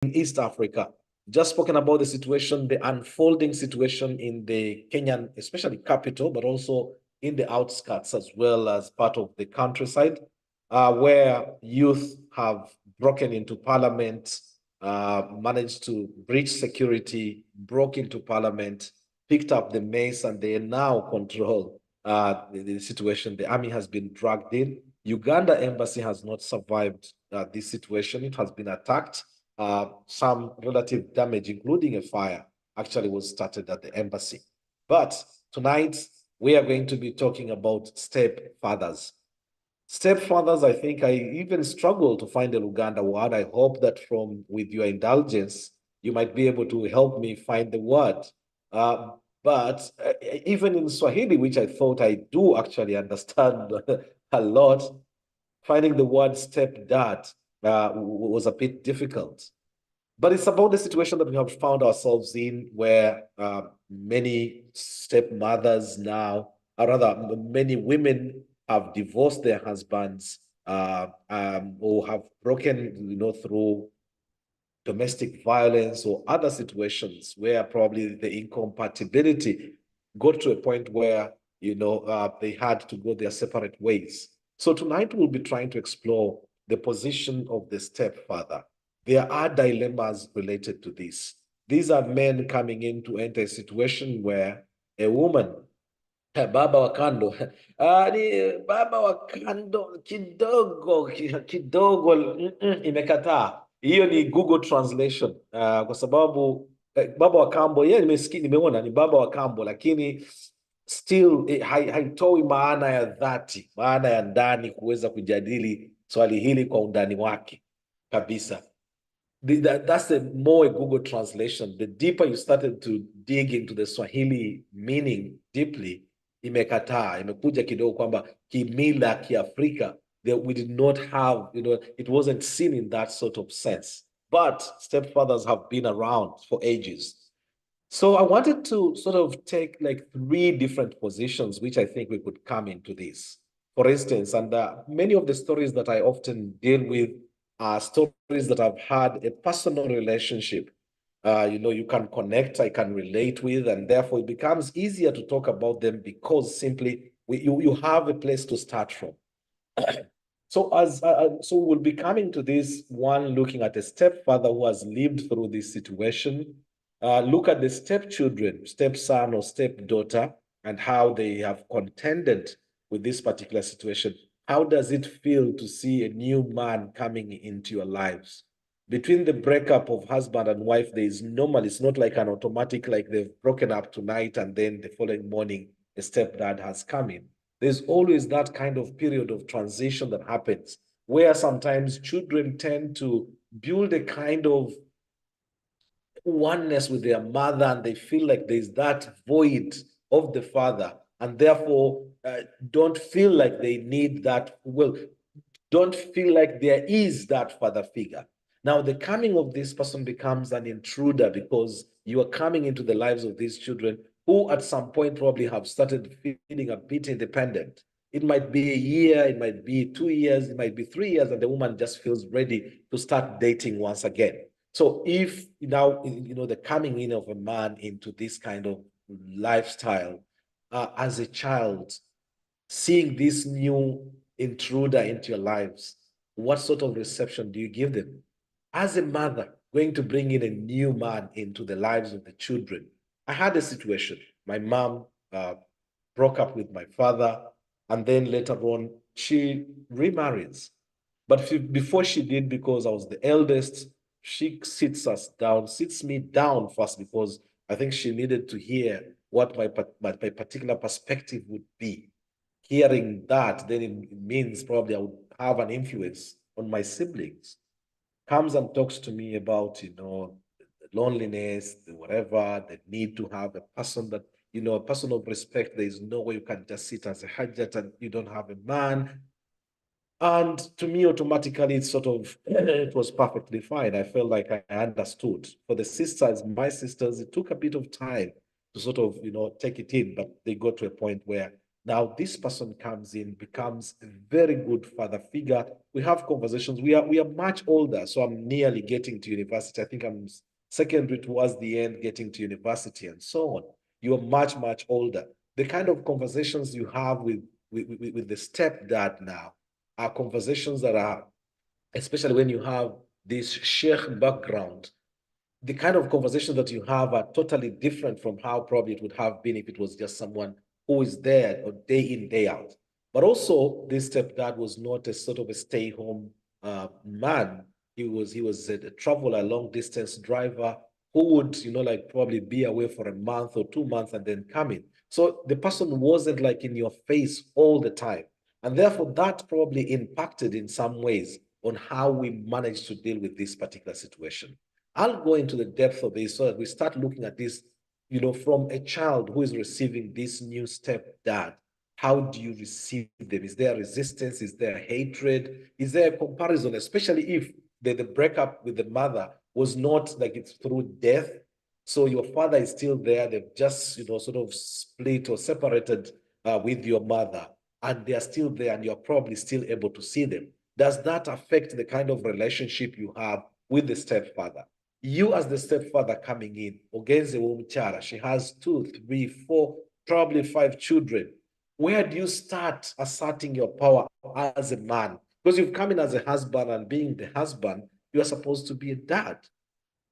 in East Africa. Just spoken about the situation, the unfolding situation in the Kenyan, especially capital, but also in the outskirts as well as part of the countryside, where youth have broken into parliament, managed to breach security, broke into parliament, picked up the mace, and they now control the situation. The army has been dragged in. Uganda embassy has not survived this situation. It has been attacked. Some relative damage, including a fire, actually was started at the embassy. But tonight, we are going to be talking about stepfathers. Stepfathers, I think I even struggle to find a Luganda word. I hope that with your indulgence, you might be able to help me find the word. But even in Swahili, which I thought I do actually understand a lot, finding the word stepdad was a bit difficult. But it's about the situation that we have found ourselves in, where many stepmothers now, or rather, many women have divorced their husbands or have broken, through domestic violence or other situations where probably the incompatibility got to a point where, they had to go their separate ways. So tonight we'll be trying to explore the position of the stepfather. There are dilemmas related to this. These are men coming in to enter a situation where a woman, baba wa kando, ni baba wa kando kidogo imekataa. Hiyo ni Google Translation, kwa sababu baba wa kambo yeye nimeona ni baba wa kambo, lakini still haitoi maana ya dhati, maana ya ndani kuweza kujadili swali hili kwa undani wake kabisa. That's more a Google translation. The deeper you started to dig into the Swahili meaning deeply, imekataa, imekuja kidogo kwamba kimila, kiafrika, that we did not have, it wasn't seen in that sort of sense. But stepfathers have been around for ages. So I wanted to sort of take like 3 different positions, which I think we could come into this. For instance, and many of the stories that I often deal with are stories that I've had a personal relationship. You can connect, I can relate with, and therefore it becomes easier to talk about them because simply you have a place to start from. So we'll be coming to this one, looking at a stepfather who has lived through this situation. Look at the stepchildren, stepson or stepdaughter, and how they have contended with this particular situation. How does it feel to see a new man coming into your lives? Between the breakup of husband and wife, there is normal, it's not like an automatic, like they've broken up tonight and then the following morning, a stepdad has come in. There's always that kind of period of transition that happens, where sometimes children tend to build a kind of oneness with their mother, and they feel like there's that void of the father, and therefore don't feel like they need that, don't feel like there is that father figure. Now, the coming of this person becomes an intruder because you are coming into the lives of these children who at some point probably have started feeling a bit independent. It might be a year, it might be 2 years, it might be 3 years, and the woman just feels ready to start dating once again. So if now, the coming in of a man into this kind of lifestyle, as a child, seeing this new intruder into your lives, what sort of reception do you give them? As a mother, going to bring in a new man into the lives of the children. I had a situation. My mom broke up with my father, and then later on, she remarries. But before she did, because I was the eldest, she sits me down first, because I think she needed to hear what my particular perspective would be. Hearing that, then it means probably I would have an influence on my siblings. Comes and talks to me about, loneliness, whatever, the need to have a person that, a person of respect. There is no way you can just sit as a HIJJA and you don't have a man. And to me, automatically, it was perfectly fine. I felt like I understood. For the sisters, my sisters, it took a bit of time to sort of, take it in, but they got to a point where Now this person comes in, becomes a very good father figure. We have conversations. We are much older, so I'm nearly getting to university. I think I'm secondary towards the end, getting to university and so on. You're much, much older. The kind of conversations you have with the stepdad now are conversations that are, especially when you have this sheikh background, the kind of conversations that you have are totally different from how probably it would have been if it was just someone who is there or day in, day out. But also, this stepdad was not a sort of a stay-home man. He was a traveler, long distance driver who would, like probably be away for a month or 2 months and then come in. So the person wasn't like in your face all the time. And therefore, that probably impacted in some ways on how we managed to deal with this particular situation. I'll go into the depth of this so that we start looking at this, from a child who is receiving this new stepdad. How do you receive them? Is there resistance? Is there hatred? Is there a comparison, especially if the breakup with the mother was not like it's through death? So your father is still there. They've just, sort of split or separated with your mother, and they're still there, and you're probably still able to see them. Does that affect the kind of relationship you have with the stepfather? You as the stepfather coming in, Ogenze Womuchara, she has 2, 3, 4, probably 5 children. Where do you start asserting your power as a man? Because you've come in as a husband, and being the husband, you are supposed to be a dad.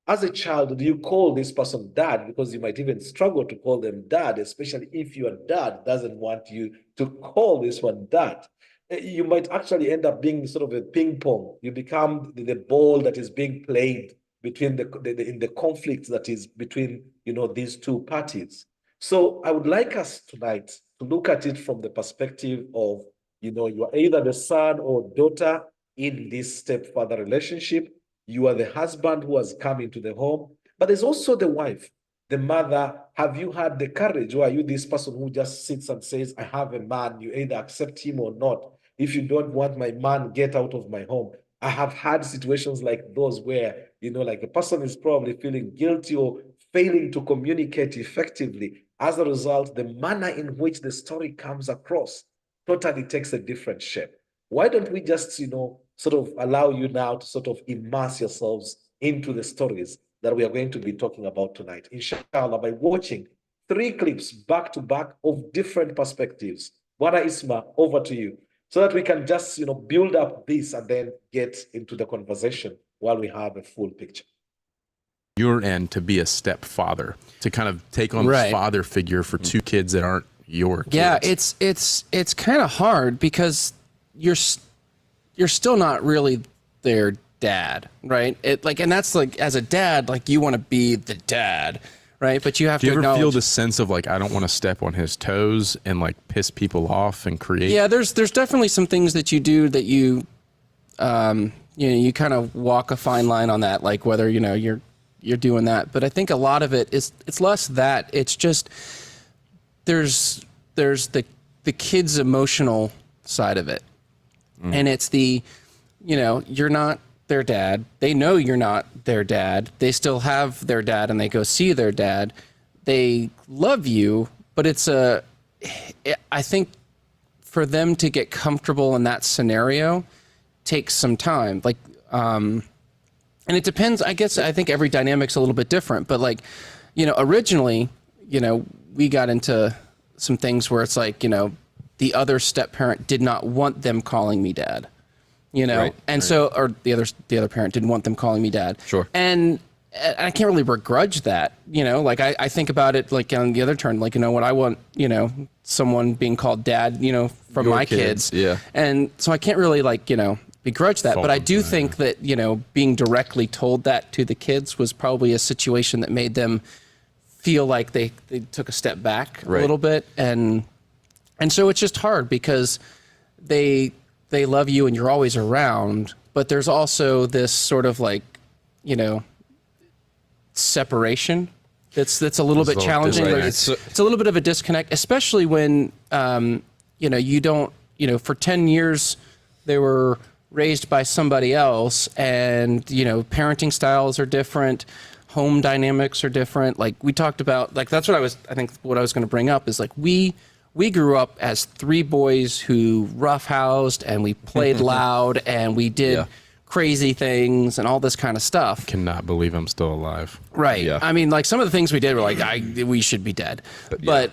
As a child, do you call this person dad? Because you might even struggle to call them dad, especially if your dad doesn't want you to call this one dad. You might actually end up being sort of a ping pong. You become the ball that is being played between in the conflict that is between these two parties. So I would like us tonight to look at it from the perspective of you are either the son or daughter in this stepfather relationship. You are the husband who has come into the home, but there's also the wife, the mother. Have you had the courage, or are you this person who just sits and says, I have a man, you either accept him or not? If you don't want my man, get out of my home. I have had situations like those where, like a person is probably feeling guilty or failing to communicate effectively. As a result, the manner in which the story comes across totally takes a different shape. Why don't we just, sort of allow you now to sort of immerse yourselves into the stories that we are going to be talking about tonight, inshallah, by watching 3 clips back to back of different perspectives. Bwana Isma, over to you, so that we can just, build up this and then get into the conversation while we have a full picture. Your end to be a stepfather, to kind of take on this father figure for 2 kids that aren't your kids. Yeah, it's kind of hard because you're still not really their dad, right? And that's like, as a dad, like, you want to be the dad, right? But you have to. Do you ever feel the sense of like, I don't want to step on his toes and like piss people off and create? Yeah, there's definitely some things that you do that you kind of walk a fine line on that, like whether you're doing that. But I think a lot of it's less that. It's just there's the kid's emotional side of it. And it's you're not their dad. They know you're not their dad. They still have their dad and they go see their dad. They love you, but I think for them to get comfortable in that scenario takes some time. Like, and it depends, I think every dynamic's a little bit different, but like, originally, we got into some things where it's like, the other step parent did not want them calling me dad, so, or the other parent didn't want them calling me dad. Sure. And I can't really begrudge that, like I think about it like on the other turn, like, what I want, someone being called dad, from Your my kids. Yeah. And so I can't really begrudge that, but I do think that, being directly told that to the kids was probably a situation that made them feel like they took a step back a little bit. And so it's just hard because they love you and you're always around, but there's also this sort of like, separation that's a little bit challenging. Like it's a little bit of a disconnect, especially when, you don't, for 10 years they were raised by somebody else, and, parenting styles are different. Home dynamics are different. Like we talked about, like, that's what I think what I was going to bring up is like, we we grew up as three boys who roughhoused and we played loud and we did crazy things and all this kind of stuff. Cannot believe I'm still alive. Right. Yeah. I mean, like some of the things we did were like, we should be dead. But,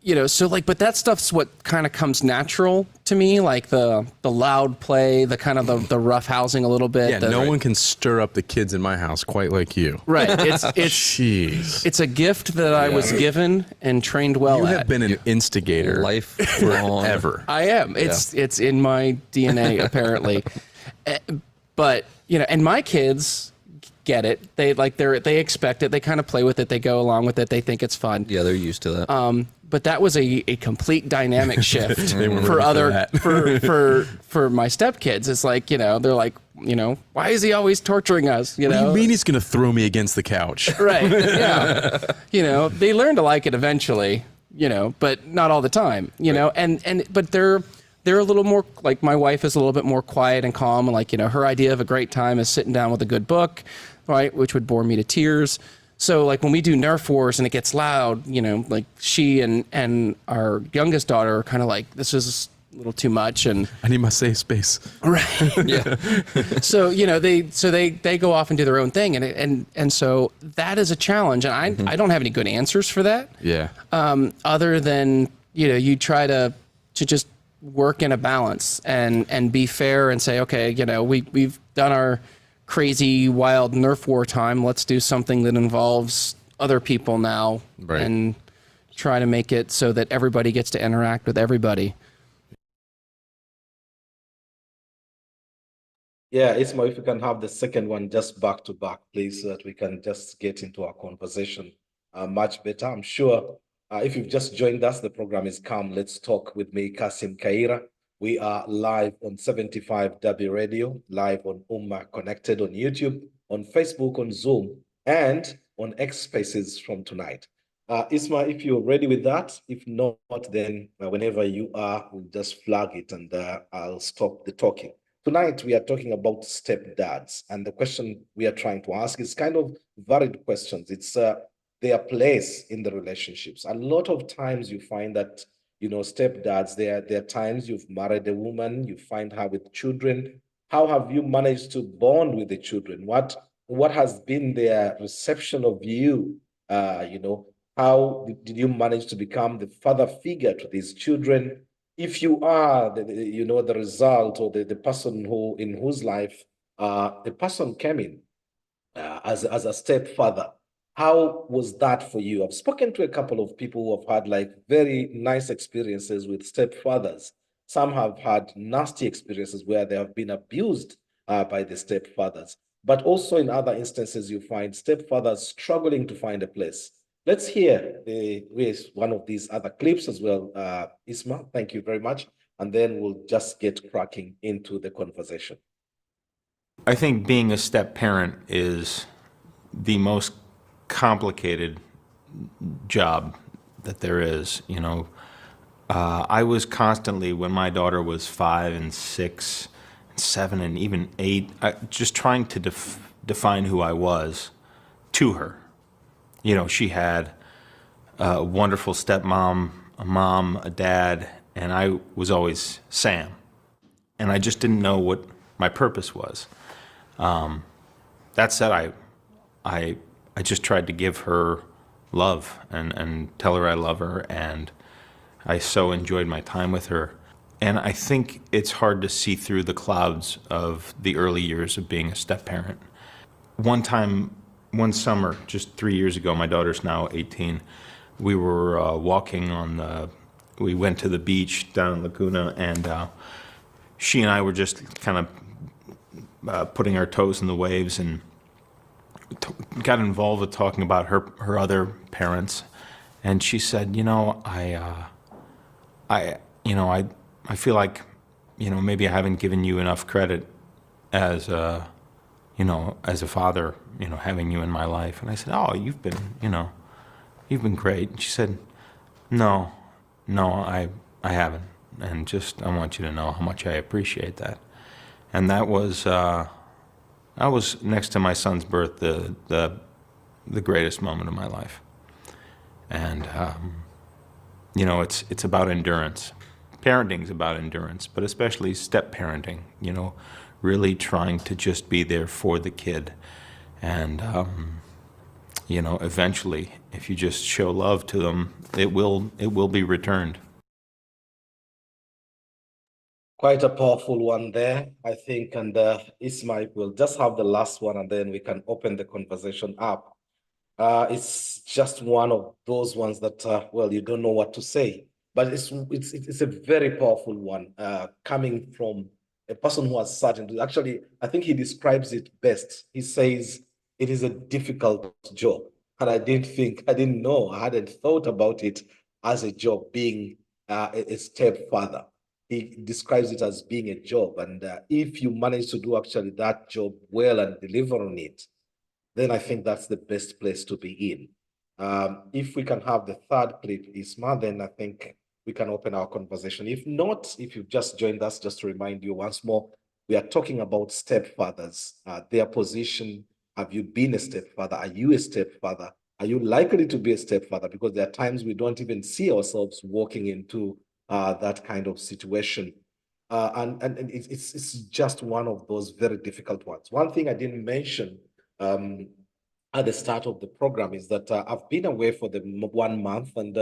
you know, so like, but that stuff's what kind of comes natural to me, like the loud play, the kind of the rough housing a little bit. Yeah, no one can stir up the kids in my house quite like you. Right. Jeez. It's a gift that I was given and trained well You at. have been an instigator forever. I am. It's in my DNA apparently. But, you know, and my kids get it. They they expect it. They kind of play with it. They go along with it. They think it's fun. Yeah, they're used to that. But that was a complete dynamic shift for my stepkids. It's like, you know, they're like, you know, why is he always torturing us? You know, What do you mean he's going to throw me against the couch? Right. Yeah. You know, they learn to like it eventually, you know, but not all the time, you know, but they're a little more, like my wife is a little bit more quiet and calm. And like, you know, her idea of a great time is sitting down with a good book, right, which would bore me to tears. So like when we do Nerf wars and it gets loud, you know, like she and our youngest daughter are kind of like, this is a little too much. And I need my safe space. right. Yeah. So, you know, they go off and do their own thing. And so that is a challenge. And I don't have any good answers for that. Yeah. Other than, you know, you try to just work in a balance and be fair and say, okay, you know, we've done our crazy, wild Nerf war time. Let's do something that involves other people now and try to make it so that everybody gets to interact with everybody. Yeah, Isma, if we can have the second one just back to back, please, so that we can just get into our conversation much better. I'm sure if you've just joined us, the program is Come Let's Talk with me, Kassim Kayira. We are live on 75W Radio, live on Umma Connected on YouTube, on Facebook, on Zoom, and on X Spaces from tonight. Isma, if you're ready with that, if not, then whenever you are, we'll just flag it and I'll stop the talking. Tonight, we are talking about stepdads, and the question we are trying to ask is kind of varied questions. It's their place in the relationships. A lot of times you find that, you know, stepdads, there are times you've married a woman, you find her with children. How have you managed to bond with the children? What has been their reception of you? You know, how did you manage to become the father figure to these children? If you are, you know, the result or the person in whose life the person came in as a stepfather, how was that for you? I've spoken to a couple of people who have had like very nice experiences with stepfathers. Some have had nasty experiences where they have been abused by the stepfathers. But also in other instances, you find stepfathers struggling to find a place. Let's hear one of these other clips as well, Isma. Thank you very much. And then we'll just get cracking into the conversation. I think being a step parent is the most complicated job that there is. You know, I was constantly, when my daughter was 5 and 6 and 7 and even 8, just trying to define who I was to her. You know, she had a wonderful stepmom, a mom, a dad, and I was always Sam. And I just didn't know what my purpose was. That said, I just tried to give her love and tell her I love her, and I so enjoyed my time with her. And I think it's hard to see through the clouds of the early years of being a step-parent. One summer, just 3 years ago, my daughter's now 18, we were walking we went to the beach down in Laguna, and she and I were just kind of putting our toes in the waves and got involved with talking about her other parents. And she said, you know, I feel like, you know, maybe I haven't given you enough credit as a father, you know, having you in my life. And I said, oh, you've been great. And she said, no, I haven't. And just, I want you to know how much I appreciate that. And that was next to my son's birth, the greatest moment of my life. And you know, it's about endurance. Parenting's about endurance, but especially step parenting, you know, really trying to just be there for the kid. And, you know, eventually, if you just show love to them, it will be returned. Quite a powerful one there, I think. And Ismail, we'll just have the last one and then we can open the conversation up. It's just one of those ones that, well, you don't know what to say, but it's a very powerful one coming from a person who has sat into, actually, I think he describes it best. He says, it is a difficult job. And I didn't know, I hadn't thought about it as a job, being a stepfather. He describes it as being a job. And if you manage to do actually that job well and deliver on it, then I think that's the best place to be in. If we can have the third clip, Isma, then I think we can open our conversation. If not, if you've just joined us, just to remind you once more, we are talking about stepfathers, their position. Have you been a stepfather? Are you a stepfather? Are you likely to be a stepfather? Because there are times we don't even see ourselves walking into that kind of situation. And it's just one of those very difficult ones. One thing I didn't mention at the start of the program is that I've been away for the 1 month, and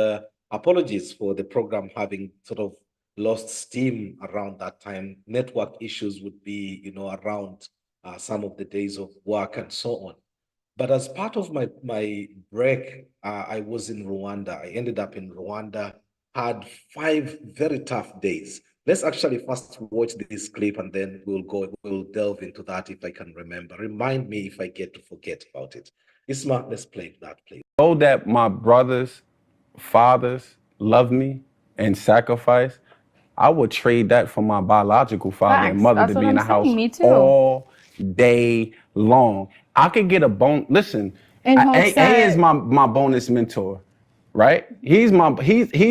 apologies for the program having sort of lost steam around that time. Network issues would be, you know, around some of the days of work and so on. But as part of my break, I was in Rwanda. I ended up in Rwanda, had 5 very tough days. Let's actually first watch this clip and then we'll delve into that if I can remember. Remind me if I get to forget about it. Isma, let's play that, please. Know that my brothers, fathers love me and sacrifice, I would trade that for my biological father and mother to be in the house all day long. I could get a bone. Listen, A is my bonus mentor, right? He's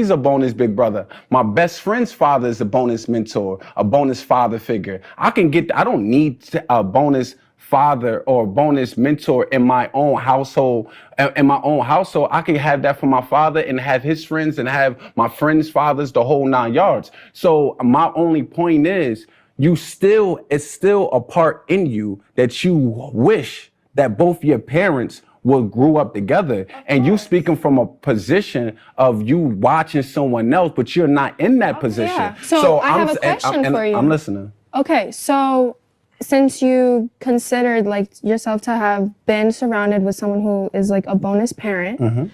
a bonus big brother. My best friend's father is a bonus mentor, a bonus father figure. I don't need a bonus father or bonus mentor in my own household. I can have that for my father and have his friends and have my friends' fathers, the whole 9 yards. So my only point is, it's still a part in you that you wish that both your parents would grow up together. And you speaking from a position of you watching someone else, but you're not in that position. Yeah. So I have a question for you. I'm listening. Okay, so since you considered like yourself to have been surrounded with someone who is like a bonus parent,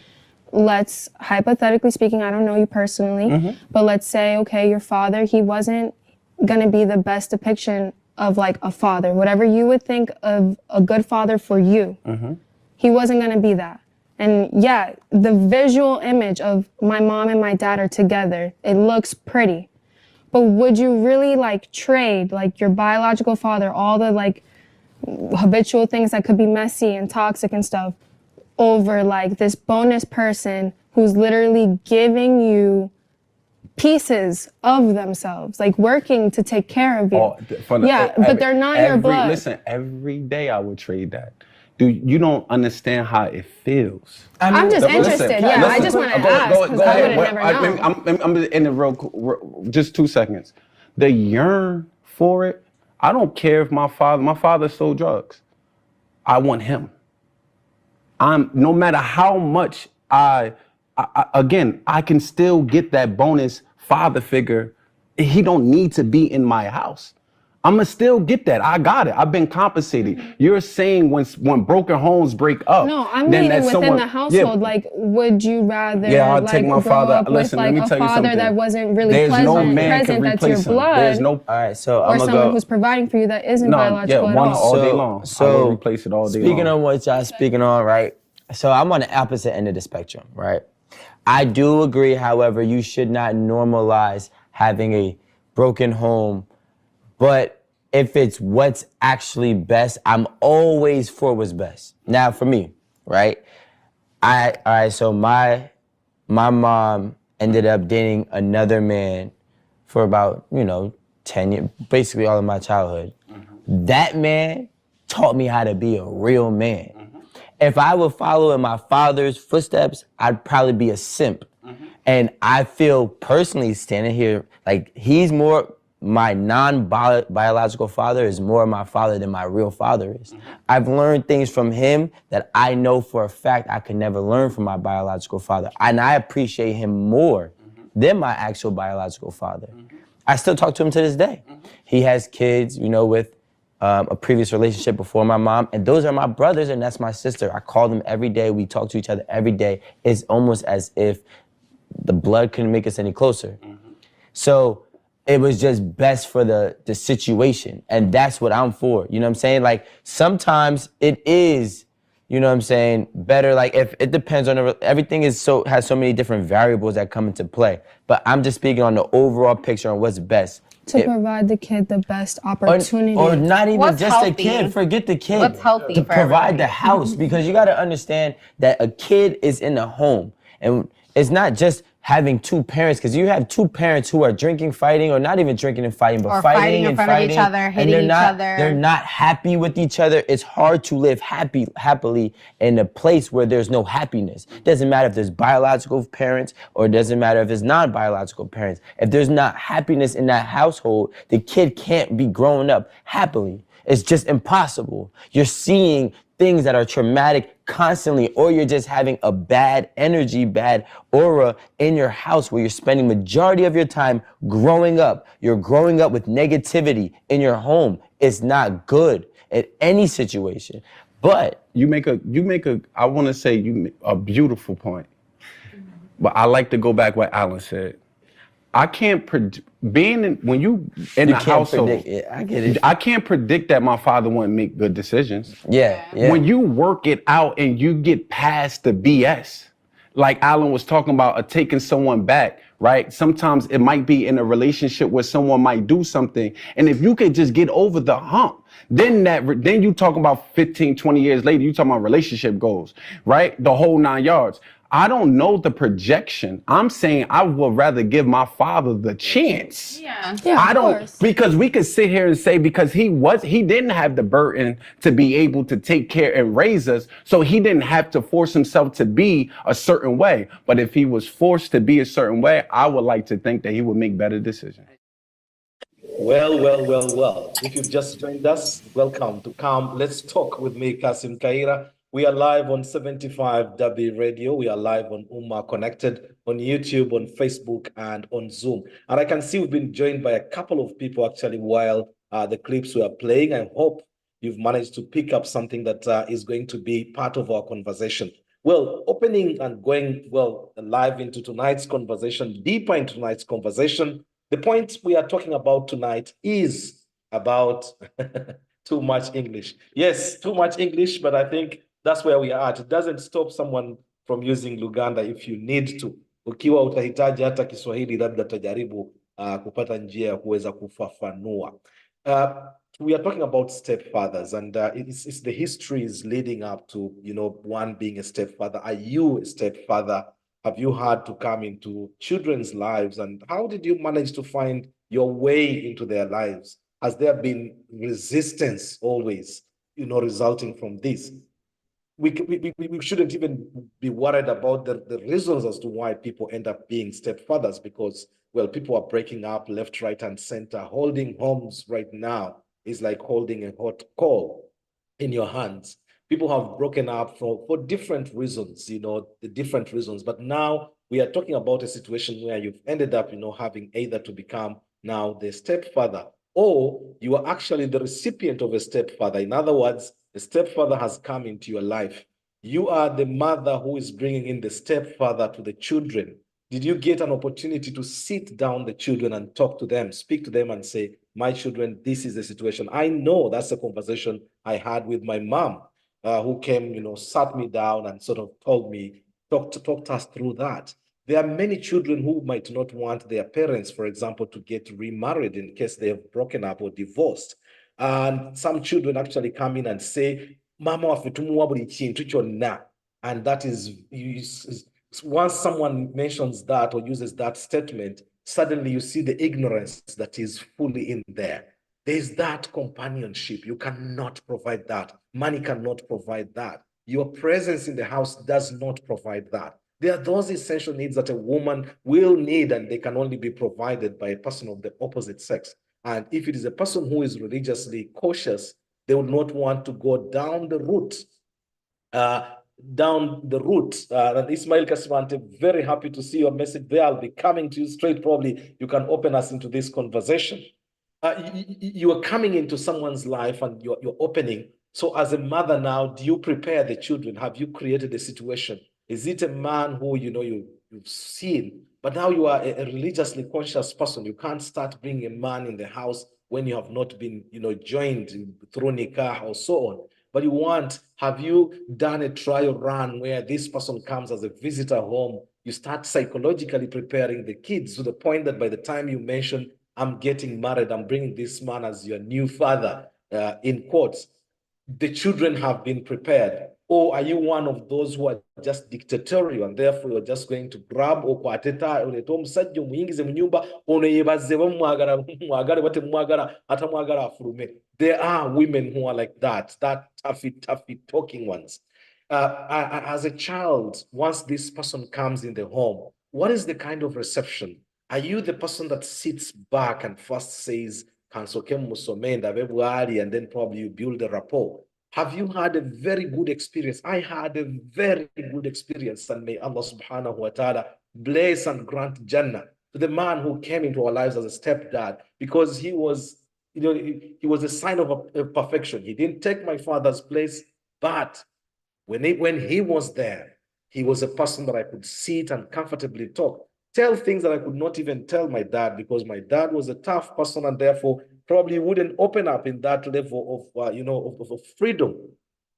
let's hypothetically speaking, I don't know you personally, but let's say, okay, your father, he wasn't gonna be the best depiction of like a father, whatever you would think of a good father for you. He wasn't gonna be that. And yeah, the visual image of my mom and my dad are together, it looks pretty. But would you really like trade like your biological father, all the like habitual things that could be messy and toxic and stuff, over like this bonus person who's literally giving you pieces of themselves, like working to take care of you? But they're not your blood. Listen, every day I would trade that. Dude, you don't understand how it feels. I'm just interested. I just want to ask because I would have never known. I'm in the just 2 seconds. The yearn for it. I don't care if my father sold drugs. I want him. No matter how much I can still get that bonus father figure. He don't need to be in my house. I'ma still get that. I got it. I've been compensated. You're saying when broken homes break up. No, I'm meaning within the household. Like, would you rather I'll take my father. Up with like a father that wasn't really present that's your blood? There's no. All right, so or someone who's providing for you that isn't biological at all. All day long. So I will replace it all day long. Speaking on what y'all speaking on, right? So I'm on the opposite end of the spectrum, right? I do agree, however, you should not normalize having a broken home. But if it's what's actually best, I'm always for what's best. Now, for me, right? All right, so my mom ended up dating another man for about, 10 years, basically all of my childhood. That man taught me how to be a real man. If I would follow in my father's footsteps, I'd probably be a simp. And I feel personally standing here, like he's more, my non-biological father is more my father than my real father is. I've learned things from him that I know for a fact I could never learn from my biological father. And I appreciate him more than my actual biological father. I still talk to him to this day. He has kids, you know, with a previous relationship before my mom, and those are my brothers and that's my sister. I call them every day. We talk to each other every day. It's almost as if the blood couldn't make us any closer. So it was just best for the situation. And that's what I'm for. You know what I'm saying? Like sometimes it is, you know what I'm saying, better. Like if it depends on everything has so many different variables that come into play. But I'm just speaking on the overall picture on what's best. To provide the kid the best opportunity. Or not even What's just healthy? a kid, forget the kid. What's healthy to for provide everybody? the house, because you got to understand that a kid is in the home. And it's not just having two parents, because you have two parents who are drinking, fighting, or not even drinking and fighting, but Or fighting in and front fighting. of each other, hitting each other. They're not happy with each other. It's hard to live happily in a place where there's no happiness. Doesn't matter if there's biological parents or it doesn't matter if it's non-biological parents. If there's not happiness in that household, the kid can't be growing up happily. It's just impossible. You're seeing things that are traumatic constantly, or you're just having a bad energy, bad aura in your house where you're spending majority of your time growing up. You're growing up with negativity in your home. It's not good in any situation. But you make a I want to say you make a beautiful point. But I like to go back what Alan said. I can't when you in you a can't household. predict it. I get it. I can't predict that my father wouldn't make good decisions. Yeah. When you work it out and you get past the BS, like Alan was talking about, taking someone back, right? Sometimes it might be in a relationship where someone might do something, and if you could just get over the hump, then you talk about 15, 20 years later, you talking about relationship goals, right? The whole 9 yards. I don't know the projection. I'm saying I would rather give my father the chance. Yeah. I don't, because we could sit here and say because he didn't have the burden to be able to take care and raise us, so he didn't have to force himself to be a certain way. But if he was forced to be a certain way, I would like to think that he would make better decisions. Well. If you've just joined us, welcome to Come Let's Talk with me, Kassim Kayira. We are live on 75W Radio. We are live on Umma Connected, on YouTube, on Facebook, and on Zoom. And I can see we've been joined by a couple of people actually while the clips were playing. I hope you've managed to pick up something that is going to be part of our conversation. Well, opening and going live into tonight's conversation, deeper into tonight's conversation, the point we are talking about tonight is about too much English. Yes, too much English, but I think that's where we are at. It doesn't stop someone from using Luganda if you need to. Ukiwa utahitaji hata Kiswahili, labda tajaribu kupata njia ya kuweza kufafanua. We are talking about stepfathers, and it's the histories leading up to, one being a stepfather. Are you a stepfather? Have you had to come into children's lives, and how did you manage to find your way into their lives? Has there been resistance always, resulting from this? We shouldn't even be worried about the reasons as to why people end up being stepfathers, because, people are breaking up left, right, and center. Holding homes right now is like holding a hot coal in your hands. People have broken up for different reasons, the different reasons. But now we are talking about a situation where you've ended up, having either to become now the stepfather, or you are actually the recipient of a stepfather. In other words, a stepfather has come into your life. You are the mother who is bringing in the stepfather to the children. Did you get an opportunity to sit down the children and talk to them, speak to them and say, my children, this is the situation? I know that's a conversation I had with my mom, who came, sat me down and sort of talked us through that. There are many children who might not want their parents, for example, to get remarried in case they have broken up or divorced. And some children actually come in and say, Mama wafetumuwa buli kintu kyonna. And that is, once someone mentions that or uses that statement, suddenly you see the ignorance that is fully in there. There's that companionship. You cannot provide that. Money cannot provide that. Your presence in the house does not provide that. There are those essential needs that a woman will need, and they can only be provided by a person of the opposite sex. And if it is a person who is religiously cautious, they would not want to go down the route. And Ismail Kassim, very happy to see your message there. I'll be coming to you straight. Probably you can open us into this conversation. You are coming into someone's life and you're opening. So as a mother now, do you prepare the children? Have you created a situation? Is it a man who, you've seen, but now you are a religiously conscious person. You can't start bringing a man in the house when you have not been, joined through nikah or so on. But have you done a trial run where this person comes as a visitor home? You start psychologically preparing the kids to the point that by the time you mention, I'm getting married, I'm bringing this man as your new father, in quotes, the children have been prepared. Or are you one of those who are just dictatorial and therefore you're just going to grab or kwateta uleto omusajja omuyingize mu nyumba ono yebaze bamwagala bate mwagala atamwagala afulume? There are women who are like that toughy talking ones. As a child, once this person comes in the home, what is the kind of reception? Are you the person that sits back and first says, and then probably you build a rapport? Have you had a very good experience? I had a very good experience, and may Allah subhanahu wa ta'ala bless and grant Jannah to the man who came into our lives as a stepdad, because he was, he was a sign of a perfection. He didn't take my father's place, but when he was there, he was a person that I could sit and comfortably talk, tell things that I could not even tell my dad, because my dad was a tough person and therefore probably wouldn't open up in that level of, of freedom.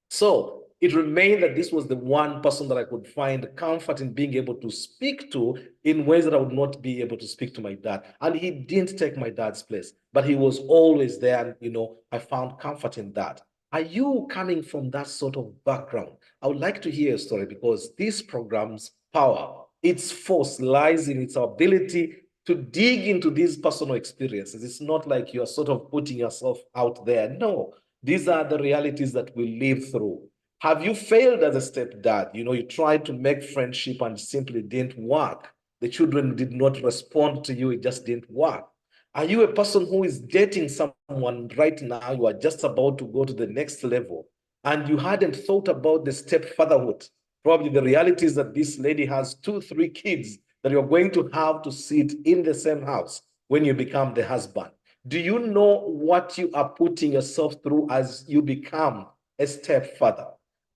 So it remained that this was the one person that I could find comfort in being able to speak to in ways that I would not be able to speak to my dad. And he didn't take my dad's place, but he was always there. And, I found comfort in that. Are you coming from that sort of background? I would like to hear a story, because this program's power, its force lies in its ability to dig into these personal experiences. It's not like you're sort of putting yourself out there. No, these are the realities that we live through. Have you failed as a stepdad? You tried to make friendship and simply didn't work. The children did not respond to you. It just didn't work. Are you a person who is dating someone right now? You are just about to go to the next level and you hadn't thought about the stepfatherhood. Probably the reality is that this lady has 2-3 kids that you're going to have to sit in the same house when you become the husband. Do you know what you are putting yourself through as you become a stepfather?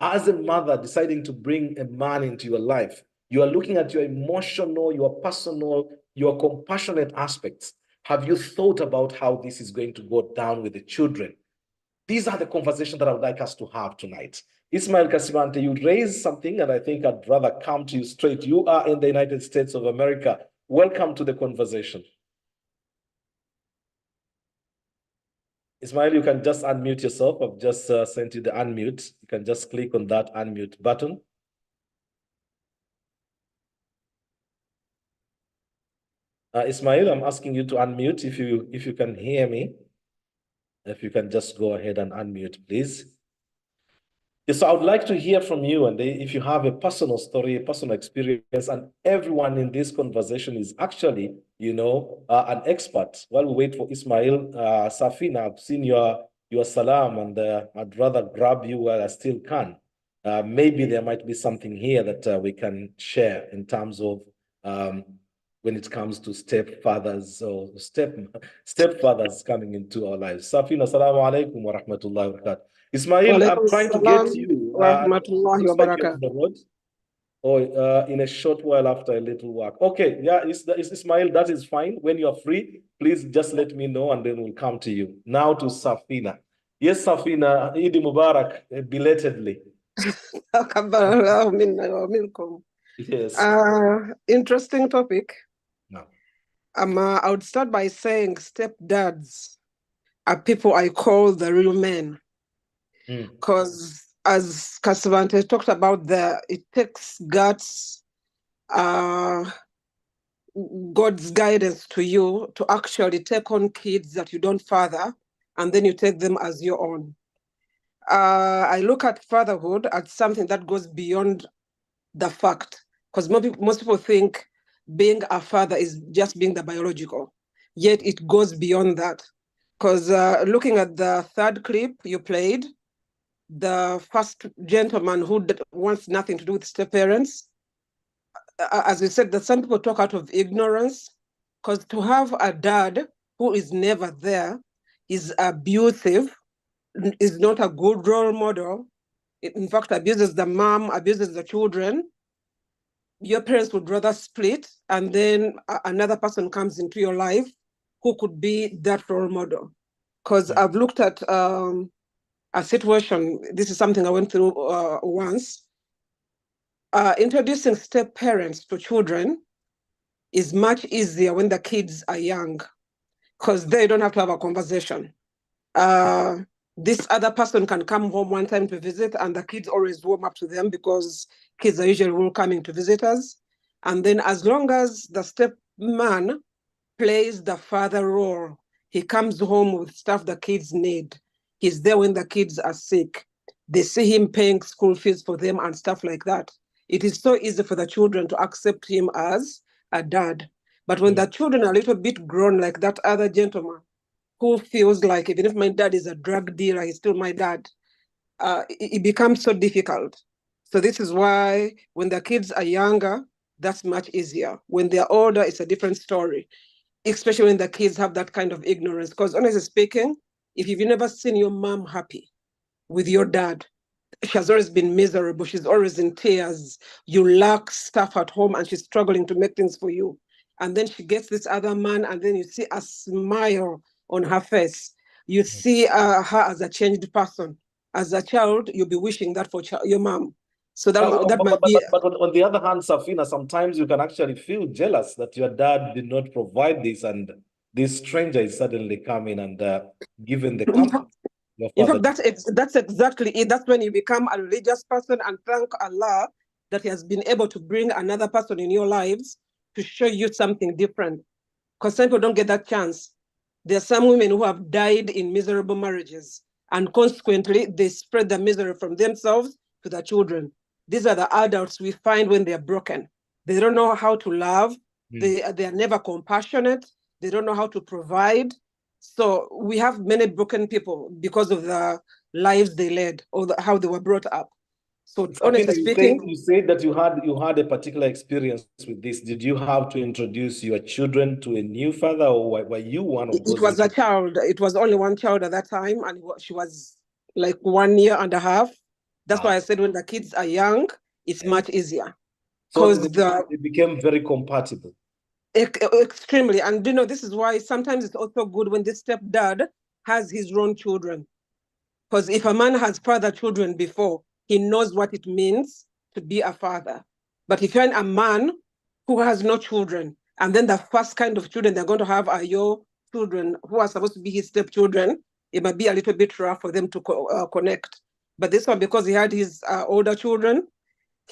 As a mother deciding to bring a man into your life, you are looking at your emotional, your personal, your compassionate aspects. Have you thought about how this is going to go down with the children? These are the conversations that I would like us to have tonight. Ismail Kassim, you raised something, and I think I'd rather come to you straight. You are in the United States of America. Welcome to the conversation. Ismail, you can just unmute yourself. I've just sent you the unmute. You can just click on that unmute button. Ismail, I'm asking you to unmute if you can hear me. If you can just go ahead and unmute, please. Yes, so I would like to hear from you, and if you have a personal story, a personal experience, and everyone in this conversation is actually, an expert. While we wait for Ismail, Safina, I've seen your salam, and I'd rather grab you while I still can. Maybe there might be something here that we can share in terms of when it comes to stepfathers or stepfathers coming into our lives. Safina, assalamu alaikum wa rahmatullahi wa barakatuh. Ismail, I'm trying to get you. Looks like you're on the road. Or in a short while after a little walk. Okay, yeah, it's Ismail, that is fine. When you're free, please just let me know and then we'll come to you. Now to Safina. Yes, Safina, Eid Mubarak, belatedly. Yes. Interesting topic. No. I would start by saying stepdads are people I call the real men. Because as Kassim talked about, it takes guts, God's guidance to you to actually take on kids that you don't father, and then you take them as your own. I look at fatherhood as something that goes beyond the fact, Because most people think being a father is just being the biological, yet it goes beyond that. Because looking at the third clip you played, the first gentleman who wants nothing to do with step parents, as we said, that some people talk out of ignorance, because to have a dad who is never there, is abusive, is not a good role model, in fact, abuses the mom, abuses the children, your parents would rather split, and then another person comes into your life who could be that role model. Because I've looked at a situation, this is something I went through once. Introducing step parents to children is much easier when the kids are young, because they don't have to have a conversation. This other person can come home one time to visit, and the kids always warm up to them because kids are usually welcoming to visitors. And then as long as the step man plays the father role, he comes home with stuff the kids need. He's there when the kids are sick. They see him paying school fees for them and stuff like that. It is so easy for the children to accept him as a dad. But when the children are a little bit grown, like that other gentleman, who feels like even if my dad is a drug dealer, he's still my dad, it becomes so difficult. So this is why when the kids are younger, that's much easier. When they're older, it's a different story, especially when the kids have that kind of ignorance. Because honestly speaking, if you've never seen your mom happy with your dad, she has always been miserable. She's always in tears. You lack stuff at home and she's struggling to make things for you. And then she gets this other man, and then you see a smile on her face. You see her as a changed person. As a child, you'll be wishing that for your mom. So that might be. But on the other hand, Safina, sometimes you can actually feel jealous that your dad did not provide this, and this stranger is suddenly coming and giving the comfort. In fact, that's exactly it. That's when you become a religious person and thank Allah that He has been able to bring another person in your lives to show you something different. Because some people don't get that chance. There are some women who have died in miserable marriages, and consequently, they spread the misery from themselves to their children. These are the adults we find when they're broken. They don't know how to love. They are never compassionate. They don't know how to provide. So we have many broken people because of the lives they led or how they were brought up. So honestly speaking, you said that you had a particular experience with this. Did you have to introduce your children to a new father, or were you one of those? It was a child. It was only one child at that time, and she was like 1 year and a half. That's why I said when the kids are young, it's much easier. So it became very compatible. Extremely. And this is why sometimes it's also good when this stepdad has his own children. Because if a man has fathered children before, he knows what it means to be a father. But if you're a man who has no children, and then the first kind of children they're going to have are your children who are supposed to be his stepchildren, it might be a little bit rough for them to connect. But this one, because he had his older children,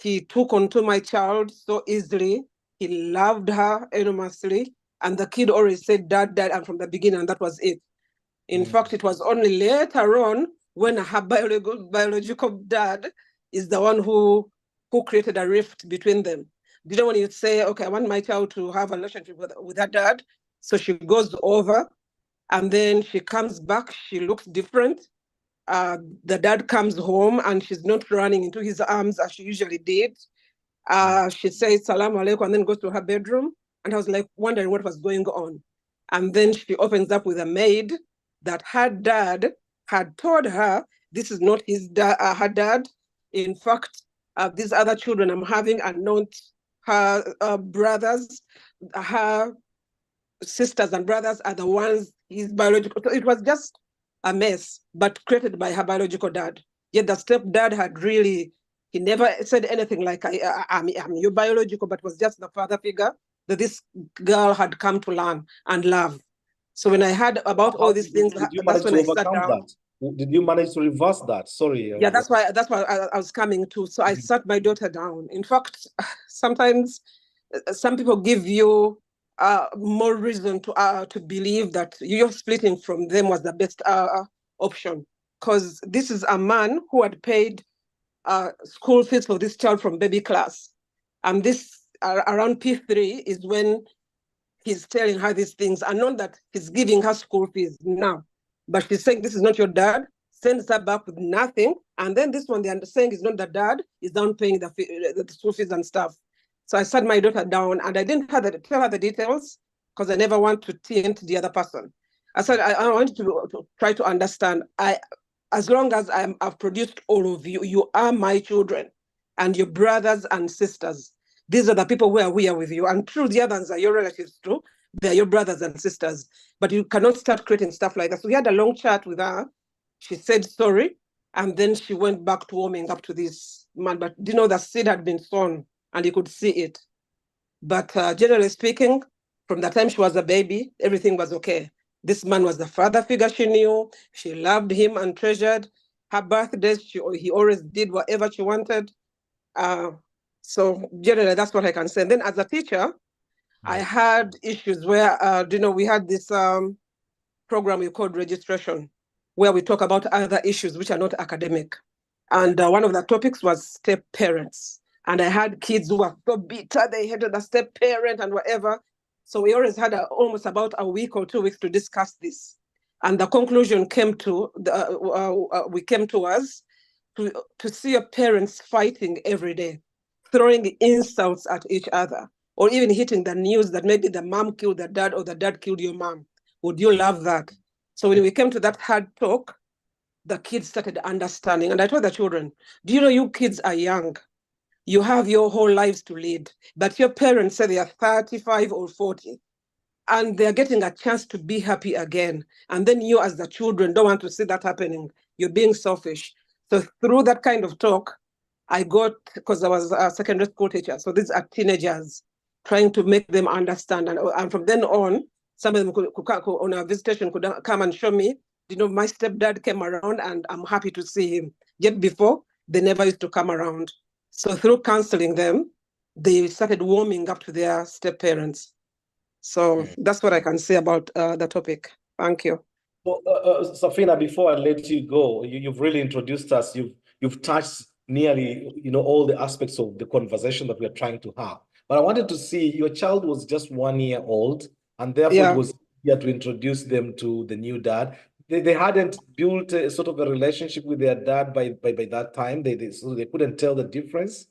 he took onto my child so easily. He loved her enormously. And the kid always said, Dad, Dad, and from the beginning, and that was it. In fact, it was only later on when her biological dad is the one who created a rift between them. When you say, okay, I want my child to have a relationship with her dad, so she goes over, and then she comes back, she looks different. The dad comes home and she's not running into his arms as she usually did. She says salam alaikum and then goes to her bedroom. And I was like wondering what was going on. And then she opens up with a maid that her dad had told her this is not her dad. In fact, these other children I'm having are not her brothers. Her sisters and brothers are the ones his biological. So it was just a mess, but created by her biological dad. Yet the stepdad had he never said anything like, I'm your biological, but was just the father figure that this girl had come to learn and love. So when I heard about all these things, that's when I sat down. Did you manage to reverse that? Sorry. Yeah, that's why I was coming to. So I sat my daughter down. In fact, sometimes some people give you more reason to believe that you're splitting from them was the best option. Because this is a man who had paid school fees for this child from baby class. And this around P3 is when he's telling her these things, and not that he's giving her school fees now, but she's saying this is not your dad, sends her back with nothing. And then this one, they're saying is not the dad, is down paying the school fees and stuff. So I sat my daughter down, and I didn't tell her the details because I never want to taint the other person. I said, I want to try to understand. As long as I've produced all of you, you are my children and your brothers and sisters. These are the people who are here with you. And true, the others are your relatives too. They're your brothers and sisters. But you cannot start creating stuff like that. So we had a long chat with her. She said sorry. And then she went back to warming up to this man. But you know, the seed had been sown and you could see it. But generally speaking, from the time she was a baby, everything was okay. This man was the father figure she knew. She loved him and treasured. Her birthdays, he always did whatever she wanted. So generally, that's what I can say. And then as a teacher, I had issues where, we had this program we called registration, where we talk about other issues which are not academic. And one of the topics was step parents. And I had kids who were so bitter, they hated the step parent and whatever. So we always had almost about a week or 2 weeks to discuss this. And the conclusion came to us to see your parents fighting every day, throwing insults at each other, or even hitting the news that maybe the mom killed the dad or the dad killed your mom. Would you love that? So when we came to that hard talk, the kids started understanding. And I told the children, do you know you kids are young? You have your whole lives to lead, but your parents say they are 35 or 40, and they're getting a chance to be happy again. And then you as the children don't want to see that happening. You're being selfish. So through that kind of talk, I got, because I was a secondary school teacher, so these are teenagers, trying to make them understand. And from then on, some of them could on a visitation could come and show me, my stepdad came around and I'm happy to see him. Yet before, they never used to come around. So through counseling them, they started warming up to their step-parents. So that's what I can say about the topic. Thank you. Well, Safina, before I let you go, you've really introduced us. You've touched nearly, all the aspects of the conversation that we're trying to have. But I wanted to see, your child was just 1 year old, and therefore it was easier to introduce them to the new dad. They hadn't built a sort of a relationship with their dad by that time. So they couldn't tell the difference.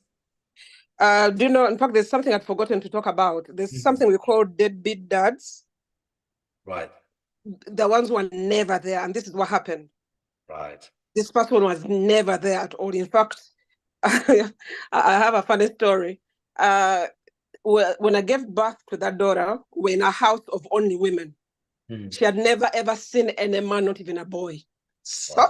In fact, there's something I'd forgotten to talk about. There's something we call deadbeat dads. Right. The ones who are never there, and this is what happened. Right. This person was never there at all. In fact, I have a funny story. When I gave birth to that daughter, we're in a house of only women. She had never, ever seen any man, not even a boy. So,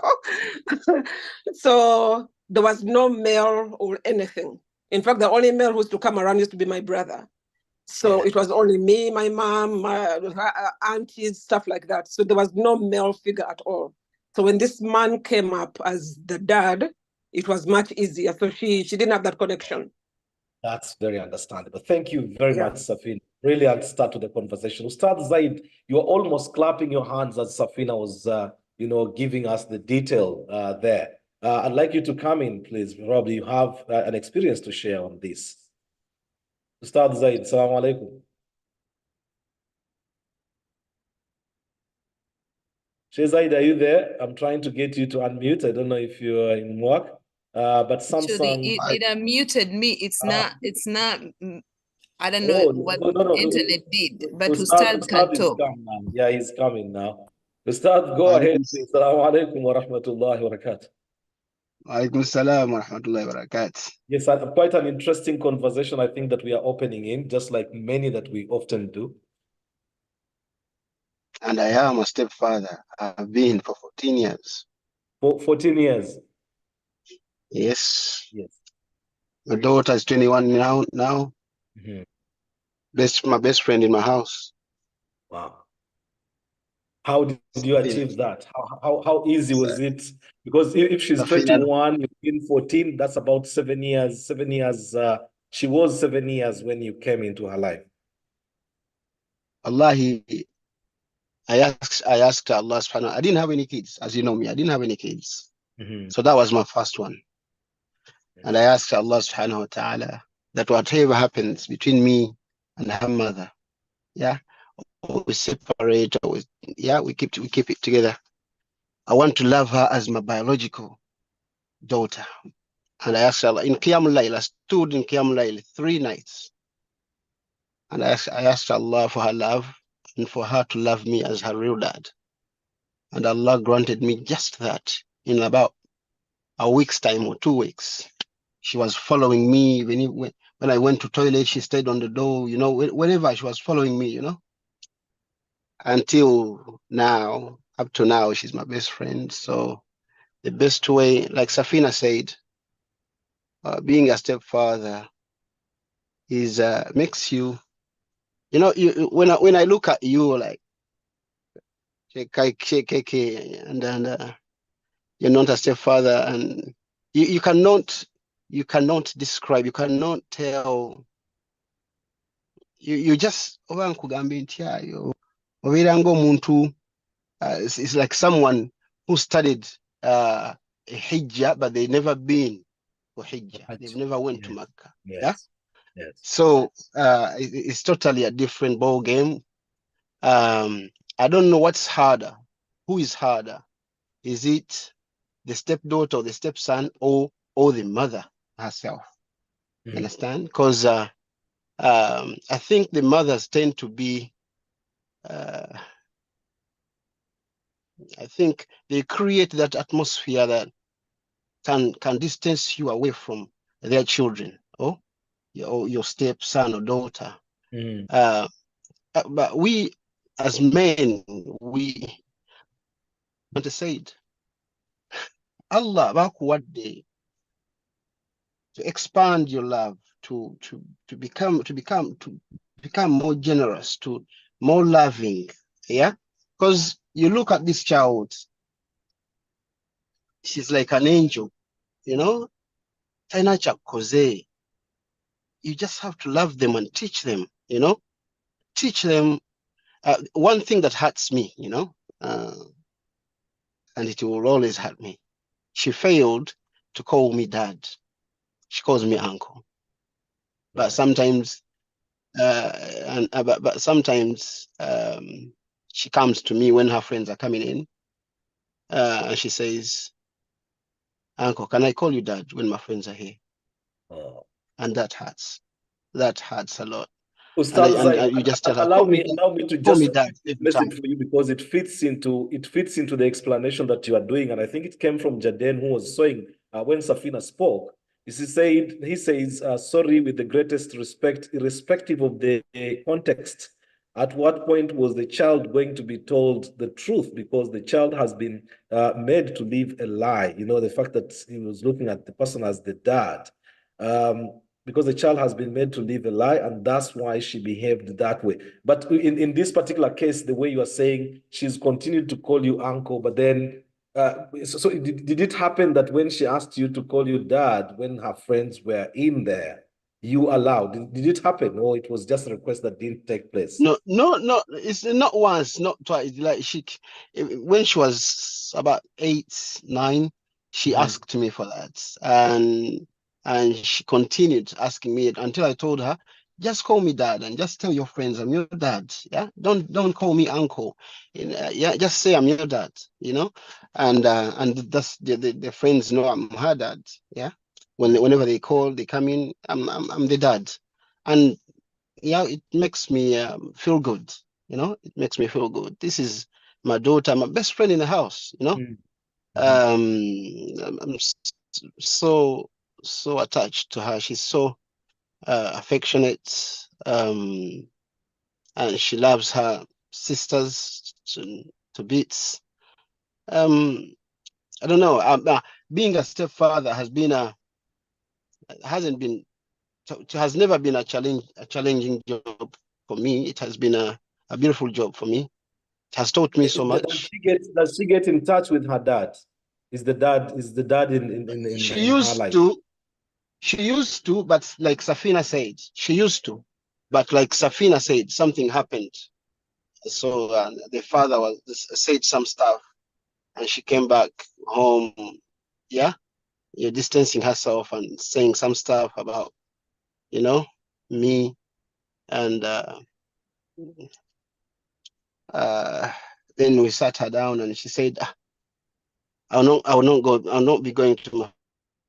so there was no male or anything. In fact, the only male who used to come around used to be my brother. So it was only me, my mom, my aunties, stuff like that. So there was no male figure at all. So when this man came up as the dad, it was much easier. So she didn't have that connection. That's very understandable. Thank you very much, Safina. Really, I'll start with the conversation. Ustad Zaid, you were almost clapping your hands as Safina was, giving us the detail there. I'd like you to come in, please. Probably you have an experience to share on this. Ustad Zaid, assalamu alaikum. Sheikh Zaid, are you there? I'm trying to get you to unmute. I don't know if you're in work. But Samsung, it unmuted me. It's not. I don't know what the internet did, but Ustad can talk. Yeah, he's coming now. Ustad, go ahead, please. Assalamu alaikum wa rahmatullahi wa barakatuh. Alaikum salam wa rahmatullahi wa barakatuh. Yes, quite an interesting conversation, I think, that we are opening in, just like many that we often do. And I am a stepfather. I've been for 14 years. For 14 years? Yes. Yes. My daughter is 21 now. My best friend in my house. Wow. How did you achieve that? How easy was it? Because if she's 21, you've been 14, that's about 7 years. 7 years. She was 7 years when you came into her life. Wallahi, I asked Allah subhanahu wa ta'ala. I didn't have any kids, as you know me. I didn't have any kids. So that was my first one. And I asked Allah subhanahu wa ta'ala that whatever happens between me and her mother, yeah, or we separate, or we keep it together. I want to love her as my biological daughter. And I asked Allah in Qiyamul Layl, I stood in Qiyamul Layl 3 nights. And I asked Allah for her love and for her to love me as her real dad. And Allah granted me just that in about a week's time or 2 weeks. She was following me. When I went to toilet, she stayed on the door, you know, whenever she was following me, you know. Until now, up to now, she's my best friend. So the best way, like Safina said, being a stepfather is makes you, you know, when I look at you, like, and then you're not a stepfather, and you cannot describe, you cannot tell. You just it's like someone who studied HIJJA, but they never been for HIJJA. They've never went to Mecca. Yes. Yeah. Yes. So it's totally a different ball game. I don't know what's harder. Who is harder? Is it the stepdaughter or the stepson, or the mother herself? You understand? Because I think the mothers tend to be, I think they create that atmosphere that can distance you away from their children, or your stepson or daughter. But we as men, we want to say it. Allah about what day to expand your love, to become more generous, to more loving. Yeah, because you look at this child, she's like an angel, you know. You just have to love them and teach them, you know. Teach them. One thing that hurts me, you know, and it will always hurt me. She failed to call me dad. She calls me uncle. But sometimes, but sometimes she comes to me when her friends are coming in, and she says, "Uncle, can I call you dad when my friends are here?" Oh. And that hurts. That hurts a lot. Ustaz, you just tell her, allow me to just message for you, because it fits into the explanation that you are doing, and I think it came from Jaden, who was saying when Safina spoke. He says, sorry, with the greatest respect, irrespective of the context. At what point was the child going to be told the truth? Because the child has been made to live a lie. You know, the fact that he was looking at the person as the dad. Because the child has been made to live a lie, and that's why she behaved that way. But in this particular case, the way you are saying, she's continued to call you uncle, but then, so did it happen that when she asked you to call you dad, when her friends were in there, you allowed? Did it happen, or it was just a request that didn't take place? No. It's not once, not twice. Like when she was about 8, 9, she asked me for that, and she continued asking me until I told her, just call me dad and just tell your friends I'm your dad. Yeah, don't call me uncle. Yeah, just say I'm your dad. You know, and that's the friends know I'm her dad. Yeah, whenever they call, they come in. I'm the dad, and yeah, it makes me feel good. You know, it makes me feel good. This is my daughter, my best friend in the house. You know, I'm so attached to her. She's so affectionate, and she loves her sisters to bits. I don't know. Being a stepfather has never been a challenging job for me. It has been a beautiful job for me. It has taught me so much. Does she get in touch with her dad? Is the dad in She her life? She used to, but like Safina said, she used to. But like Safina said, something happened. So the father said some stuff, and she came back home, yeah, distancing herself and saying some stuff about you know, me and then we sat her down and she said, I'll not be going to my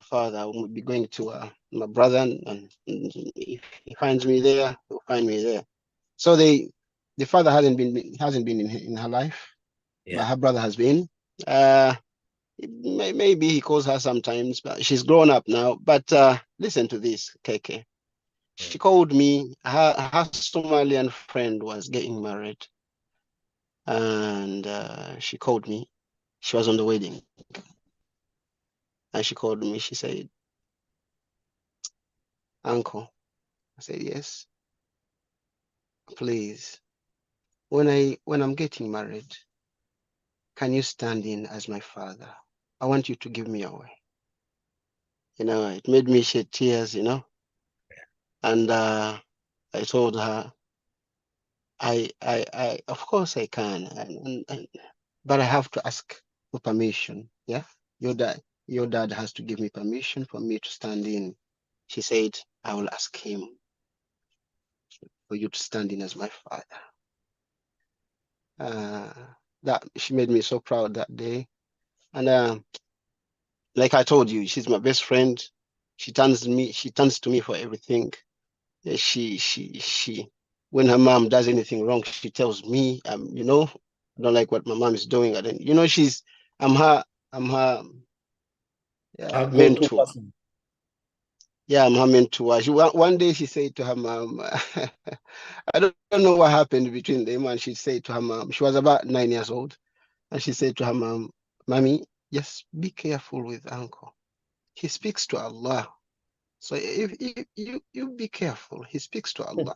father. I will be going to my brother, and if he finds me there, he'll find me there. So the father hasn't been in her life, but her brother has been. Maybe he calls her sometimes, but she's grown up now. But listen to this, KK. She called me. Her Somalian friend was getting married, and she called me. She was on the wedding, and she called me. She said, "Uncle," I said, "Yes, please. When I'm getting married, can you stand in as my father? I want you to give me away." You know, it made me shed tears. You know, and I told her, I of course I can, but I have to ask for permission. Yeah, your dad has to give me permission for me to stand in. She said, I will ask him for you to stand in as my father. That she made me so proud that day. And like I told you, she's my best friend. She turns to me for everything. She when her mom does anything wrong, she tells me, you know, I don't like what my mom is doing. And then, you know, I'm her mentor. Yeah, I'm her mentor. One day she said to her mom, I don't know what happened between them, and she said to her mom, she was about 9 years old, and she said to her mom, "Mommy, just be careful with uncle. He speaks to Allah. So if you be careful, he speaks to Allah."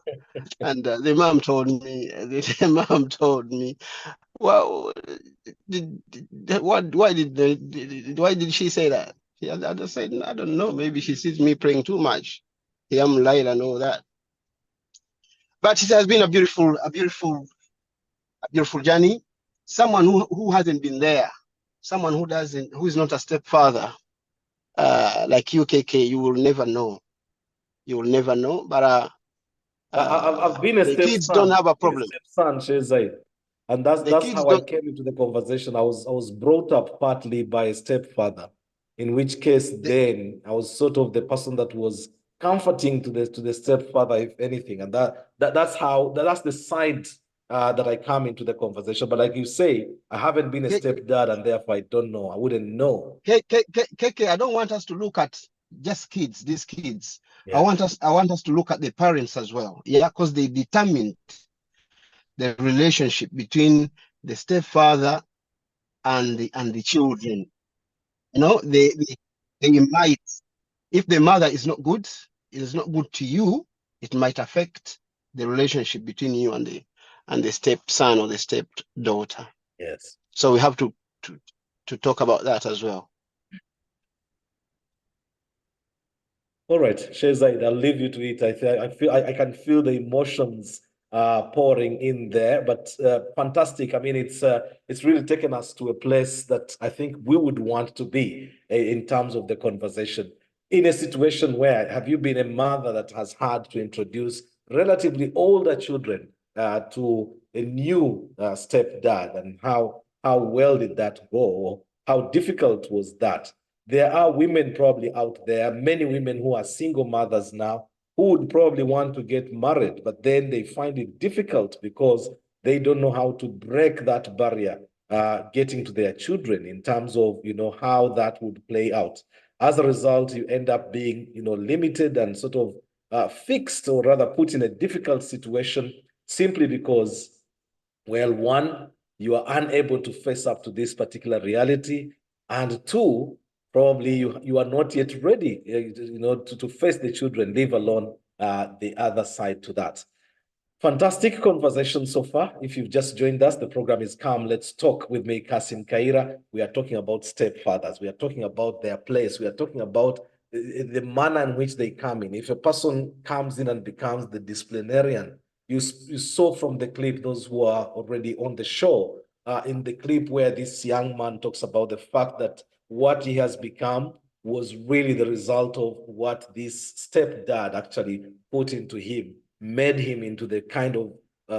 And the mom told me, well, why did she say that? I just said, I don't know. Maybe she sees me praying too much. I'm Laila and all that. But it has been a beautiful journey. Someone who hasn't been there, someone who is not a stepfather, like you, KK, you will never know. You will never know. But I've been a the stepson. kids don't have a problem. Stepson, Shezai. And that's how I came into the conversation. I was brought up partly by a stepfather, in which case then I was sort of the person that was comforting to the stepfather, if anything. And that's the side that I come into the conversation. But like you say, I haven't been a stepdad, and therefore I don't know. I wouldn't know. KK, I don't want us to look at just these kids. Yeah. I want us to look at the parents as well. Yeah, because they determined the relationship between the stepfather and the children. You know, they might, if the mother is not good, it is not good to you, it might affect the relationship between you and the stepson or the stepdaughter. Yes. So we have to talk about that as well. All right, Shezai, I'll leave you to it. I can feel the emotions pouring in there, but fantastic. I mean, it's really taken us to a place that I think we would want to be in terms of the conversation. In a situation where, have you been a mother that has had to introduce relatively older children to a new stepdad, and how well did that go? How difficult was that? There are women probably out there, many women who are single mothers now, who would probably want to get married, but then they find it difficult because they don't know how to break that barrier, getting to their children in terms of, how that would play out. As a result, you end up being, limited and sort of fixed, or rather put in a difficult situation simply because, well, one, you are unable to face up to this particular reality, and two, probably you are not yet ready, to face the children, leave alone the other side to that. Fantastic conversation so far. If you've just joined us, the program is Come Let's Talk with me, Kassim Kayira. We are talking about stepfathers. We are talking about their place. We are talking about the manner in which they come in. If a person comes in and becomes the disciplinarian, you saw from the clip, those who are already on the show, in the clip where this young man talks about the fact that what he has become was really the result of what this stepdad actually put into him, made him into the kind of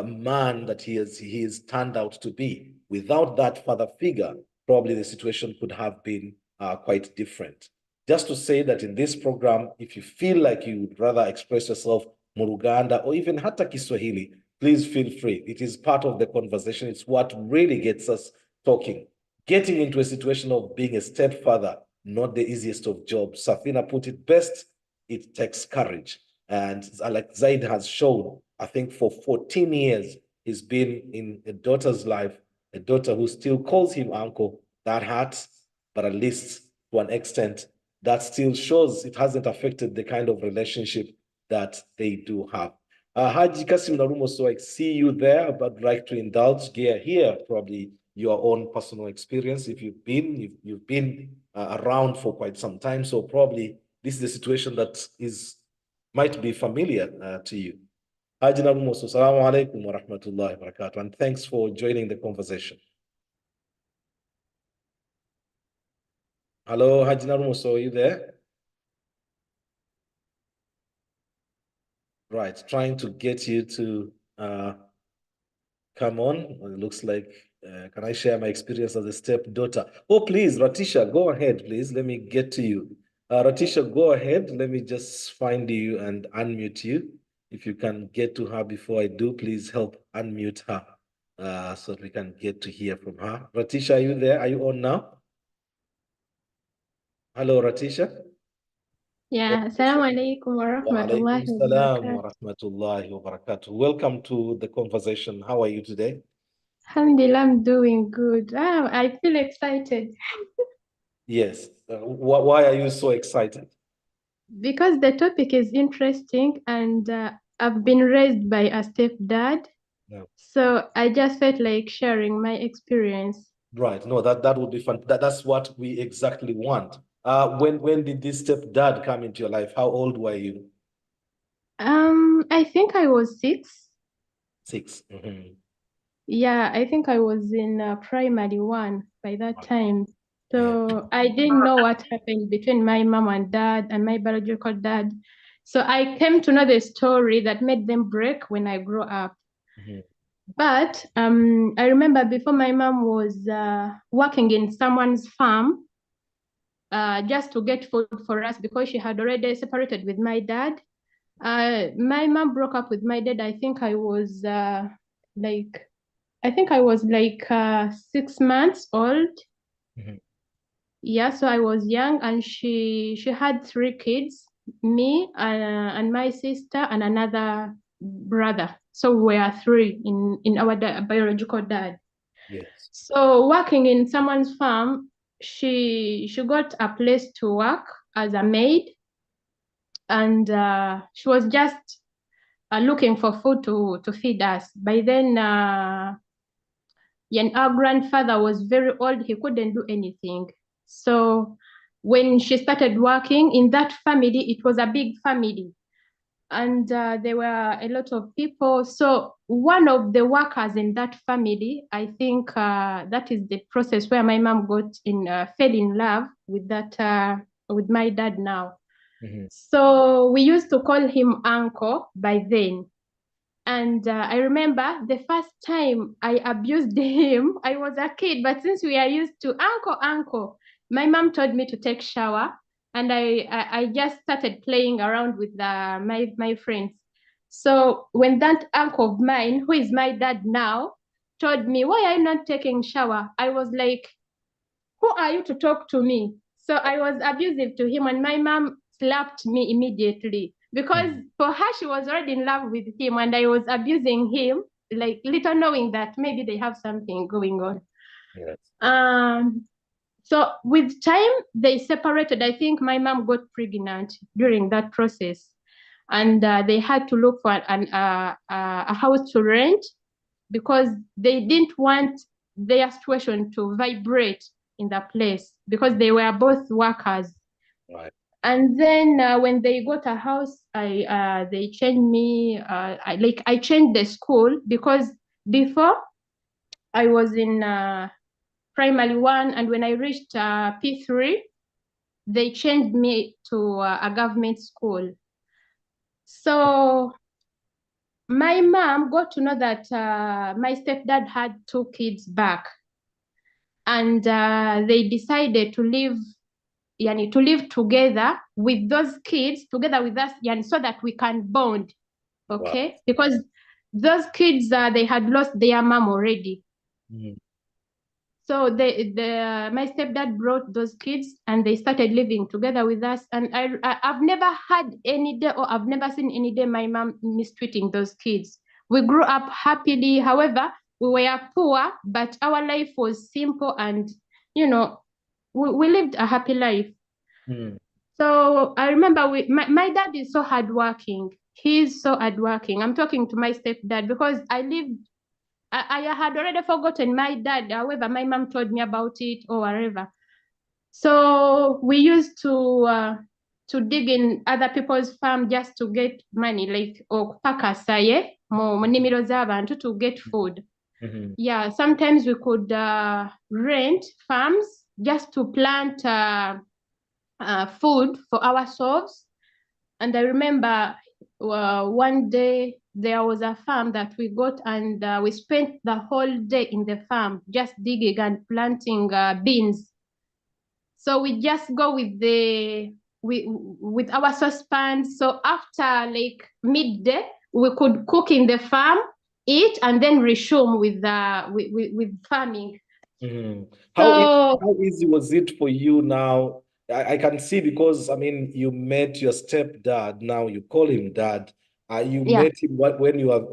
man that he is turned out to be. Without that father figure, probably the situation could have been quite different. Just to say that in this program, if you feel like you would rather express yourself Muruganda or even hata Kiswahili, please feel free. It is part of the conversation. It's what really gets us talking. Getting into a situation of being a stepfather, not the easiest of jobs. Safina put it best, it takes courage. And like Zaid has shown, I think for 14 years, he's been in a daughter's life, a daughter who still calls him uncle. That hurts, but at least to an extent, that still shows it hasn't affected the kind of relationship that they do have. Haji Kassim Narumo, so I see you there, but like to indulge here, probably your own personal experience. If you've been around for quite some time, so probably this is a situation that might be familiar to you. Haji Narumo, so assalamu alaikum wa rahmatullahi wa barakatuh, and thanks for joining the conversation. Hello, Haji Narumo, so are you there? Right, trying to get you to come on. It looks like, can I share my experience as a stepdaughter? Oh, please, Ratisha, go ahead, please. Let me get to you. Ratisha, go ahead. Let me just find you and unmute you. If you can get to her before I do, please help unmute her so that we can get to hear from her. Ratisha, are you there? Are you on now? Hello, Ratisha. Yeah, assalamu alaikum wa rahmatullahi wa barakatuh. Welcome to the conversation. How are you today? Alhamdulillah, I'm doing good. I feel excited. Yes. Why are you so excited? Because the topic is interesting and I've been raised by a stepdad. Yeah. So I just felt like sharing my experience. Right. No, that would be fun. That's what we exactly want. When did this stepdad come into your life? How old were you? I think I was 6. 6. Mm-hmm. Yeah, I think I was in primary 1 by that time. So I didn't know what happened between my mom and dad and my biological dad. So I came to know the story that made them break when I grew up. Mm-hmm. But I remember before my mom was working in someone's farm just to get food for us because she had already separated with my dad. My mom broke up with my dad. I think I was like 6 months old. Mm-hmm. Yeah, so I was young, and she had 3 kids, me and my sister and another brother. So we are 3 in our biological dad. Yes. So working in someone's farm, she got a place to work as a maid, and she was just looking for food to feed us. By then, our grandfather was very old, he couldn't do anything. So when she started working in that family, it was a big family. And there were a lot of people. So one of the workers in that family, I think that is the process where my mom fell in love with with my dad now. Mm-hmm. So we used to call him uncle by then. And I remember the first time I abused him, I was a kid, but since we are used to uncle, my mom told me to take shower, and I just started playing around with my friends. So when that uncle of mine, who is my dad now, told me, "Why are you not taking shower?" I was like, "Who are you to talk to me?" So I was abusive to him, and my mom slapped me immediately because for her, she was already in love with him, and I was abusing him, like little knowing that maybe they have something going on. Yes. So with time, they separated. I think my mom got pregnant during that process, and they had to look for a house to rent because they didn't want their situation to vibrate in the place because they were both workers. Right. And then when they got a house, they changed me. I changed the school because before I was in primary 1, and when I reached P3, they changed me to a government school. So my mom got to know that my stepdad had 2 kids back, and they decided to live together with those kids, together with us, so that we can bond, okay? Wow. Because those kids, they had lost their mom already. So my stepdad brought those kids and they started living together with us. And I've never had any day, or I've never seen any day my mom mistreating those kids. We grew up happily. However, we were poor, but our life was simple, and we lived a happy life. So I remember my dad is so hardworking. He's so hardworking. I'm talking to my stepdad because I had already forgotten my dad. However, my mom told me about it or whatever. So we used to dig in other people's farm just to get money, like okupakasaye mu nnimiro z'abantu to get food. Yeah, sometimes we could rent farms just to plant food for ourselves. And I remember one day there was a farm that we got, and we spent the whole day in the farm just digging and planting beans. So we just go with our saucepans. So after like midday, we could cook in the farm, eat, and then resume with farming. How easy was it for you now? I can see, because I mean, you met your stepdad. Now you call him dad. You met him when you are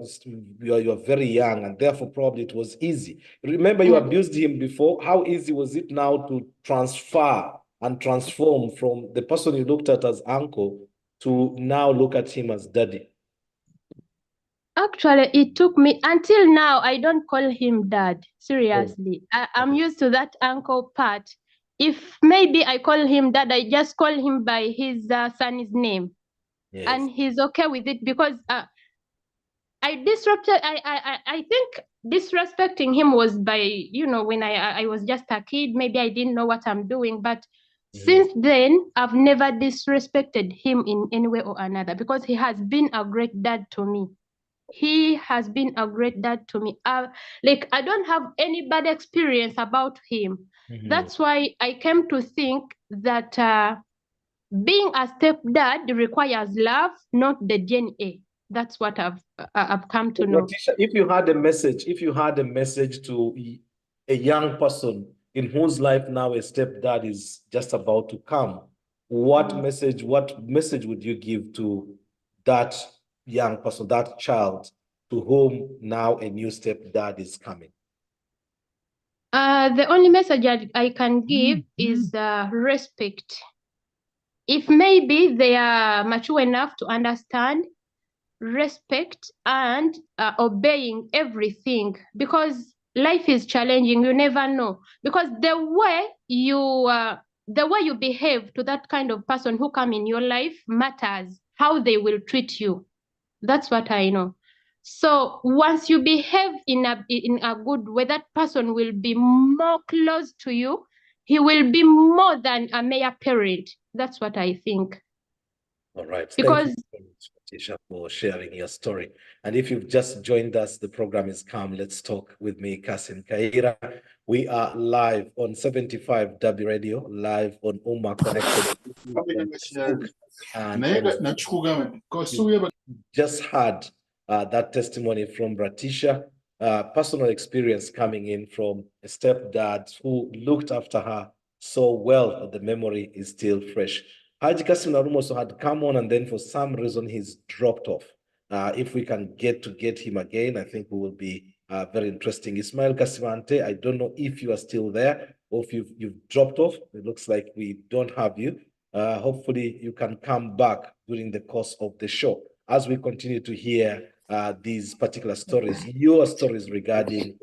very young, and therefore probably it was easy. Remember, you abused him before. How easy was it now to transfer and transform from the person you looked at as uncle to now look at him as daddy? Actually, it took me until now. I don't call him dad. Seriously, I'm used to that uncle part. If maybe I call him dad, I just call him by his son's name, and he's okay with it, because I think disrespecting him was by when I was just a kid. Maybe I didn't know what I'm doing, but since then I've never disrespected him in any way or another, because he has been a great dad to me. He has been a great dad to me. Like, I don't have any bad experience about him. That's why I came to think that being a stepdad requires love, not the DNA. That's what I've come to know. If you had a message to a young person in whose life now a stepdad is just about to come, what message would you give to that young person, that child, to whom now a new stepdad is coming? The only message I can give is respect. If maybe they are mature enough to understand, respect and obeying everything, because life is challenging. You never know, because the way you behave to that kind of person who come in your life matters. How they will treat you, that's what I know. So once you behave in a good way, that person will be more close to you. He will be more than a mere parent. That's what I think. All right. Because thank you so much, for sharing your story. And if you've just joined us, the program is Come Let's Talk with me, Kassim Kayira. We are live on 75 W Radio, live on Uma Connected. And just had that testimony from Bratisha, personal experience coming in from a stepdad who looked after her so well that the memory is still fresh. HIJJA Kassim Narumo also had come on, and then for some reason he's dropped off. If we can get him again, I think we will be very interesting. Ismail Kassimante, I don't know if you are still there or if you've dropped off. It looks like we don't have you. Hopefully you can come back during the course of the show as we continue to hear these particular stories, your stories regarding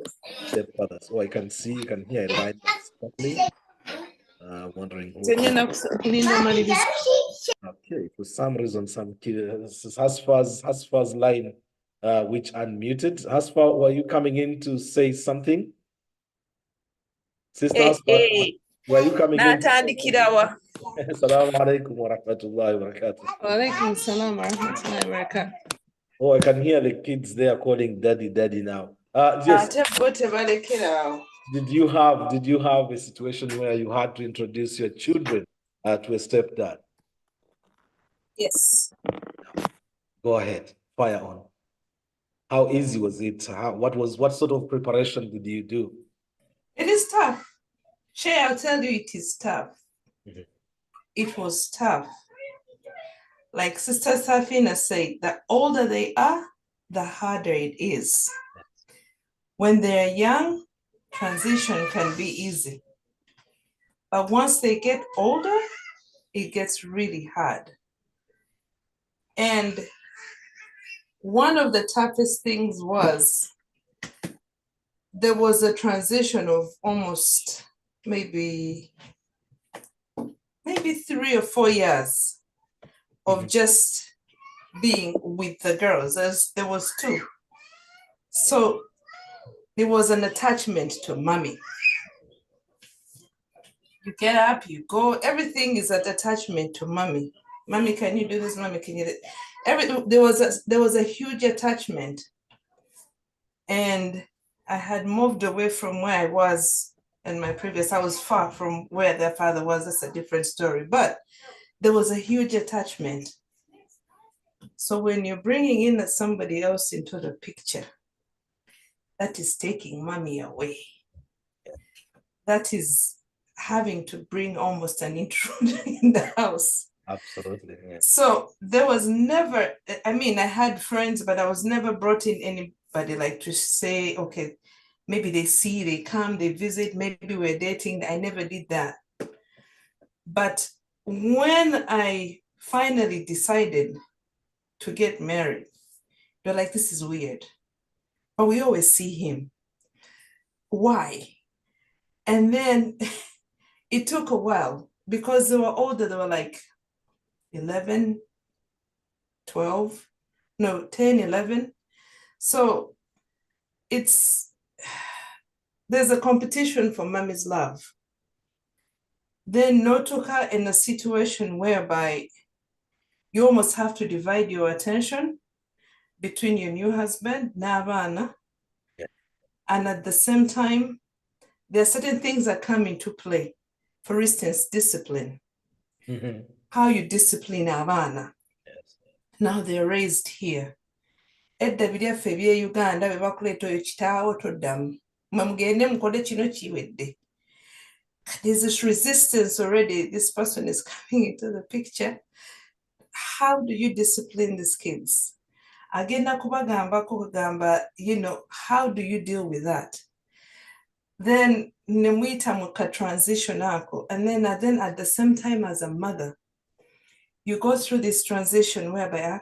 stepfathers. Oh, I can see, you can hear a line that's happening. Wondering who. Okay, for some reason, Hasfa's line, which unmuted. Hasfa, were you coming in to say something? Sister Hasfa, were you coming in? Assalamu alaikum wa rahmatullahi wa barakatuh. Wa alaikum salam wa rahmatullahi wa barakatuh. Oh, I can hear the kids there calling daddy, daddy now. Yes. Did you have a situation where you had to introduce your children to a stepdad? Yes. Go ahead, fire on. How easy was it? What sort of preparation did you do? It is tough. Shay, I'll tell you, it is tough. Mm-hmm. It was tough. Like Sister Safina said, the older they are, the harder it is. When they're young, transition can be easy. But once they get older, it gets really hard. And one of the toughest things was there was a transition of almost maybe 3 or 4 years of just being with the girls. There was 2. So there was an attachment to mommy. You get up, you go, everything is an attachment to mommy. Mommy, can you do this? Mommy, can you do this? There was a huge attachment. And I had moved away from where I was in my previous, I was far from where their father was. That's a different story, but there was a huge attachment. So when you're bringing in somebody else into the picture, that is taking mommy away. That is having to bring almost an intruder in the house. Absolutely. Yeah. So there was never, I mean, I had friends, but I was never brought in anybody like to say, okay, maybe they come, they visit, maybe we're dating. I never did that. But when I finally decided to get married, they're like, this is weird. But we always see him. Why? And then it took a while because they were older. They were like 11, 12, no, 10, 11. So there's a competition for mommy's love. Then no took her in a situation whereby you almost have to divide your attention between your new husband, Navana, and at the same time, there are certain things that come into play. For instance, discipline. Mm-hmm. How you discipline Avana. Yes. Now they're raised here. There's this resistance already. This person is coming into the picture. How do you discipline these kids? Again, you know, how do you deal with that? Then Nemwita transition, and then at the same time as a mother, you go through this transition whereby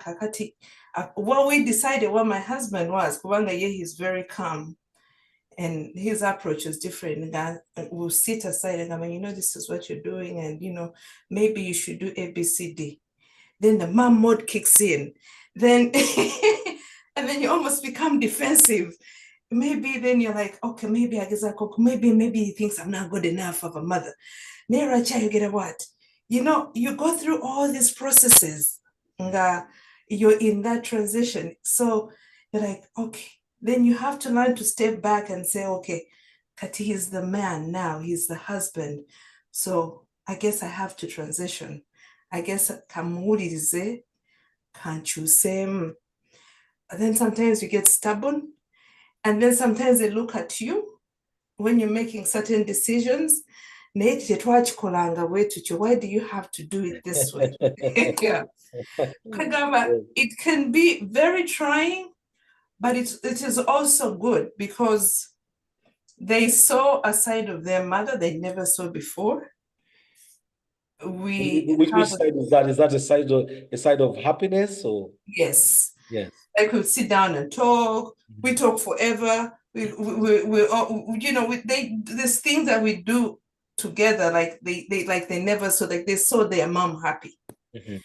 what we decided what my husband was, he's very calm and his approach is different. We'll sit aside and I mean, you know, this is what you're doing, and you know, maybe you should do ABCD. Then the mom mode kicks in. Then and then you almost become defensive. Maybe then you're like, okay, maybe I guess maybe he thinks I'm not good enough of a mother. Neracha, you get a what? You know, you go through all these processes. You're in that transition. So you're like, okay, then you have to learn to step back and say, okay, Kati, he's the man now, he's the husband. So I guess I have to transition. I guess kamurize, can't you say? And then sometimes you get stubborn. And then sometimes they look at you when you're making certain decisions. Why do you have to do it this way? Yeah. Kagama, it can be very trying, but it is also good because they saw a side of their mother they never saw before. Which side is that? Is that a side of happiness or? Yes. Yes. Like we sit down and talk. We talk forever. We you know, there's things that we do together. Like they never saw. Like they saw their mom happy. Mm-hmm.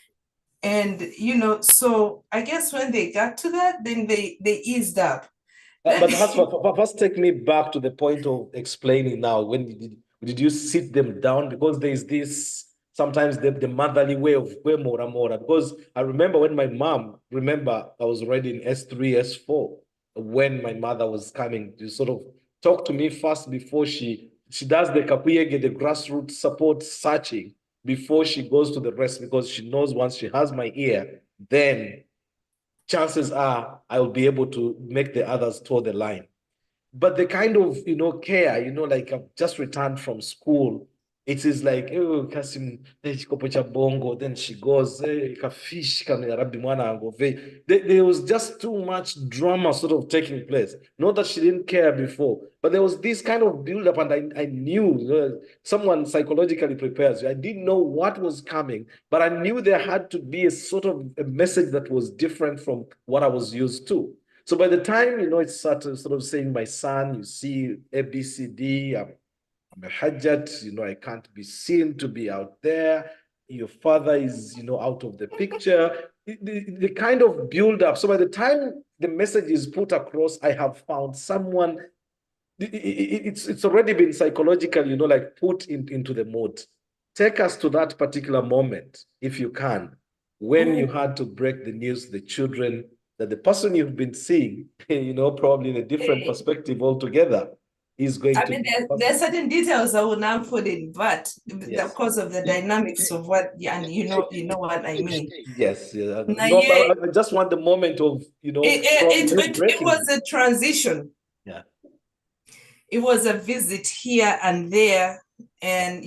And you know, so I guess when they got to that, then they eased up. But first take me back to the point of explaining now. When did you sit them down? Because there's this sometimes the motherly way of mora mora. Because I remember when my mom, I was already in S3, S4, when my mother was coming to sort of talk to me first before she does the kapuyege, the grassroots support searching, before she goes to the rest, because she knows once she has my ear, then chances are I'll be able to make the others toe the line. But the kind of, care, like I've just returned from school. It is like, oh, Kassim, chikopo cha bongo. Then she goes, kafish rabbi mwana angove. There was just too much drama sort of taking place. Not that she didn't care before, but there was this kind of build up, and I knew someone psychologically prepares you. I didn't know what was coming, but I knew there had to be a sort of a message that was different from what I was used to. So by the time, it's sort of saying, my son, you see A, B, C, D, I'm a HIJJA, I can't be seen to be out there. Your father is, out of the picture. The kind of build up. So by the time the message is put across, I have found someone, it's already been psychologically, like put into the mood. Take us to that particular moment, if you can, when you had to break the news to the children that the person you've been seeing, probably in a different perspective altogether, is going to. There's certain details I will not put in, but because of the dynamics of what, and you know what I mean. Yes, yeah. No, but I just want the moment of, it was a transition. Yeah. It was a visit here and there, and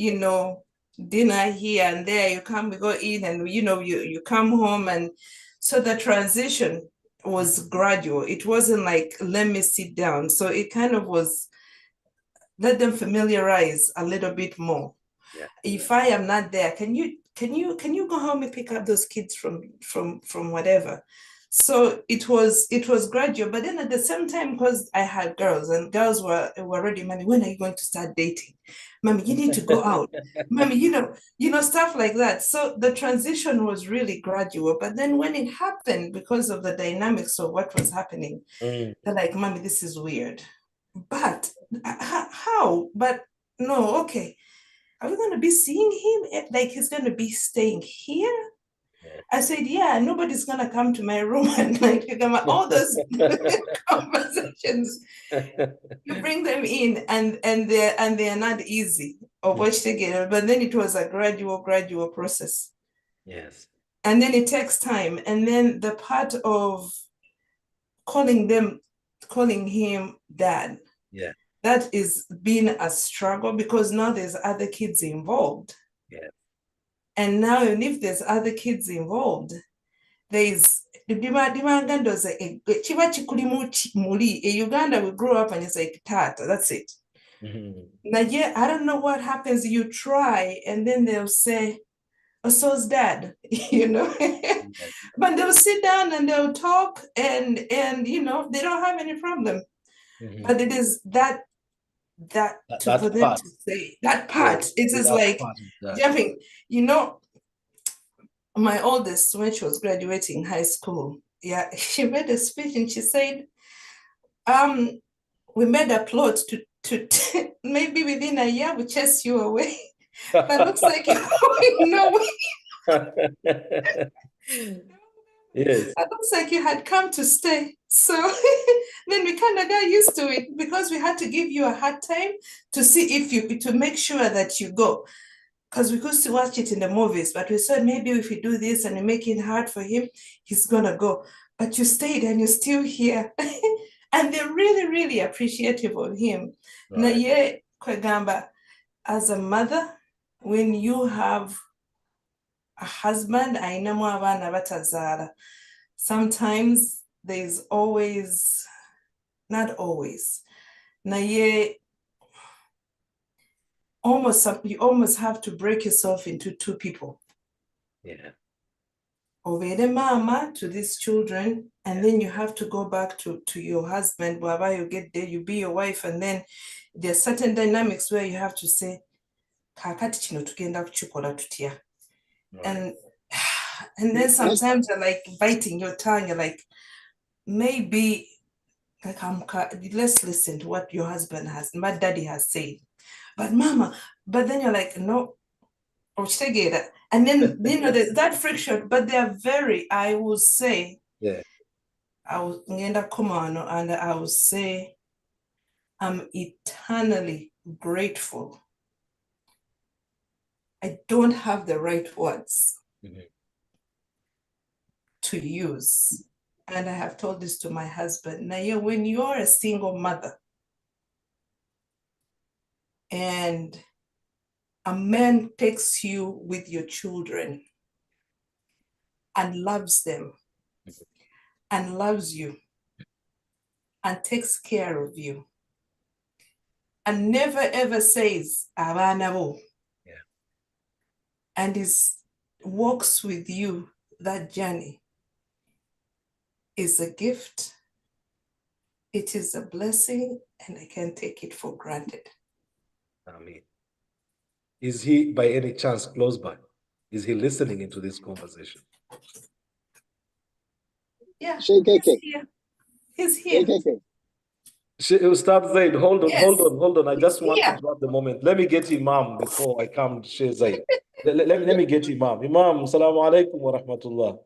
dinner here and there. You come, we go in, and you come home, and so the transition was gradual. It wasn't like, let me sit down. So it kind of was, let them familiarize a little bit more. Yeah. If I am not there, can you go home and pick up those kids from whatever? So it was gradual, but then at the same time, because I had girls, and girls were already, Mommy, when are you going to start dating? Mommy, you need to go out. Mommy, stuff like that. So the transition was really gradual. But then when it happened, because of the dynamics of what was happening, they're like, Mommy, this is weird. But how? But no, okay. Are we going to be seeing him? Like, he's going to be staying here? I said, yeah, nobody's going to come to my room and all those conversations. You bring them in, and they're not easy of what they get. But then it was a gradual process. Yes. And then it takes time. And then the part of calling him dad. Yeah. That is been a struggle, because now there's other kids involved. Yeah. And now, even if there's other kids involved, there's Uganda, we grow up and it's like tata, that's it. Now, yeah, I don't know what happens. You try, and then they'll say, oh, so's dad, But they'll sit down and they'll talk, and they don't have any problem. But it is that for them to say that part, it is like jumping. My oldest, when she was graduating high school, she made a speech and she said, we made a plot to maybe within a year we chase you away. But looks like you're going nowhere. Yes. It looks like you had come to stay. So then we kind of got used to it, because we had to give you a hard time to see to make sure that you go. Because we could still watch it in the movies, but we said, maybe if we do this and we make it hard for him, he's gonna go. But you stayed and you're still here. And they're really, really appreciative of him. Right. Kwegamba, as a mother, when you have a husband, sometimes there's always, not always, you almost have to break yourself into two people. Yeah. Ovede mama to these children, and then you have to go back to your husband. Baba, you get there, you be your wife, and then there are certain dynamics where you have to say, kakati chino tugenda kuchikola tutya. And then sometimes you're like biting your tongue. You're like, maybe let's listen to what your husband my daddy has said. But mama, but then you're like, no, And then, that friction, but they are very, I would say, yeah. I will come on and I will say, I'm eternally grateful. I don't have the right words to use. And I have told this to my husband. Now, when you're a single mother and a man takes you with your children and loves them and loves you and takes care of you and never ever says, "Abana bo," and walks with you that journey, is a gift. It is a blessing, and I can't take it for granted. Amen. Is he by any chance close by? Is he listening into this conversation? Yeah, he's here. He's here. Ustad Zaid, hold on. I just want to drop the moment. Let me get Imam before I come to Sheikh Zaid. Let me get Imam. Imam, assalamu alaikum wa rahmatullah.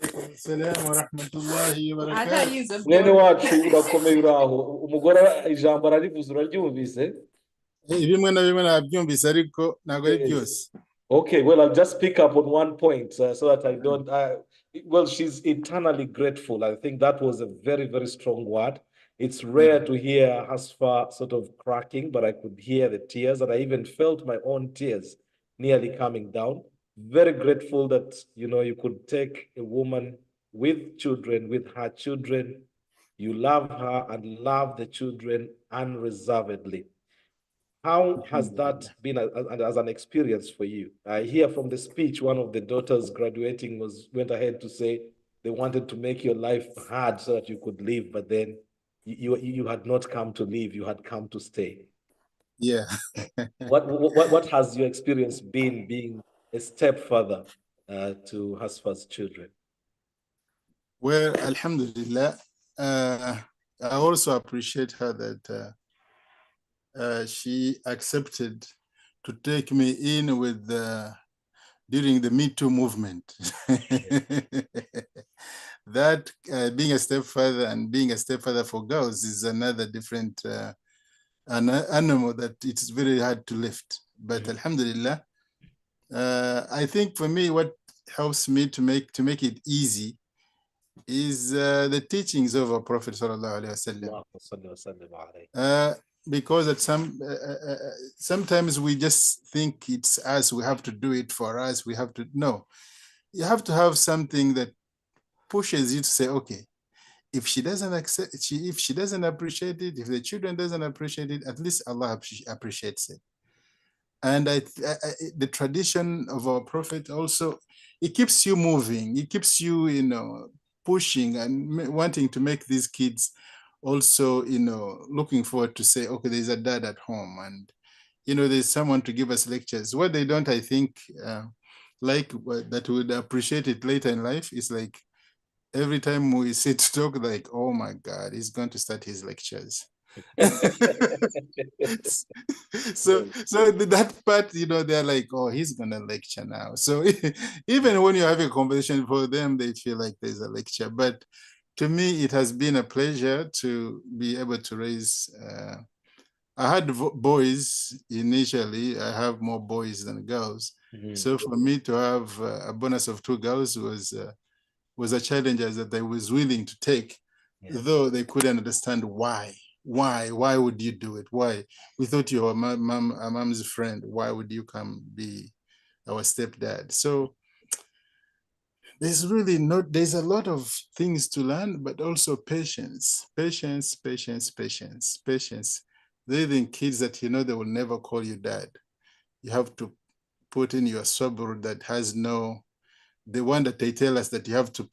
Assalamu wa rahmatullahi wa barakatuh. Mwene wacu urakomeye uraho. Umugore ijambo ararivuze uraryumvise? Bimwe na bimwe nabyumvise ariko ntabwo ari byose. Okay, well, I'll just pick up on one point so that I don't. Well, she's eternally grateful. I think that was a very, very strong word. It's rare to hear Hasfa sort of cracking, but I could hear the tears, and I even felt my own tears nearly coming down. Very grateful that, you could take a woman with children, with her children, you love her and love the children unreservedly. How has that been as an experience for you? I hear from the speech, one of the daughters graduating went ahead to say they wanted to make your life hard so that you could leave, but then you had not come to leave, you had come to stay. Yeah. What has your experience been being a stepfather to Hasfa's children? Well, alhamdulillah, I also appreciate her that she accepted to take me in with during the Me Too movement. That being a stepfather and being a stepfather for girls is another different an animal that it's very hard to lift. But alhamdulillah, I think for me, what helps me to make it easy is the teachings of our Prophet sallallahu alaihi wasallam. Because at sometimes we just think it's us, we have to do it for us, no. You have to have something that pushes you to say, okay, if she doesn't accept, if she doesn't appreciate it, if the children doesn't appreciate it, at least Allah appreciates it. And the tradition of our Prophet also, it keeps you moving, it keeps you, pushing and wanting to make these kids also, looking forward to say, okay, there's a dad at home and, there's someone to give us lectures. What they don't, I think, like that would appreciate it later in life is like, every time we sit to talk, like, oh my God, he's going to start his lectures. so that part, they're like, oh, he's gonna lecture now. So even when you have a conversation for them, they feel like there's a lecture. But to me, it has been a pleasure to be able to raise. I had boys initially. I have more boys than girls. So for me to have a bonus of 2 girls was a challenge that I was willing to take, though they couldn't understand why. Why would you do it? Why? We thought you were a mom's friend. Why would you come be our stepdad? So there's a lot of things to learn, but also patience. They're the kids that they will never call you dad. You have to put in your sabr that has the one that they tell us that I have to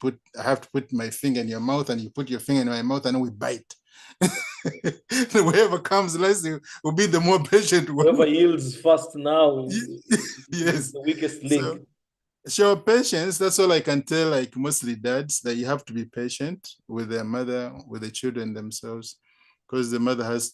put my finger in your mouth and you put your finger in my mouth and we bite. Whoever comes last will be the more patient one. Whoever yields first now is the weakest link. So patience, that's all I can tell, like mostly dads, that you have to be patient with their mother, with the children themselves, because the mother has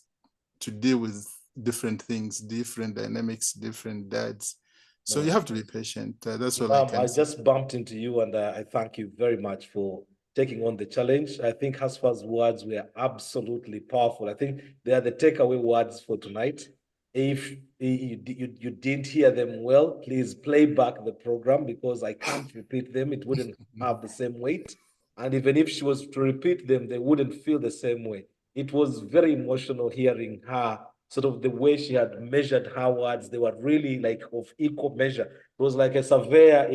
to deal with different things, different dynamics, different dads. So you have to be patient. That's all I can say. I just bumped into you, and I thank you very much for taking on the challenge. I think Hasfa's words were absolutely powerful. I think they are the takeaway words for tonight. If you didn't hear them well, please play back the program, because I can't repeat them. It wouldn't have the same weight. And even if she was to repeat them, they wouldn't feel the same way. It was very emotional hearing her, sort of the way she had measured her words. They were really like of equal measure. It was like a surveyor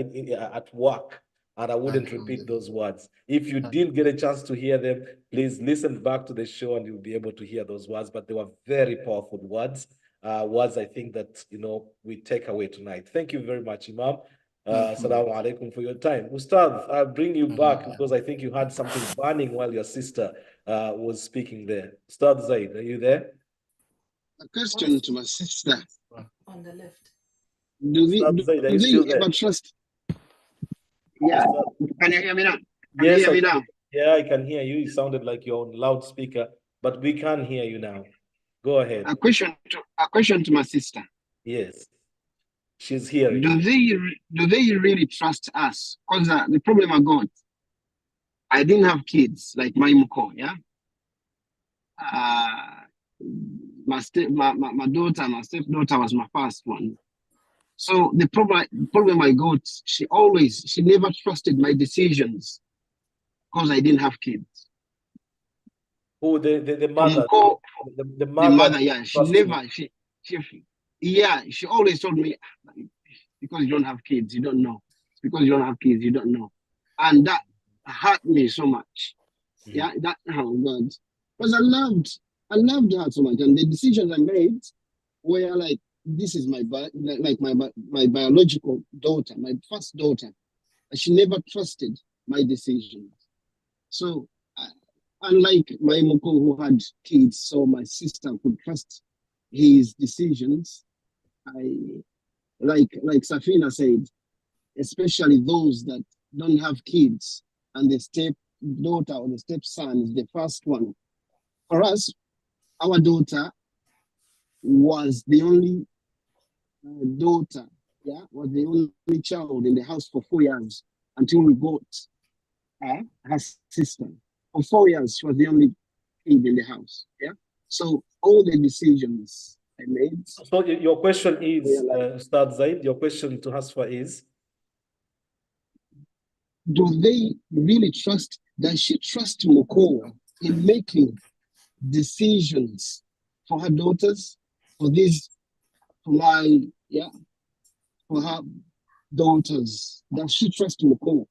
at work. And I wouldn't repeat those words. If you didn't get a chance to hear them, please listen back to the show and you'll be able to hear those words. But they were very powerful words. Words I think that, you know, we take away tonight. Thank you very much, Imam. Assalamu alaikum for your time. Ustad, I'll bring you back because I think you had something burning while your sister was speaking there. Ustad Zaid, are you there? A question to my sister. On the left. Do they ever trust? Yeah. Can you hear me now? Yes, yeah, I can hear you. You sounded like you're on loudspeaker, but we can hear you now. Go ahead. A question to my sister. Yes, she's here. Do they really trust us? Because the problem I got, I didn't have kids like my mko, yeah. My daughter, my stepdaughter was my first one. So the problem I got, she never trusted my decisions because I didn't have kids. Oh, the mother, the mother, yeah. She always told me, because you don't have kids, you don't know. Because you don't have kids, you don't know. And that hurt me so much. Yeah, that God. Because I loved her so much, and the decisions I made were like, this is my biological daughter, my first daughter. And she never trusted my decisions. So unlike my Moko who had kids, so my sister could trust his decisions. Like Safina said, especially those that don't have kids and the stepdaughter or the stepson is the first one. For us, our daughter was the only daughter, yeah, was the only child in the house for 4 years until we got her sister. For 4 years, she was the only kid in the house, yeah. So all the decisions I made. So your question is, Ustad Zaid, your question to Hasfa is? Do they really trust, does she trust Moko in making decisions for her daughters, for her daughters? Does she trust Moko?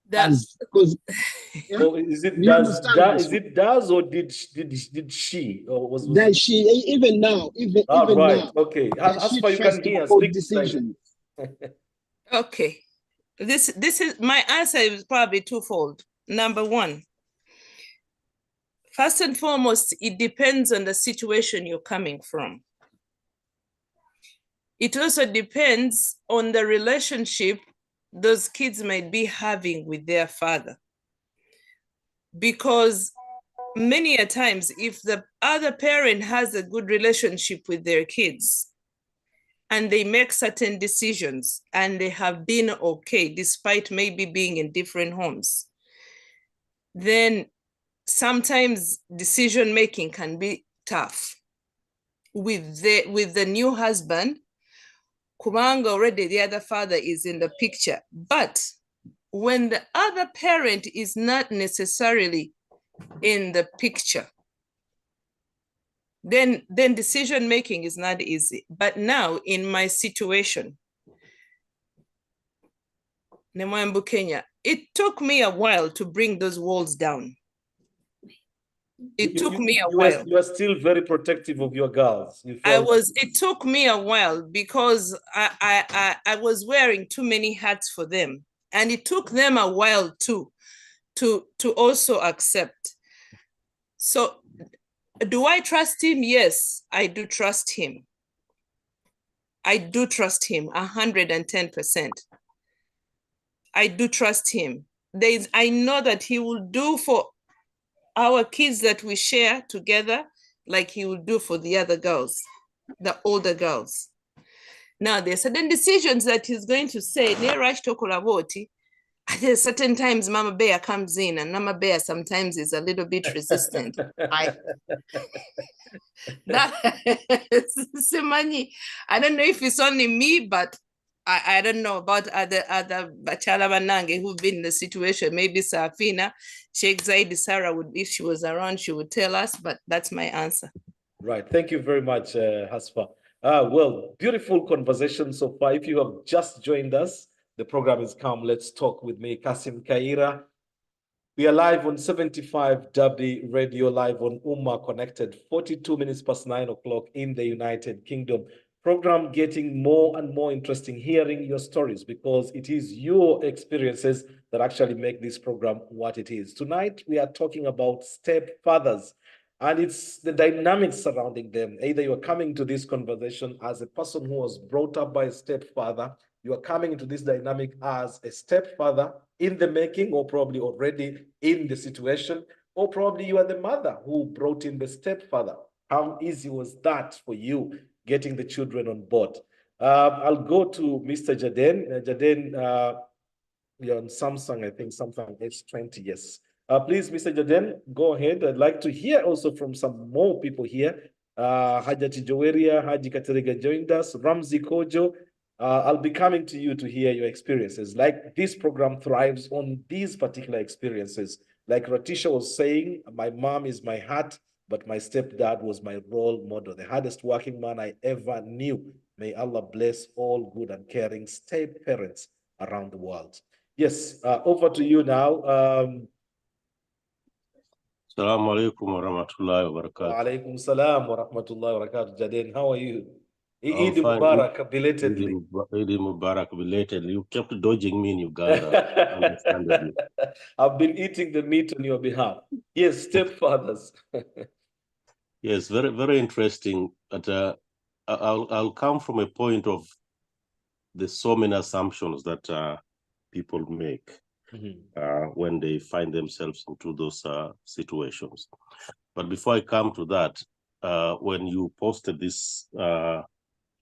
Because so is it does or did she, or was that she even now even right now, okay, Hasfa, you can hear, speak decision. Okay, this is my answer is probably twofold. Number one, first and foremost, it depends on the situation you're coming from. It also depends on the relationship those kids might be having with their father. Because many a times, if the other parent has a good relationship with their kids and they make certain decisions and they have been okay, despite maybe being in different homes, then sometimes decision-making can be tough. With the new husband, Kumanga already, the other father is in the picture. But when the other parent is not necessarily in the picture, then decision-making is not easy. But now in my situation, Nemwambu, Kenya, it took me a while to bring those walls down. It took me a while. You are still very protective of your girls. It took me a while because I was wearing too many hats for them. And it took them a while too, to also accept. So do I trust him? Yes, I do trust him. I do trust him 110%. I do trust him. I know that he will do for our kids that we share together like he will do for the other girls. the older girls. Now, there are certain decisions that he's going to say, at certain times, Mama Bear comes in, and Mama Bear sometimes is a little bit resistant. I don't know if it's only me, but I don't know about other Bachala Banange who've been in the situation. Maybe Safina, Sheikh Zaidi Sarah would, if she was around, she would tell us, but that's my answer. Right. Thank you very much, Hasfa. Well, beautiful conversation so far. If you have just joined us, the program is Come Let's Talk with me, Kassim Kayira. We are live on 75 W Radio, live on Umma Connected, 42 minutes past 9 o'clock in the United Kingdom. Program getting more and more interesting, hearing your stories, because it is your experiences that actually make this program what it is. Tonight, we are talking about stepfathers, and it's the dynamics surrounding them. Either you are coming to this conversation as a person who was brought up by a stepfather, you are coming into this dynamic as a stepfather in the making, or probably already in the situation, or probably you are the mother who brought in the stepfather. How easy was that for you, getting the children on board? I'll go to Mr. Jaden. Jaden, you're on Samsung, I think Samsung S20, yes. Please, Mr. Jaden, go ahead. I'd like to hear also from some more people here. HIJJA Joweria, Haji Katerega joined us, Ramzi Kojo. I'll be coming to you to hear your experiences. Like, this program thrives on these particular experiences. Like Ratisha was saying, my mom is my heart, but my stepdad was my role model, the hardest working man I ever knew. May Allah bless all good and caring step parents around the world. Yes, over to you now. Assalamu alaikum wa rahmatullahi wa barakatuh. Wa alaikum salam wa rahmatullahi wa barakatuh. Jaden, how are you? Eid Mubarak, belatedly. Eid Mubarak, belatedly. You kept dodging me in Uganda, understandably. I've been eating the meat on your behalf. Yes, stepfathers. Yes, very, very interesting. But I'll come from a point of the so many assumptions that people make when they find themselves into those situations. But before I come to that, when you posted this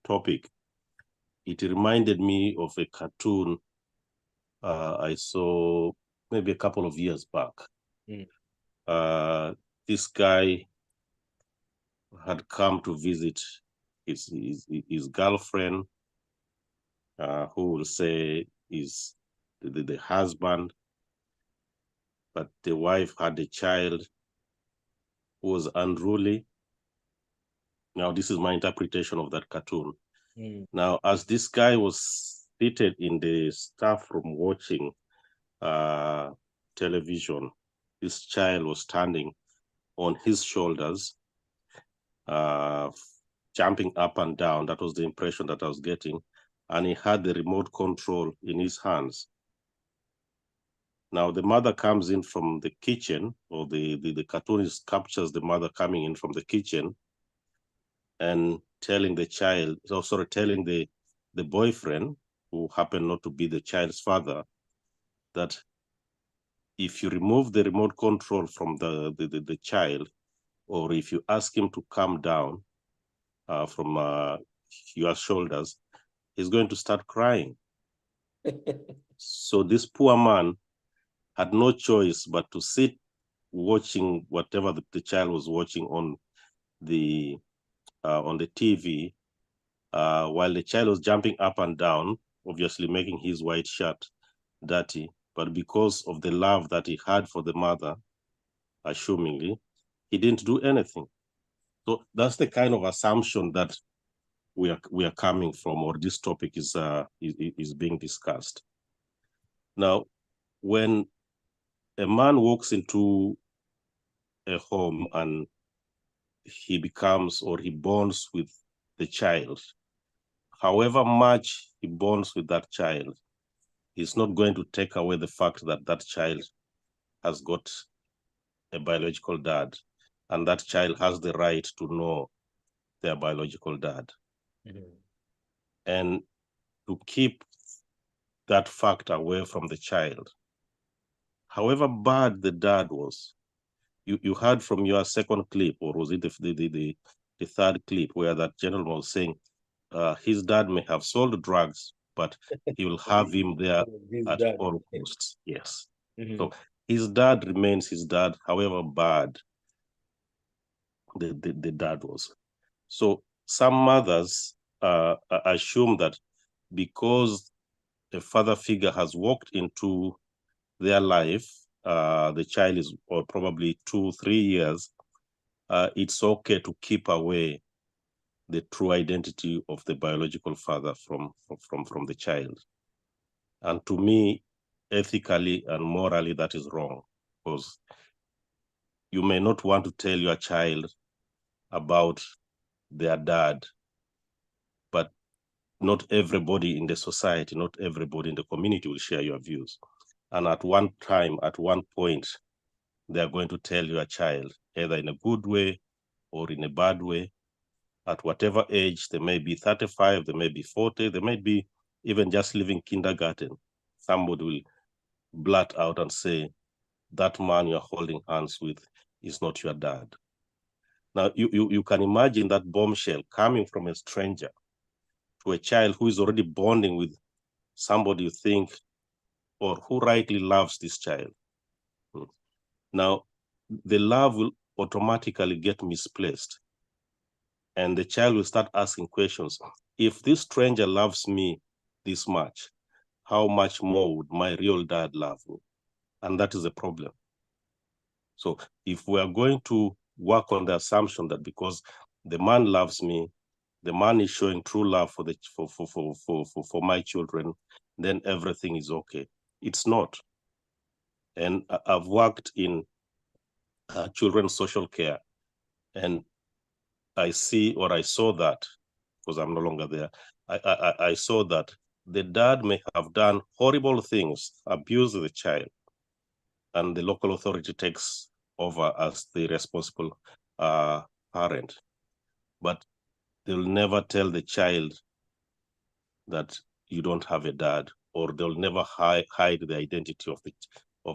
topic, it reminded me of a cartoon I saw maybe a couple of years back. This guy had come to visit his girlfriend, who will say is the husband, but the wife had a child who was unruly. Now, this is my interpretation of that cartoon. Now, as this guy was seated in the staff room watching television, this child was standing on his shoulders, jumping up and down. That was the impression that I was getting. And he had the remote control in his hands. Now, the mother comes in from the kitchen, or the cartoonist captures the mother coming in from the kitchen and telling the child, telling the boyfriend, who happened not to be the child's father, that if you remove the remote control from the child, or if you ask him to come down from your shoulders, he's going to start crying. So this poor man had no choice but to sit watching whatever the child was watching on the TV, while the child was jumping up and down, obviously making his white shirt dirty. But because of the love that he had for the mother, assumingly, he didn't do anything. So that's the kind of assumption that we are coming from, or this topic is being discussed. Now, when a man walks into a home and he becomes, or he bonds with the child, however much he bonds with that child, he's not going to take away the fact that that child has got a biological dad, and that child has the right to know their biological dad. And to keep that fact away from the child, however bad the dad was, you heard from your second clip, or was it the the third clip where that gentleman was saying his dad may have sold drugs, but he will have him there at all costs. Yes. So his dad remains his dad, however bad the dad was. So some mothers assume that because a father figure has walked into their life, the child is or probably 2-3 years, it's okay to keep away the true identity of the biological father from the child. And to me, ethically and morally, that is wrong, because you may not want to tell your child about their dad, but not everybody in the society, not everybody in the community will share your views. And at one time, at one point, they're going to tell your child, either in a good way or in a bad way, at whatever age. They may be 35, they may be 40, they may be even just leaving kindergarten. Somebody will blurt out and say, that man you're holding hands with is not your dad. Now, you can imagine that bombshell coming from a stranger to a child who is already bonding with somebody you think or who rightly loves this child. Now, the love will automatically get misplaced, and the child will start asking questions. If this stranger loves me this much, how much more would my real dad love me? And that is a problem. So if we are going to work on the assumption that because the man loves me, the man is showing true love for my children, then everything is okay. It's not. And I've worked in children's social care, and I saw that, because I'm no longer there, I saw that the dad may have done horrible things, abuse the child, and the local authority takes over as the responsible parent. But they'll never tell the child that you don't have a dad, or they'll never hide the identity of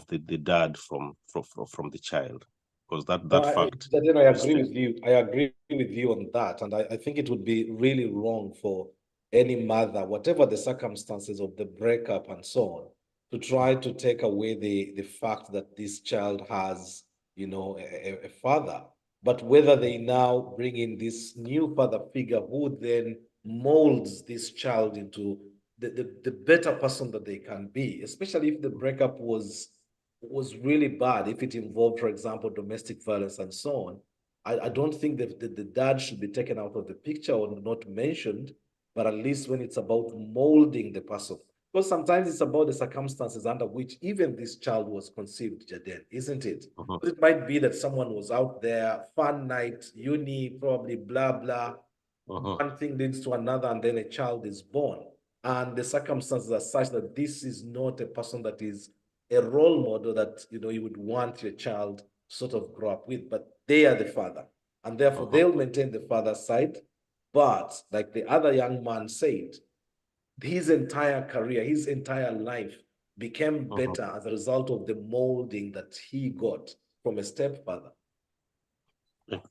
the dad from the child, because that fact. I agree with you. I agree with you on that, and I think it would be really wrong for any mother, whatever the circumstances of the breakup and so on, to try to take away the fact that this child has, a father. But whether they now bring in this new father figure who then molds this child into the better person that they can be, especially if the breakup was really bad, if it involved, for example, domestic violence and so on. I don't think that the dad should be taken out of the picture or not mentioned, but at least when it's about molding the person. Because sometimes it's about the circumstances under which even this child was conceived, Jaden, isn't it? It might be that someone was out there, fun night, uni, probably blah, blah. One thing leads to another, and then a child is born. And the circumstances are such that this is not a person that is a role model that you would want your child sort of grow up with, but they are the father, and therefore they'll maintain the father's side. But like the other young man said, his entire career, his entire life became better as a result of the molding that he got from a stepfather.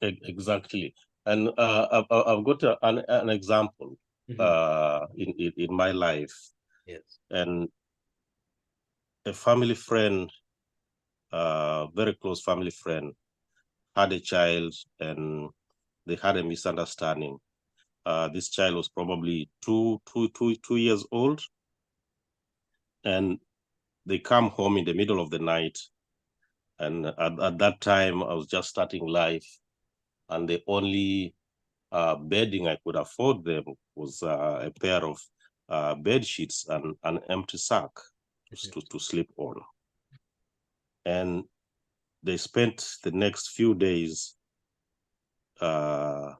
Exactly. And I've got an example in my life. Yes. And a family friend, very close family friend, had a child, and they had a misunderstanding. This child was probably two years old, and they come home in the middle of the night. And at that time, I was just starting life, and the only bedding I could afford them was a pair of bed sheets and an empty sack to sleep on. And they spent the next few days in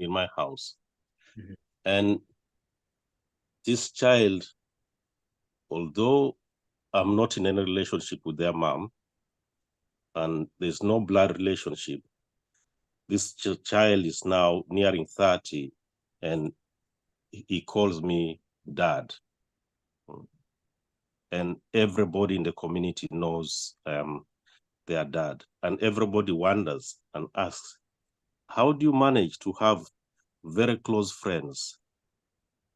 my house. And this child, although I'm not in any relationship with their mom, and there's no blood relationship, this child is now nearing 30, and he calls me dad. And everybody in the community knows their dad. And everybody wonders and asks, how do you manage to have very close friends?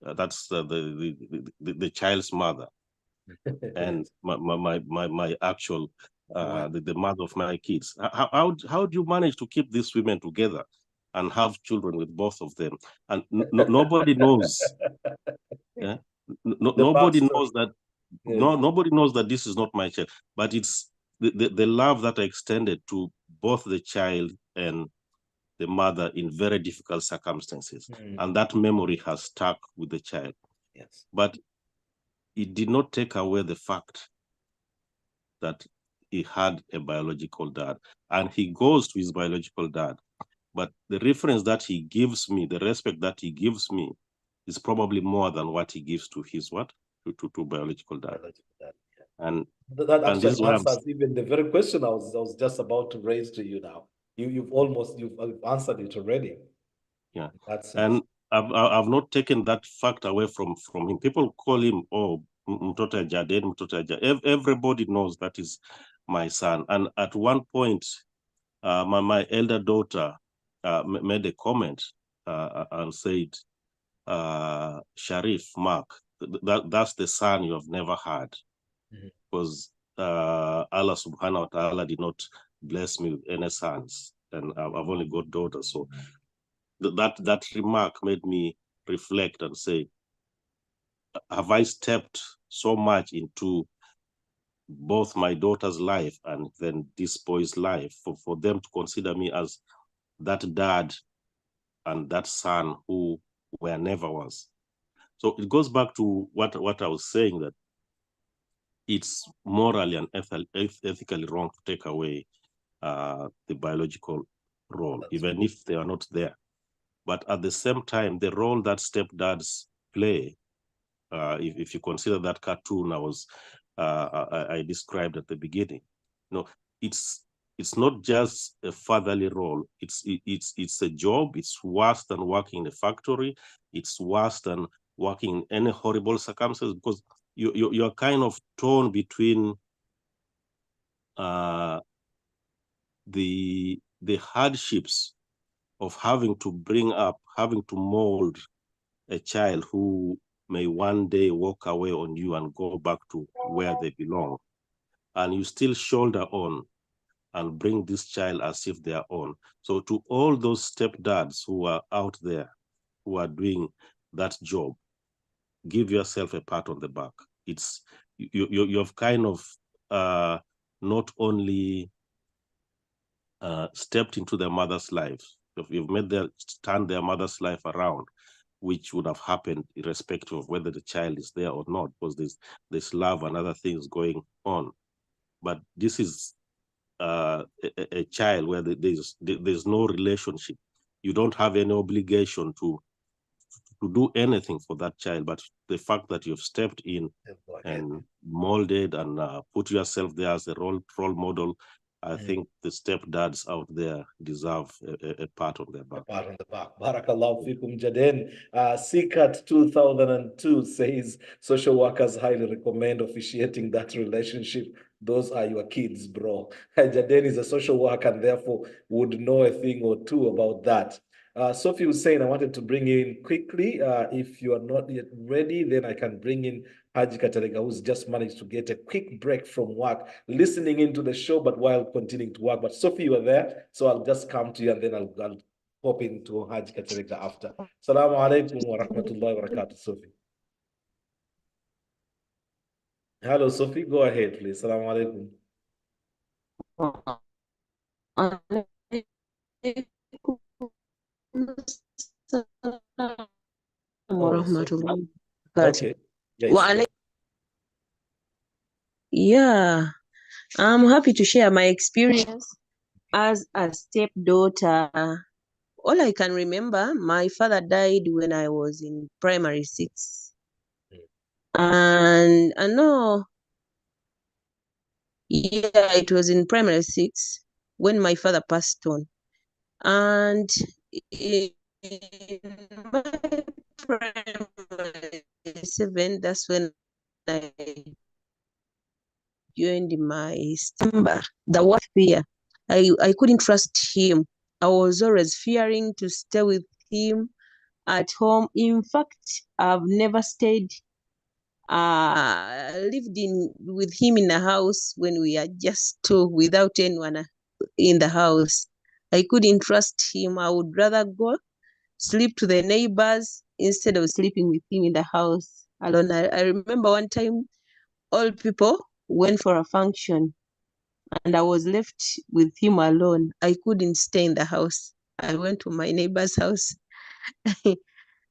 That's the child's mother. And my actual the mother of my kids. How do you manage to keep these women together and have children with both of them? And nobody knows. Yeah? Nobody knows that. Yes. Nobody knows that this is not my child. But it's the love that I extended to both the child and the mother in very difficult circumstances. And that memory has stuck with the child. Yes. But it did not take away the fact that he had a biological dad, and he goes to his biological dad. But the reference that he gives me, the respect that he gives me, is probably more than what he gives to his to biological dad. Yeah. And that and this actually is why answers even the very question I was just about to raise to you now. You've answered it already. Yeah. That's and I've not taken that fact away from him. People call him, oh, mtoto Jaden, mtoto Jaden. Everybody knows that is my son. And at one point, my elder daughter made a comment and said, Sharif, Mark, that's the son you have never had. Because Allah subhanahu wa ta'ala did not bless me with any sons, and I've only got daughters. So that remark made me reflect and say, have I stepped so much into both my daughter's life and then this boy's life for them to consider me as that dad and that son who were never was? So it goes back to what I was saying, that it's morally and ethically wrong to take away the biological role, even if they are not there. But at the same time, the role that stepdads play, if you consider that cartoon I described at the beginning, it's not just a fatherly role. It's a job. It's worse than working in a factory. It's worse than working in any horrible circumstances, because you're kind of torn between the hardships of having to mold a child who may one day walk away on you and go back to where they belong. And you still shoulder on and bring this child as if they are own. So to all those stepdads who are out there, who are doing that job, give yourself a pat on the back. It's you've kind of not only stepped into their mother's life, you've turned their mother's life around, which would have happened irrespective of whether the child is there or not, because there's love and other things going on. But this is a child where there's no relationship. You don't have any obligation to do anything for that child, but the fact that you've stepped in and molded and put yourself there as a role model, I think the stepdads out there deserve a pat on their back. A pat on the back. Barakallahu fikum Jaden. CCAT 2002 says social workers highly recommend officiating that relationship. Those are your kids, bro. Jaden is a social worker and therefore would know a thing or two about that. Sophie was saying, I wanted to bring you in quickly. If you are not yet ready, then I can bring in HIJJA Terega, who's just managed to get a quick break from work, listening into the show, but while continuing to work. But Sophie, you are there, so I'll just come to you and then I'll pop into HIJJA Terega after. Assalamu alaikum wa rahmatullahi wa barakatuh, Sophie. Hello, Sophie, go ahead, please. Assalamu alaikum. Okay. Yeah, I'm happy to share my experience as a stepdaughter. All I can remember, my father died when I was in primary 6. And I know, yeah, it was in primary 6 when my father passed on. And in my primary 7, that's when I joined my stomach. The worst fear. I couldn't trust him. I was always fearing to stay with him at home. In fact, I've never stayed lived with him in a house when we are just two without anyone in the house. I couldn't trust him. I would rather go sleep to the neighbors instead of sleeping with him in the house alone. I remember one time all people went for a function and I was left with him alone. I couldn't stay in the house. I went to my neighbor's house.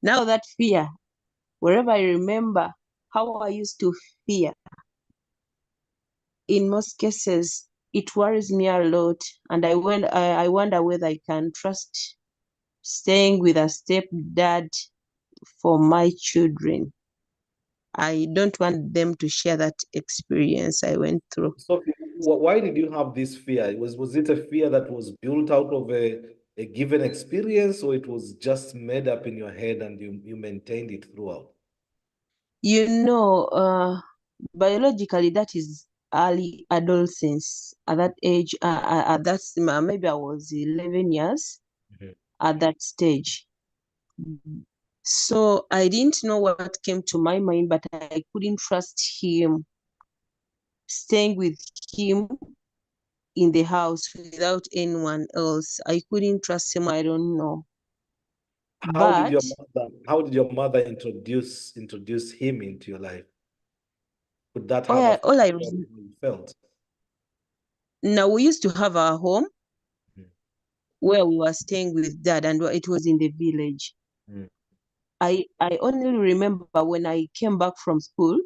Now that fear, wherever I remember how I used to fear, in most cases, it worries me a lot. And I wonder whether I can trust staying with a stepdad for my children. I don't want them to share that experience I went through. So why did you have this fear? Was it a fear that was built out of a given experience, or it was just made up in your head and you maintained it throughout? You know, biologically, that is early adolescence. At that age, maybe I was 11 years at that stage. So I didn't know what came to my mind, but I couldn't trust him, staying with him in the house without anyone else. I couldn't trust him. I don't know. How did your mother introduce him into your life? Could that have affected how you felt? Now, we used to have our home where we were staying with dad, and it was in the village. I only remember when I came back from school,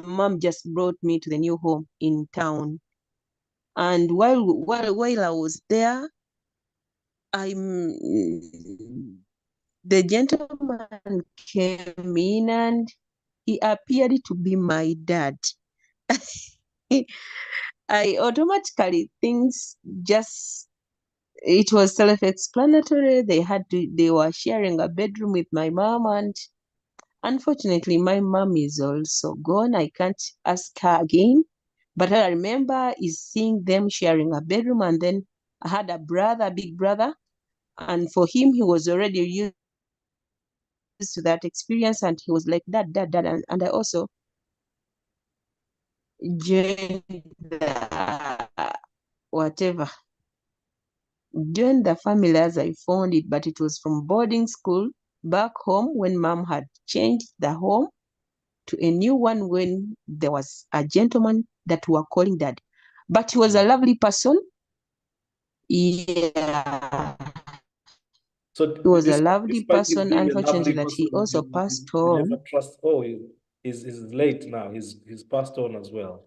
mom just brought me to the new home in town. And while I was there, the gentleman came in and he appeared to be my dad. I automatically it was self-explanatory. They were sharing a bedroom with my mom, and unfortunately my mom is also gone. I can't ask her again. But what I remember is seeing them sharing a bedroom, and then I had a big brother, and for him, he was already used to that experience, and he was like, dad, and I also joined joined the family as I found it, but it was from boarding school back home when mom had changed the home to a new one when there was a gentleman that we were calling dad. But he was a lovely person. Yeah. So he was a lovely despite him person, being a unfortunately, lovely that he person, also passed you on. never trust, he's late now. He's passed on as well.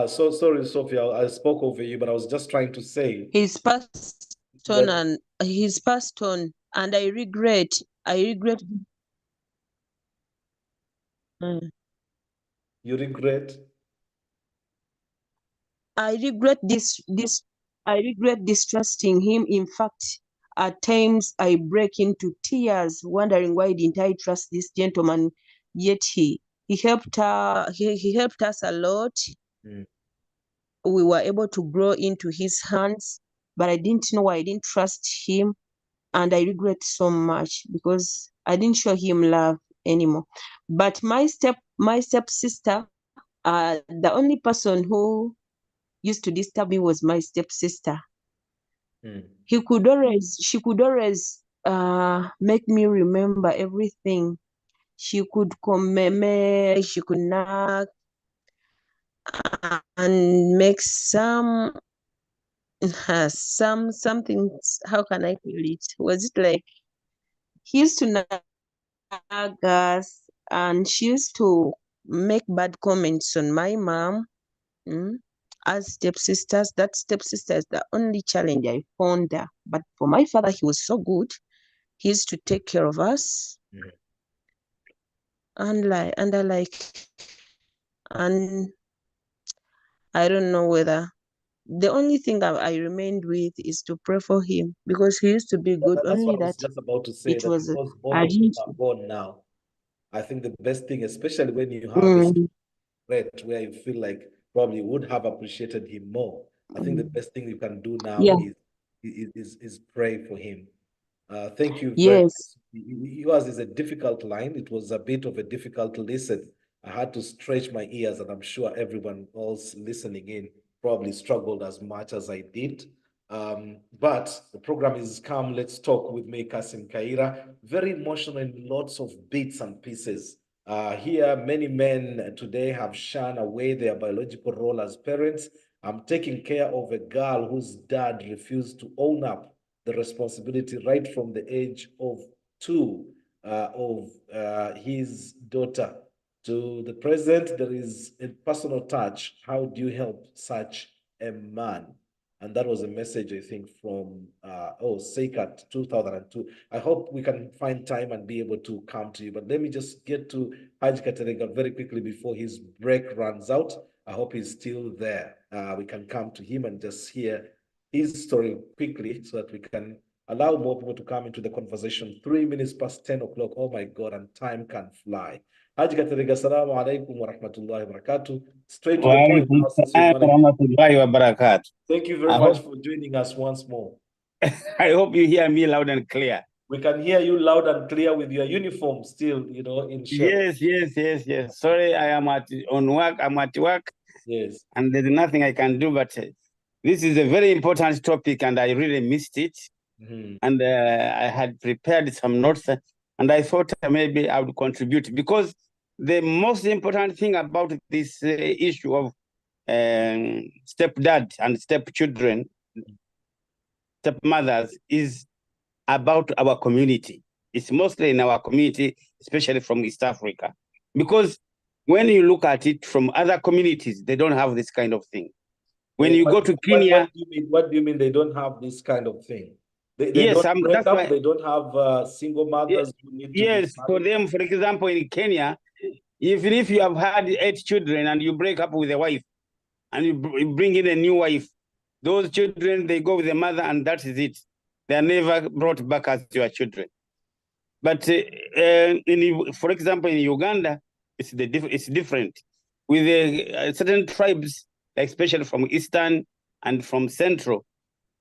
So sorry, Sophia, I spoke over you, but I was just trying to say he's passed on, and I regret. You regret? I regret distrusting him. In fact, at times I break into tears, wondering why didn't I trust this gentleman? Yet he helped he helped us a lot. We were able to grow into his hands, but I didn't know why I didn't trust him, and I regret so much because I didn't show him love anymore. But my stepsister, the only person who used to disturb me was my stepsister. She could always make me remember everything. She could she could knock and make something. How can I feel it? Was it like he used to nag us, and she used to make bad comments on my mom? As stepsisters, that stepsister is the only challenge I found there. But for my father, he was so good. He used to take care of us. And I don't know whether the only thing I remained with is to pray for him, because he used to be good. That's only what I was that just about to say, it that was because both a of them duty. are gone now, I think the best thing, especially when you have a threat where you feel like probably would have appreciated him more, I think the best thing you can do now Yeah. is pray for him. Thank you very much. Yes. Yours is a difficult line. It was a bit of a difficult listen. I had to stretch my ears, and I'm sure everyone else listening in probably struggled as much as I did. But the program is Come Let's Talk with me, Kassim Kayira. Very emotional in lots of bits and pieces. Here, many men today have shunned away their biological role as parents. I'm taking care of a girl whose dad refused to own up the responsibility right from the age of 2 of his daughter. To the present, there is a personal touch. How do you help such a man? And that was a message, I think, from Seikat 2002. I hope we can find time and be able to come to you. But let me just get to HIJJA Terega very quickly before his break runs out. I hope he's still there. We can come to him and just hear his story quickly so that we can allow more people to come into the conversation. 3 minutes past 10 o'clock. Oh my God, and time can fly. HIJJA Terega, assalamu alaikum wa rahmatullahi wa barakatuh. Straight to the point now, since we managed. Thank you very much for joining us once more. I hope you hear me loud and clear. We can hear you loud and clear with your uniform still, in shape. Yes. Sorry, I am on work. I'm at work. Yes. And there's nothing I can do, but this is a very important topic, and I really missed it. And I had prepared some notes, and I thought maybe I would contribute, because the most important thing about this issue of stepdad and stepchildren, stepmothers, is about our community. It's mostly in our community, especially from East Africa. Because when you look at it from other communities, they don't have this kind of thing. When you go to Kenya... What do you mean they don't have this kind of thing? They yes, don't break up, they don't have single mothers who need to... Yes, for them, for example, in Kenya, even if you have had 8 children and you break up with a wife, and you bring in a new wife, those children, they go with the mother, and that is it. They are never brought back as your children. But for example, in Uganda, it's different. With certain tribes, especially from Eastern and from Central,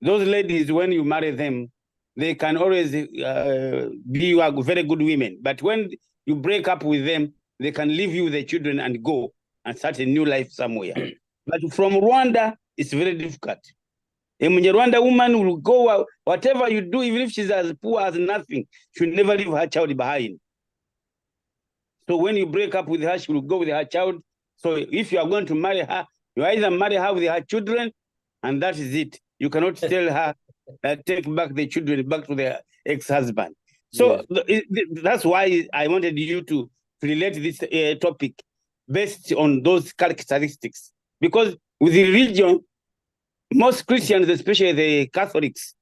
those ladies, when you marry them, they can always be very good women. But when you break up with them, they can leave you with the children and go and start a new life somewhere. But from Rwanda, it's very difficult. A Rwanda woman will go, whatever you do, even if she's as poor as nothing, she'll never leave her child behind. So when you break up with her, she will go with her child. So if you are going to marry her, you either marry her with her children, and that is it. You cannot tell her that take back the children back to their ex-husband. So that's why I wanted you to relate this topic based on those characteristics. Because with the religion, most Christians, especially the Catholics,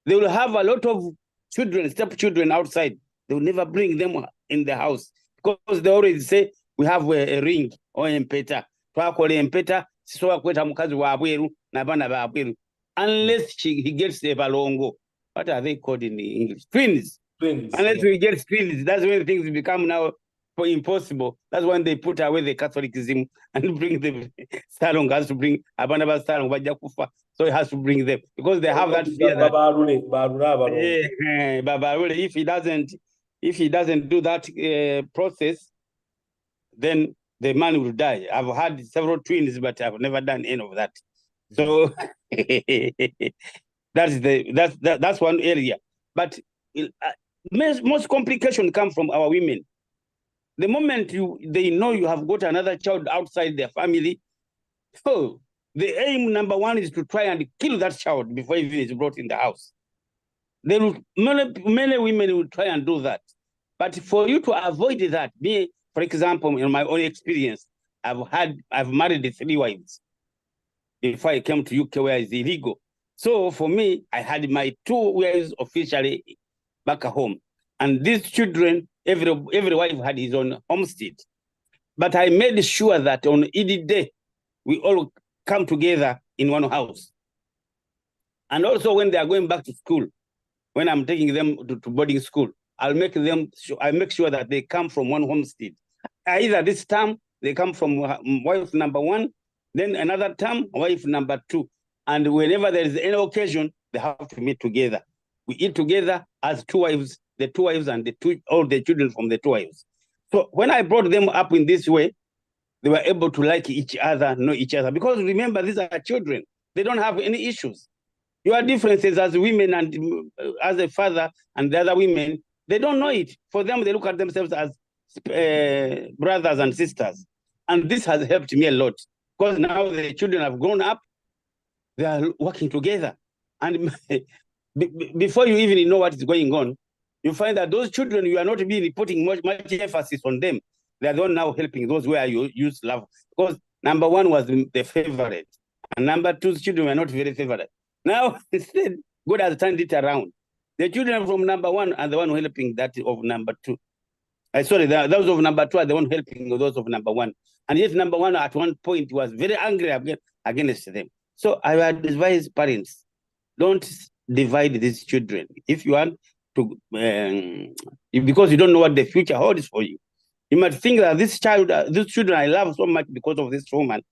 they will have a lot of children, stepchildren outside. They will never bring them in the house, because they always say, we have a ring or empeta. Unless he gets a balongo. What are they called in English? Twins. Unless we get twins, that's when things become now impossible. That's when they put away the Catholicism and bring the Salong has to bring Abanaba Salong. So he has to bring them, because they have that fear that if he doesn't do that process, then the man will die. I've had several twins, but I've never done any of that. So that's one area. But most complications come from our women. The moment they know you have got another child outside their family, so the aim number one is to try and kill that child before even it's brought in the house. Many women will try and do that. But for you to avoid that, for example, in my own experience, I've married 3 wives before I came to UK, where it's illegal. So for me, I had my 2 wives officially back home. And these children, every wife had his own homestead. But I made sure that on Eid day, we all come together in one house. And also when they are going back to school, when I'm taking them to boarding school, I make sure that they come from one homestead. Either this term, they come from wife number 1, then another term, wife number 2. And whenever there is any occasion, they have to meet together. We eat together as 2 wives, the 2 wives and all the children from the 2 wives. So when I brought them up in this way, they were able to like each other, know each other. Because remember, these are children. They don't have any issues. Your differences as women and as a father and the other women, they don't know it. For them, they look at themselves as brothers and sisters. And this has helped me a lot because now the children have grown up, they are working together. And before you even know what is going on, you find that those children, you are not really putting much emphasis on them. They are the one now helping those where you use love. Because number 1 was the favorite. And number 2, children were not very favorite. Now, instead, God has turned it around. The children from number 1 are the one helping that of number 2. Sorry, those of number 2 are the one helping those of number 1. And yet number 1 at one point was very angry against them. So I would advise parents, don't divide these children. If you want to, because you don't know what the future holds for you. You might think that this children I love so much because of this woman,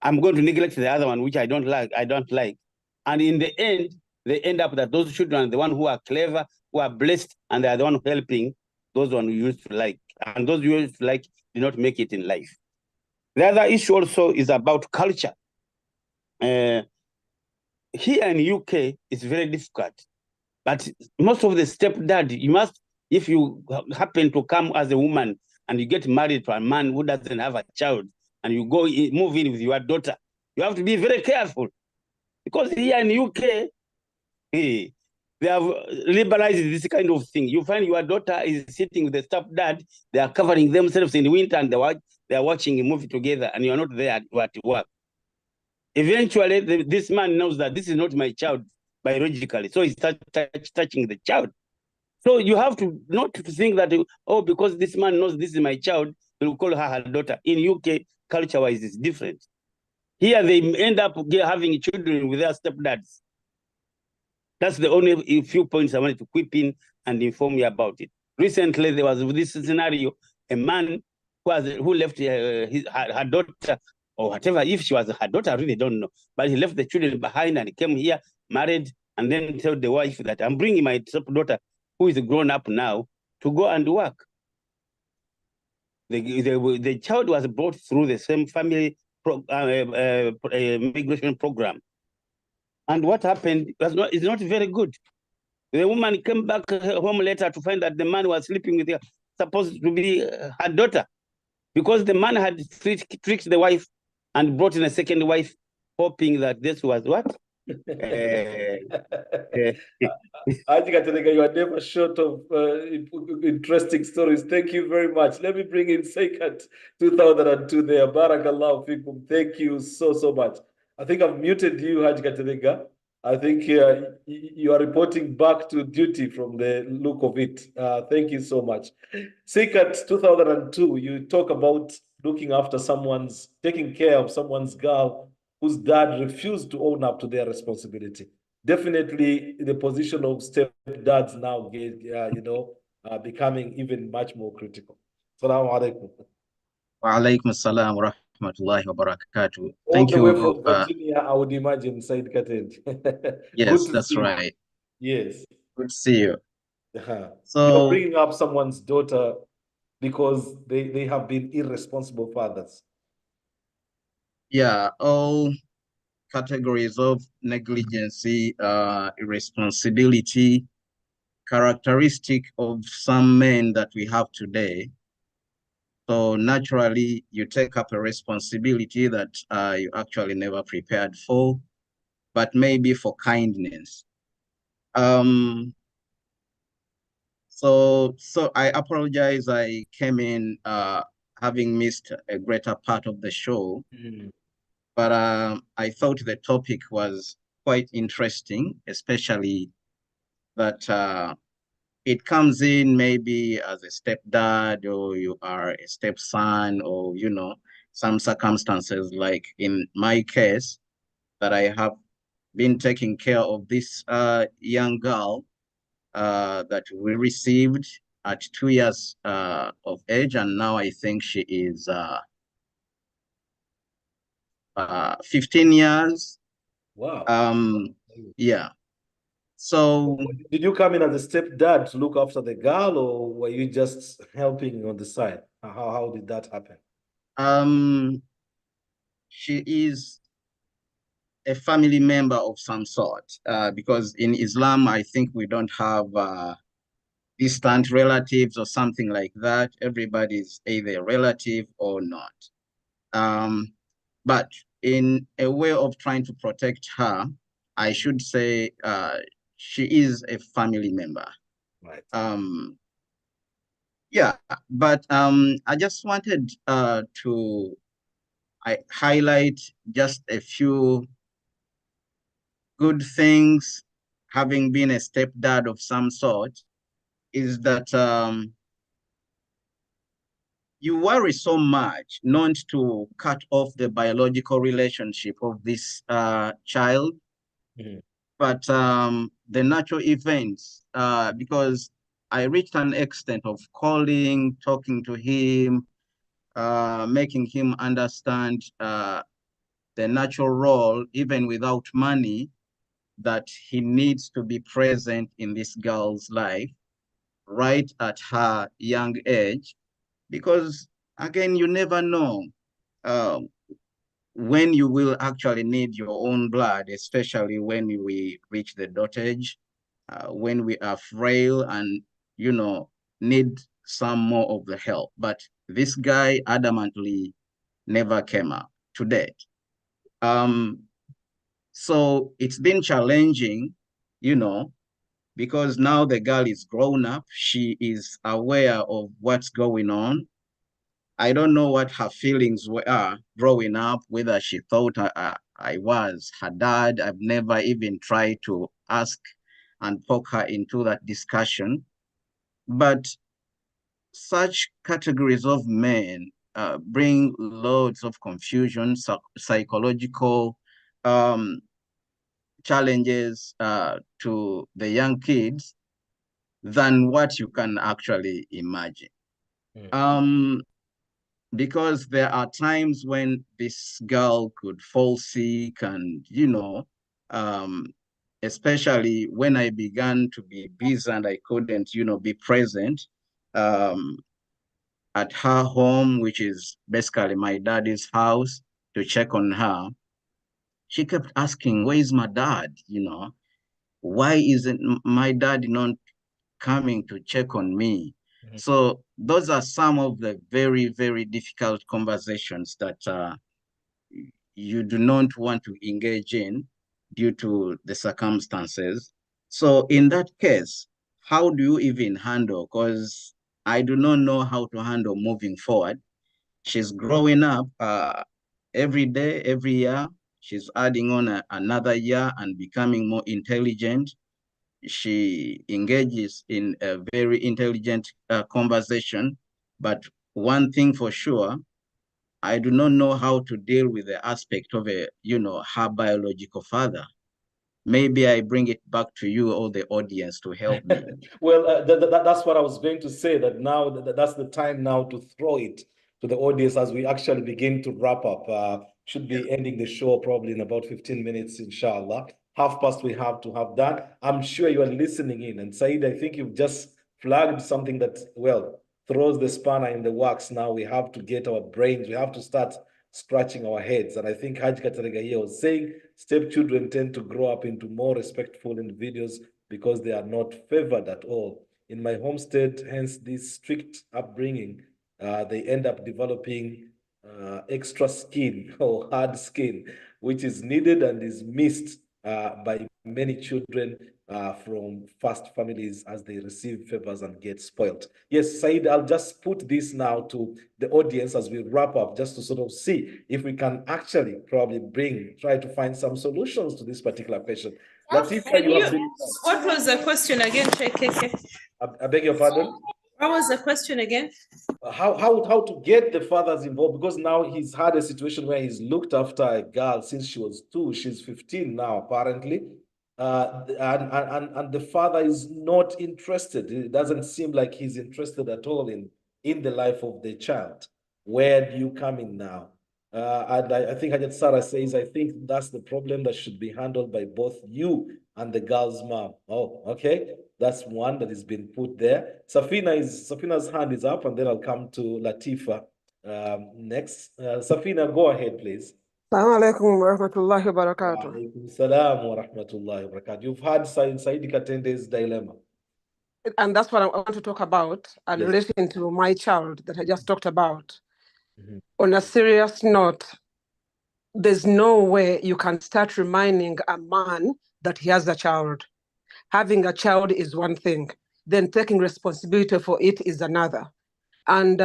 I'm going to neglect the other one, which I don't like. And in the end, they end up that those children are the ones who are clever, who are blessed, and they are the one helping those ones who used to like. And those who used to like did not make it in life. The other issue also is about culture. Here in UK, it's very difficult. But most of the stepdad, you must, if you happen to come as a woman and you get married to a man who doesn't have a child, and you move in with your daughter, you have to be very careful. Because here in UK, they have liberalized this kind of thing. You find your daughter is sitting with the stepdad, they are covering themselves in the winter, and they are watching a movie together, and you're not there at work. Eventually, this man knows that this is not my child biologically, so he starts touching the child. So you have to not to think that, oh, because this man knows this is my child, he'll call her daughter. In UK, culture-wise, it's different. Here, they end up having children with their stepdads. That's the only few points I wanted to quip in and inform you about it. Recently, there was this scenario, a man who left her daughter, or whatever, if she was her daughter, I really don't know. But he left the children behind and he came here, married, and then told the wife that I'm bringing my stepdaughter, who is grown up now, to go and work. The child was brought through the same family migration program. And what happened is not very good. The woman came back home later to find that the man was sleeping with her, supposed to be her daughter, because the man had tricked the wife and brought in a second wife, hoping that this was what? HIJJA, you are never short of interesting stories. Thank you very much. Let me bring in Seikat 2002 there. Barakallahu fikum. Thank you so much. I think I've muted you, HIJJA. I think you are reporting back to duty from the look of it. Thank you so much. Seikat 2002, you talk about looking after taking care of someone's girl whose dad refused to own up to their responsibility. Definitely the position of stepdads now, becoming even much more critical. Assalamu alaikum. Wa alaikum assalam wa rahmatullahi wa barakatuh. All the way from Virginia, I would imagine, Said Kated. Yes, that's right. Yes. Good to see you. So you're bringing up someone's daughter because they have been irresponsible fathers. Yeah, all categories of negligence, irresponsibility, characteristic of some men that we have today. So naturally, you take up a responsibility that you actually never prepared for, but maybe for kindness. So I apologize. I came in having missed a greater part of the show, but I thought the topic was quite interesting, especially that it comes in maybe as a stepdad, or you are a stepson, or some circumstances, like in my case, that I have been taking care of this young girl that we received at 2 years of age, and now I think she is 15 years. Wow. Yeah. So did you come in as a stepdad to look after the girl, or were you just helping on the side? How did that happen? She is a family member of some sort, because in Islam, I think we don't have distant relatives or something like that. Everybody's either a relative or not. But in a way of trying to protect her, I should say she is a family member. Right. Yeah, but I just wanted to highlight just a few good things, having been a stepdad of some sort, is that you worry so much not to cut off the biological relationship of this child, but the natural events, because I reached an extent of calling, talking to him, making him understand the natural role, even without money, that he needs to be present in this girl's life right at her young age, because again, you never know when you will actually need your own blood, especially when we reach the dotage, when we are frail and, you know, need some more of the help. But this guy adamantly never came up to date. So it's been challenging, you know, because now the girl is grown up. She is aware of what's going on. I don't know what her feelings were growing up, whether she thought I was her dad. I've never even tried to ask and poke her into that discussion. But such categories of men bring loads of confusion, psychological challenges to the young kids than what you can actually imagine. Because there are times when this girl could fall sick, and, you know, especially when I began to be busy and I couldn't, you know, be present at her home, which is basically my daddy's house, to check on her. She kept asking, where is my dad? You know, why isn't my dad not coming to check on me? So those are some of the very, very difficult conversations that you do not want to engage in due to the circumstances. So in that case, how do you even handle? Because I do not know how to handle moving forward. She's growing up every day, every year. She's adding on another year and becoming more intelligent. She engages in a very intelligent conversation. But one thing for sure, I do not know how to deal with the aspect of her biological father. Maybe I bring it back to you or the audience to help me. Well, that's what I was going to say, that now that's the time now to throw it to the audience as we actually begin to wrap up. Should be ending the show probably in about 15 minutes, inshallah. 1:30 we have to have that. I'm sure you are listening in. And Said, I think you've just flagged something that, well, throws the spanner in the works. Now we have to get our brains, we have to start scratching our heads. And I think HIJJA Katarega was saying stepchildren tend to grow up into more respectful individuals because they are not favored at all. In my homestead, hence this strict upbringing, they end up developing extra skin or hard skin, which is needed and is missed by many children from fast families as they receive favors and get spoiled. Yes, Said, I'll just put this now to the audience as we wrap up, just to sort of see if we can actually probably try to find some solutions to this particular question. Latifa, what was the question again, Chekeke? I beg your pardon? What was the question again? how to get the fathers involved, because now he's had a situation where he's looked after a girl since she was 2. She's 15 now, apparently. And the father is not interested. It doesn't seem like he's interested at all in the life of the child. Where do you come in now? And I think Hajat Sarah says, I think that's the problem that should be handled by both you and the girl's mom. Oh, okay. That's one that has been put there. Safina's hand is up, and then I'll come to Latifa next. Safina, go ahead, please. Assalamu alaikum wa rahmatullahi wa barakatuh. Wa alaikum salam wa rahmatullahi wa barakatuh. You've had Said Katende's dilemma. And that's what I want to talk about, and yes, relating to my child that I just talked about. Mm-hmm. On a serious note, there's no way you can start reminding a man that he has a child. Having a child is one thing, then taking responsibility for it is another. And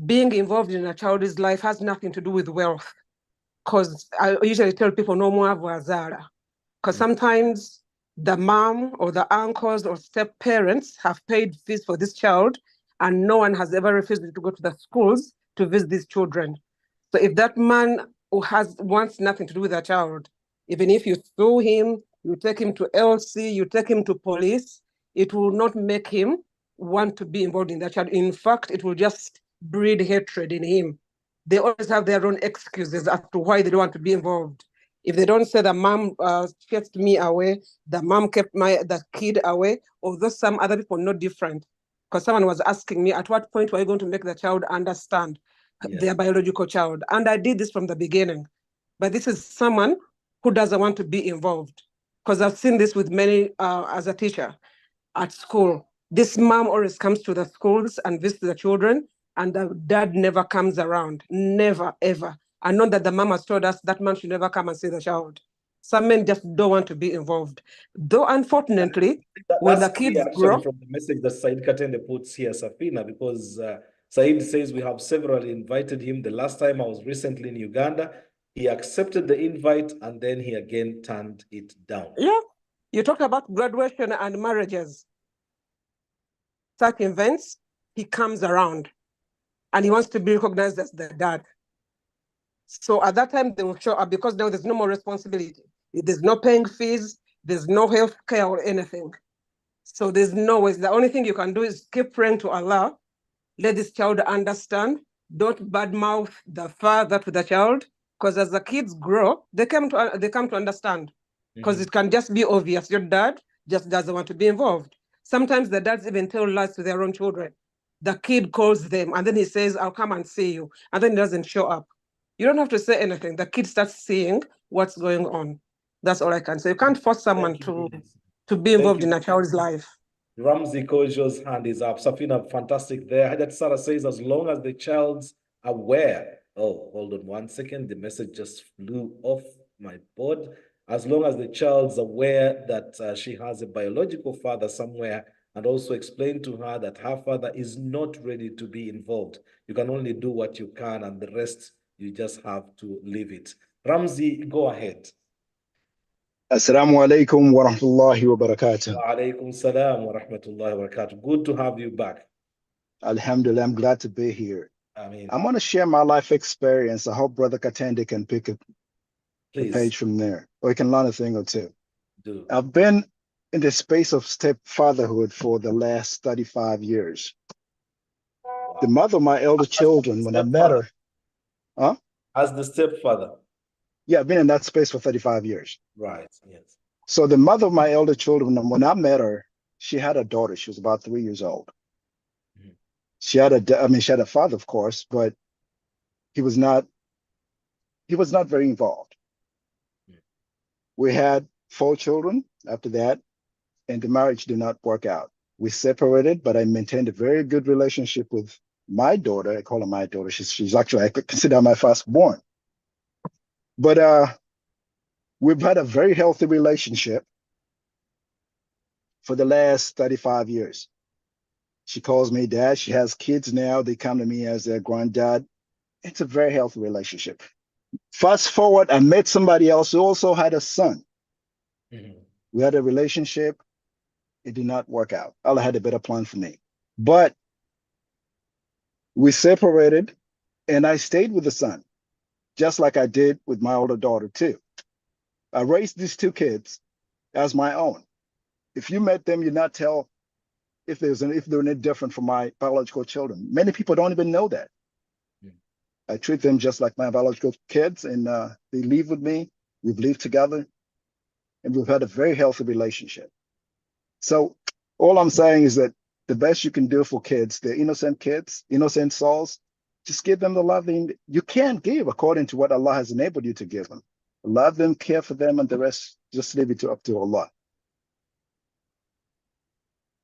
being involved in a child's life has nothing to do with wealth. Because I usually tell people no more Zara. Because sometimes the mom or the uncles or step parents have paid fees for this child, and no one has ever refused to go to the schools to visit these children. So if that man who wants nothing to do with a child, even if you sue him, you take him to LC, you take him to police, it will not make him want to be involved in that child. In fact, it will just breed hatred in him. They always have their own excuses as to why they don't want to be involved. If they don't say the mom kept me away, the mom kept the kid away, although some other people know different. Because someone was asking me, at what point were you going to make the child understand their biological child? And I did this from the beginning. But this is someone who doesn't want to be involved. Because I've seen this with many as a teacher at school. This mom always comes to the schools and visits the children, and the dad never comes around, never, ever. I know that the mom has told us that man should never come and see the child. Some men just don't want to be involved. Though, unfortunately, when the kids grow... From the message that Said Katende puts here, Safina, because Said says we have severally invited him. The last time I was recently in Uganda, he accepted the invite and then he again turned it down. Yeah, you talk about graduation and marriages. Such events, he comes around and he wants to be recognized as the dad. So at that time, they will show up because now there's no more responsibility. There's no paying fees, there's no health care or anything. So there's no way. The only thing you can do is keep praying to Allah, let this child understand, don't badmouth the father to the child, because as the kids grow, they come to understand. Because it can just be obvious, your dad just doesn't want to be involved. Sometimes the dads even tell lies to their own children. The kid calls them and then he says, I'll come and see you. And then he doesn't show up. You don't have to say anything. The kid starts seeing what's going on. That's all I can say. You can't force someone to be involved in a child's life. Ramzi Kojo's hand is up. Safina, fantastic there. Hajat Sarah says, as long as the child's aware. Oh, hold on one second. The message just flew off my board. As long as the child's aware that she has a biological father somewhere, and also explain to her that her father is not ready to be involved. You can only do what you can, and the rest, you just have to leave it. Ramzi, go ahead. Assalamu alaikum wa rahmatullahi wa barakatuh. Wa alaikum salam wa rahmatullahi wa barakatuh. Good to have you back. Alhamdulillah, I'm glad to be here. Ameen. I'm going to share my life experience. I hope Brother Katende can pick up the page from there, or he can learn a thing or two. I've been in the space of stepfatherhood for the last 35 years. Wow. The mother of my elder children, when I met her, as the stepfather. Yeah, I've been in that space for 35 years. Right, yes. So the mother of my elder children, when I met her, she had a daughter. She was about 3 years old. Mm-hmm. She had a father, of course, but he was not very involved. Mm-hmm. We had 4 children after that, and the marriage did not work out. We separated, but I maintained a very good relationship with my daughter. I call her my daughter. She's actually, I could consider my firstborn. But we've had a very healthy relationship for the last 35 years. She calls me dad. She has kids now. They come to me as their granddad. It's a very healthy relationship. Fast forward, I met somebody else who also had a son. Mm-hmm. We had a relationship. It did not work out. Allah had a better plan for me. But We separated, and I stayed with the son, just like I did with my older daughter too. I raised these two kids as my own. If you met them, you'd not tell if they're any different from my biological children. Many people don't even know that. I treat them just like my biological kids, and they live with me. We've lived together, and we've had a very healthy relationship. So all I'm saying is that the best you can do for kids, they're innocent kids, innocent souls, just give them the love you can give according to what Allah has enabled you to give them. Love them, care for them, and the rest, just leave it up to Allah.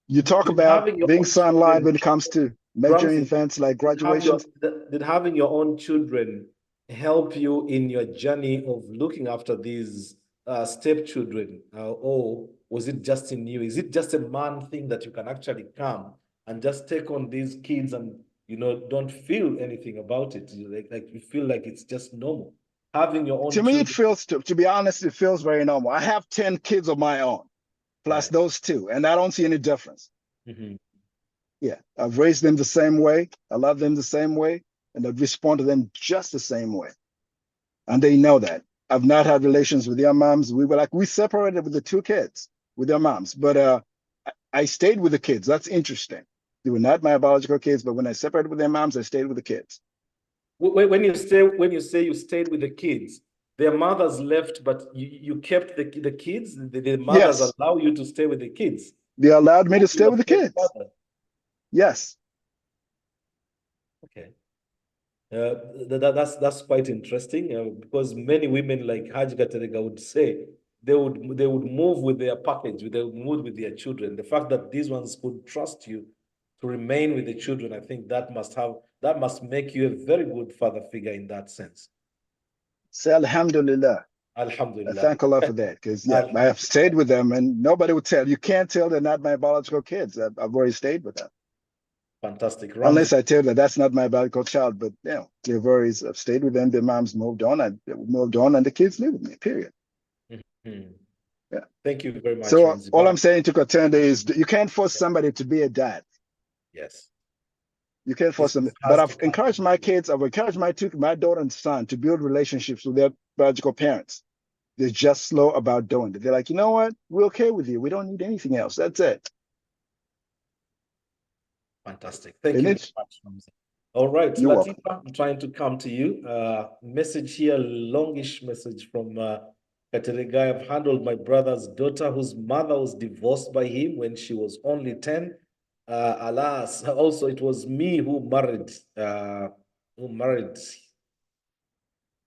You talk about being sunlight when it comes to major events like graduations. Did having your own children help you in your journey of looking after these stepchildren? Or was it just in you? Is it just a man thing that you can actually come and just take on these kids and, you know, don't feel anything about it? Like you feel like it's just normal. Having your own To me, it feels, to be honest, it feels very normal. I have 10 kids of my own, plus those two, and I don't see any difference. Yeah, I've raised them the same way. I love them the same way, and I respond to them just the same way. And they know that. I've not had relations with their moms. We separated with the two kids, with their moms, but I stayed with the kids. That's interesting. They were not my biological kids, but when I separated with their moms, I stayed with the kids. When you say you stayed with the kids, their mothers left, but you kept the kids. The mothers allow you to stay with the kids. They allowed me to stay with the kids. Yes. Okay. That's quite interesting because many women, like HIJJA Terega would say, they would move with their package, they would move with their children. The fact that these ones could trust you to remain with the children, I think that must make you a very good father figure in that sense. Say Alhamdulillah. Alhamdulillah. I thank Allah for that, because I have stayed with them, and nobody would tell. You can't tell they're not my biological kids. I've already stayed with them. Fantastic. Unless I tell that that's not my biological child, but you know, I've stayed with them. Their moms moved on. I moved on, and the kids live with me. Period. Yeah. Thank you very much. So all I'm saying to Katende is you can't force somebody to be a dad. Yes. You can't force them. But I've encouraged my kids. I've encouraged my daughter and son to build relationships with their biological parents. They're just slow about doing it. They're like, you know what? We're okay with you. We don't need anything else. That's it. Fantastic. Thank you very much. All right, Latifa, I'm trying to come to you. Message here, longish message from Katerega. I've handled my brother's daughter whose mother was divorced by him when she was only 10. Alas, also it was me who married.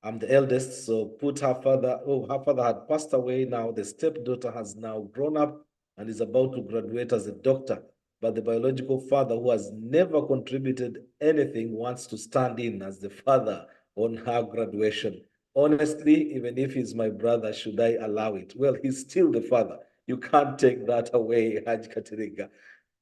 I'm the eldest, so her father had passed away. Now the stepdaughter has now grown up and is about to graduate as a doctor. But the biological father, who has never contributed anything, wants to stand in as the father on her graduation. Honestly, even if he's my brother, should I allow it? Well, he's still the father. You can't take that away, Haj Katerega.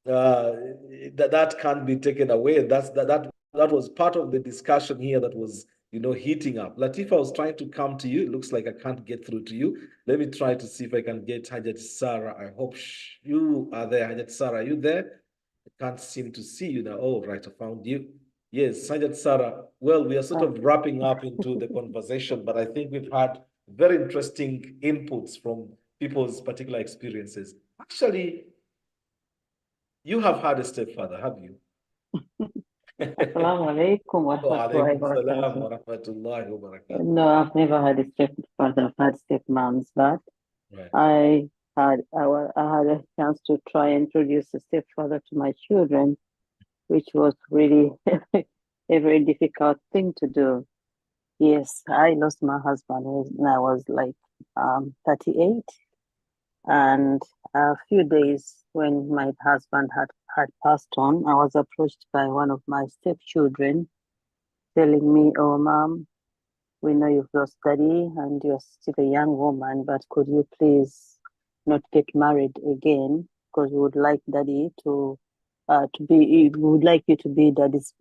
That can't be taken away. That was part of the discussion here that was, you know, heating up. Latifa, I was trying to come to you. It looks like I can't get through to you. Let me try to see if I can get HIJJA Sarah. I hope you are there. HIJJA Sarah, are you there? I can't seem to see you now. Oh, right, I found you. Yes, HIJJA Sarah. Well, we are sort of wrapping up into the conversation, but I think we've had very interesting inputs from people's particular experiences. Actually, you have had a stepfather, have you? Assalamu alaikum wa rahmatullahi wa barakatuh. No, I've never had a stepfather. I've had stepmoms, but I had a chance to try and introduce a stepfather to my children, which was really a very difficult thing to do. Yes, I lost my husband when I was like 38. And a few days when my husband had passed on, I was approached by one of my stepchildren telling me, "Oh, Mom, we know you've lost Daddy and you're still a young woman, but could you please not get married again? Because we would like Daddy we would like you to be Daddy's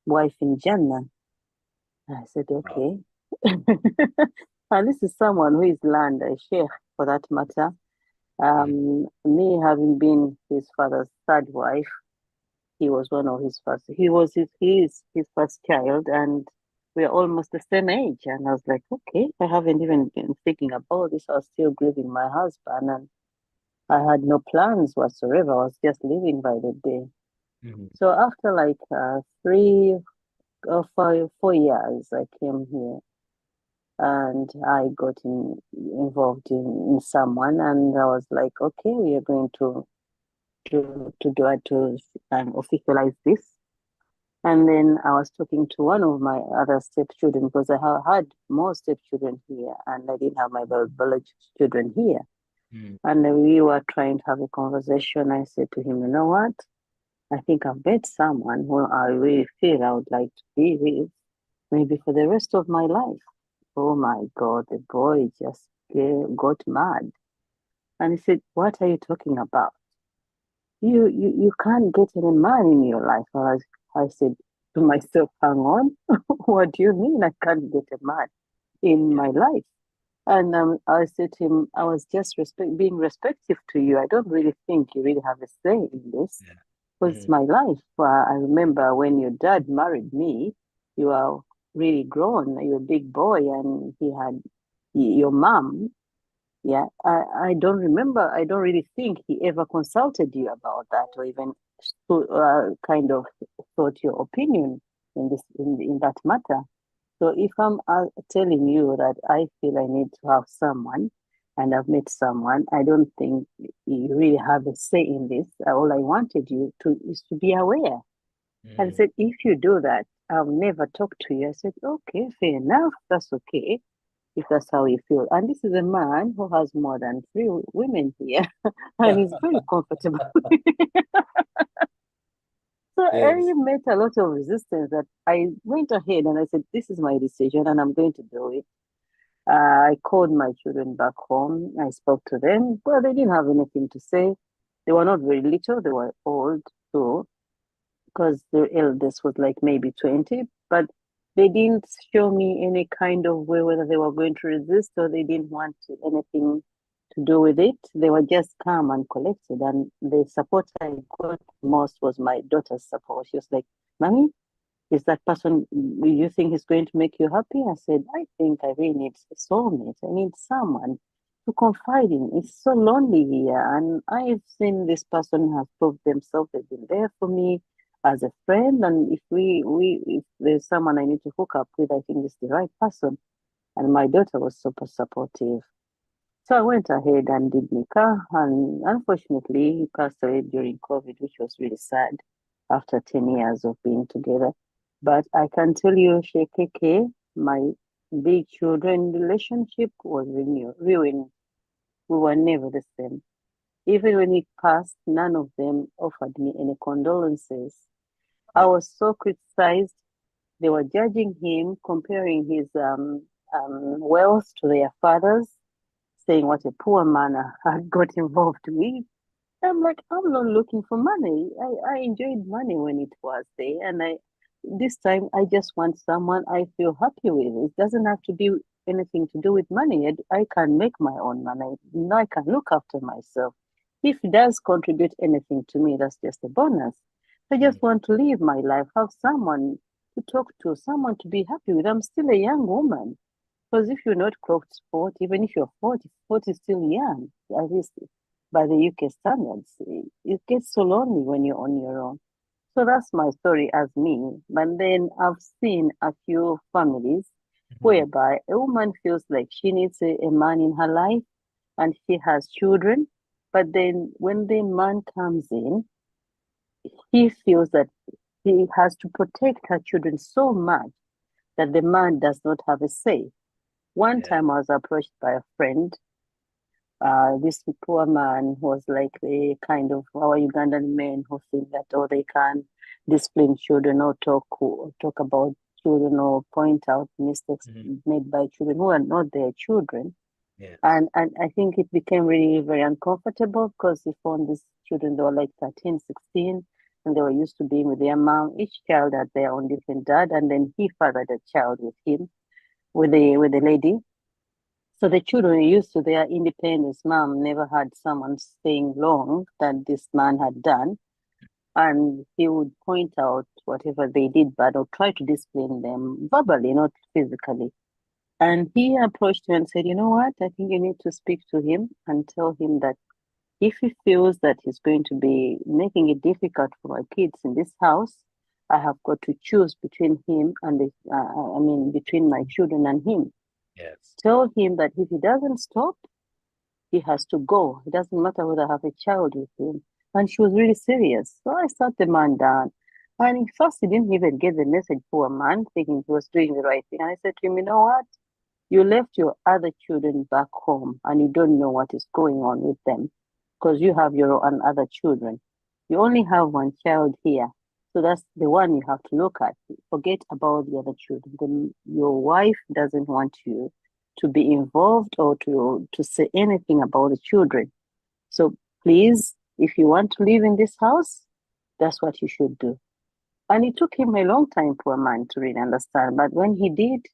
wife in Jannah." I said, okay. And this is someone who is land, a sheikh for that matter. Me having been his father's third wife, he was one of his first. He is his first child, and we're almost the same age. And I was like, okay, I haven't even been thinking about this. I was still grieving my husband, and I had no plans whatsoever. I was just living by the day. So after like 4 years, I came here, and I got involved in someone, and I was like, okay, we are going to officialize this. And then I was talking to one of my other stepchildren, because I have had more stepchildren here, and I didn't have my biological children here. And we were trying to have a conversation. I said to him, you know what? I think I've met someone who I really feel I would like to be with, maybe for the rest of my life. Oh my God, the boy just got mad. And he said, what are you talking about? You can't get any man in your life. I said to myself, hang on, what do you mean I can't get a man in my life? And I said to him, I was just being respectful to you. I don't really think you really have a say in this, because it's my life. I remember when your dad married me, you are really grown, you're a big boy, and he had your mom. Yeah, I don't remember. I don't really think he ever consulted you about that, or even kind of thought your opinion in that matter. So if I'm telling you that I feel I need to have someone, and I've met someone, I don't think you really have a say in this. All I wanted you to is to be aware. And I said, if you do that, I'll never talk to you. I said, okay, fair enough. That's okay, if that's how you feel. And this is a man who has more than 3 women here, and he's very comfortable. So I met a lot of resistance, that I went ahead and I said, this is my decision and I'm going to do it. I called my children back home. I spoke to them. Well, they didn't have anything to say. They were not very little. They were old too, because the eldest was like maybe 20, but they didn't show me any kind of way whether they were going to resist or they didn't want anything to do with it. They were just calm and collected. And the support I got most was my daughter's support. She was like, Mommy, is that person, you think is going to make you happy? I said, I think I really need a soulmate. I need someone to confide in. It's so lonely here. And I've seen this person has proved themselves. They've been there for me as a friend. And if there's someone I need to hook up with, I think it's the right person. And my daughter was super supportive. So I went ahead and did Nikah, and unfortunately, he passed away during COVID, which was really sad after 10 years of being together. But I can tell you, Shekeke, my big children relationship was ruined. We were never the same. Even when he passed, none of them offered me any condolences. I was so criticized. They were judging him, comparing his wealth to their father's, saying what a poor man I had got involved with. I'm like, I'm not looking for money. I enjoyed money when it was there. And this time I just want someone I feel happy with. It doesn't have to be anything to do with money. I can make my own money. Now I can look after myself. If it does contribute anything to me, that's just a bonus. I just want to live my life, have someone to talk to, someone to be happy with. I'm still a young woman. Because if you're not close to 40, even if you're 40, 40 is still young, at least by the UK standards. It gets so lonely when you're on your own. So that's my story as me. But then I've seen a few families whereby a woman feels like she needs a man in her life and she has children. But then when the man comes in, he feels that he has to protect her children so much that the man does not have a say. One time I was approached by a friend. This poor man was like the kind of our Ugandan men who think that they can discipline children or talk about children or point out mistakes made by children who are not their children. And I think it became really very uncomfortable because he found these children, they were like 13, 16, and they were used to being with their mom. Each child had their own different dad, and then he fathered a child with him. With the lady. So the children are used to their independence. Mom never had someone staying long that this man had done. and he would point out whatever they did bad or try to discipline them verbally, not physically. And he approached me and said, you know what, I think you need to speak to him and tell him that if he feels that he's going to be making it difficult for my kids in this house, I have got to choose between him and between my children and him. Yes. Tell him that if he doesn't stop, he has to go. It doesn't matter whether I have a child with him. And she was really serious. So I sat the man down. And at first, he didn't even get the message, poor man, thinking he was doing the right thing. And I said to him, you know what? You left your other children back home and you don't know what is going on with them because you have your own other children. You only have one child here. So that's the one you have to look at. Forget about the other children. Then your wife doesn't want you to be involved or to say anything about the children. So please, if you want to live in this house, that's what you should do. And it took him a long time, poor man, to really understand. But when he did,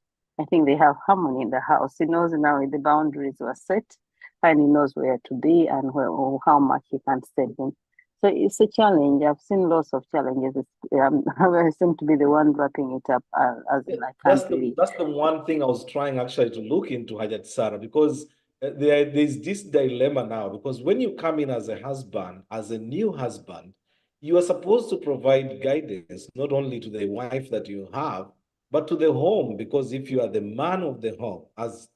I think they have harmony in the house. He knows now the boundaries were set and he knows where to be and where, or how much he can step in. So it's a challenge. I've seen lots of challenges. I seem to be the one wrapping it up as in I can't really. That's the one thing I was trying actually to look into, HIJJA Sarah, because there's this dilemma now, because when you come in as a husband, as a new husband, you are supposed to provide guidance, not only to the wife that you have, but to the home, because if you are the man of the home, as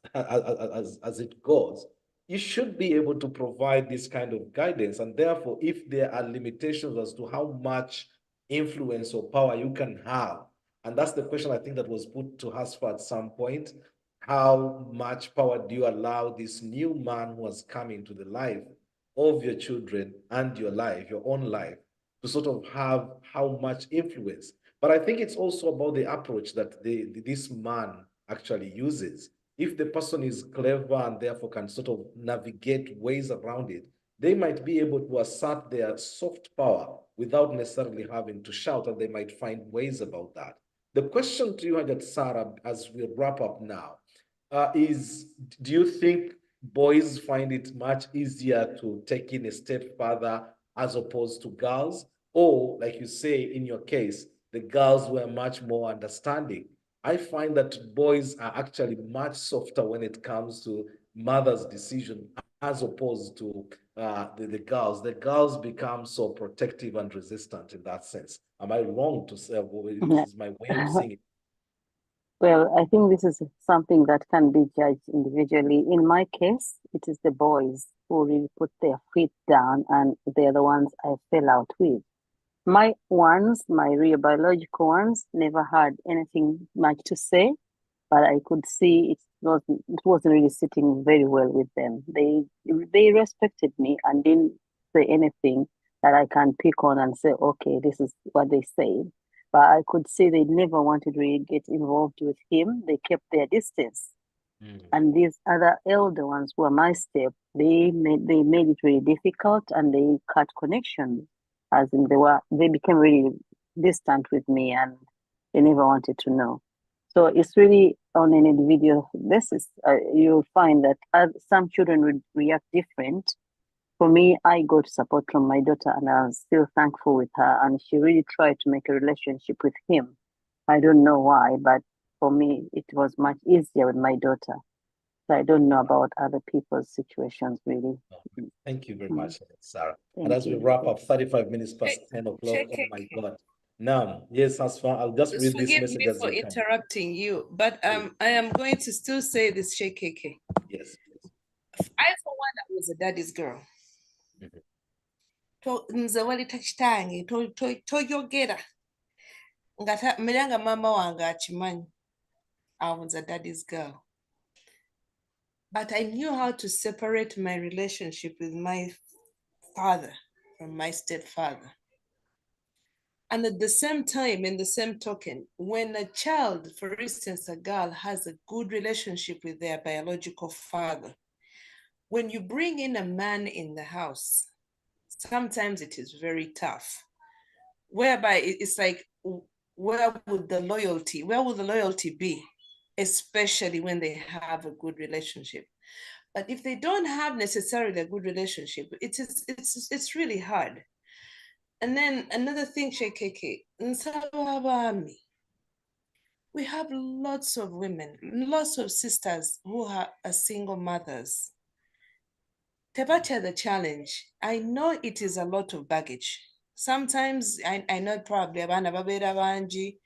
it goes, you should be able to provide this kind of guidance. And therefore, if there are limitations as to how much influence or power you can have, and that's the question I think that was put to Hasfa at some point, how much power do you allow this new man who has come into the life of your children and your life, your own life, to sort of have how much influence? But I think it's also about the approach that this man actually uses. If the person is clever and therefore can sort of navigate ways around it, they might be able to assert their soft power without necessarily having to shout, and they might find ways about that. The question to you, HIJJA Sarah, as we wrap up now, is, do you think boys find it much easier to take in a stepfather as opposed to girls? Or, like you say, in your case, the girls were much more understanding? I find that boys are actually much softer when it comes to mother's decision as opposed to the girls. The girls become so protective and resistant in that sense. Am I wrong to say, this is my way of seeing it? Well, I think this is something that can be judged individually. In my case, it is the boys who really put their feet down, and they're the ones I fell out with. My real biological ones, never had anything much to say, but I could see it wasn't really sitting very well with them. They respected me and didn't say anything that I can pick on and say, okay, this is what they say. But I could see they never wanted to really get involved with him. They kept their distance. And these other elder ones who are my step, they made it really difficult, and they cut connections. As in they became really distant with me, and they never wanted to know. So it's really on an individual basis. You'll find that some children would react different. For me, I got support from my daughter, and I'm still thankful with her. And she really tried to make a relationship with him. I don't know why, but for me, it was much easier with my daughter. So I don't know about other people's situations, really. Thank you very much, Sarah. And as we wrap up, 35 minutes past 10 o'clock, oh my God. Now, yes, Asfa, I'll just read this message. Forgive me for interrupting you, but I am going to still say this, KK. Yes. I, for one, that was a daddy's girl. Nzawali tachitangi toyogera ngata miranga mama wanga achimanyi. I was a daddy's girl, but I knew how to separate my relationship with my father from my stepfather. And at the same time, in the same token, when a child, for instance, a girl, has a good relationship with their biological father, when you bring in a man in the house, sometimes it is very tough, whereby it's like, where would the loyalty be, especially when they have a good relationship? But if they don't have necessarily a good relationship, it's really hard. And then another thing, Shekeke, we have lots of women, lots of sisters who are single mothers. Tebacha the challenge. I know it is a lot of baggage. Sometimes I know probably abana babera banji,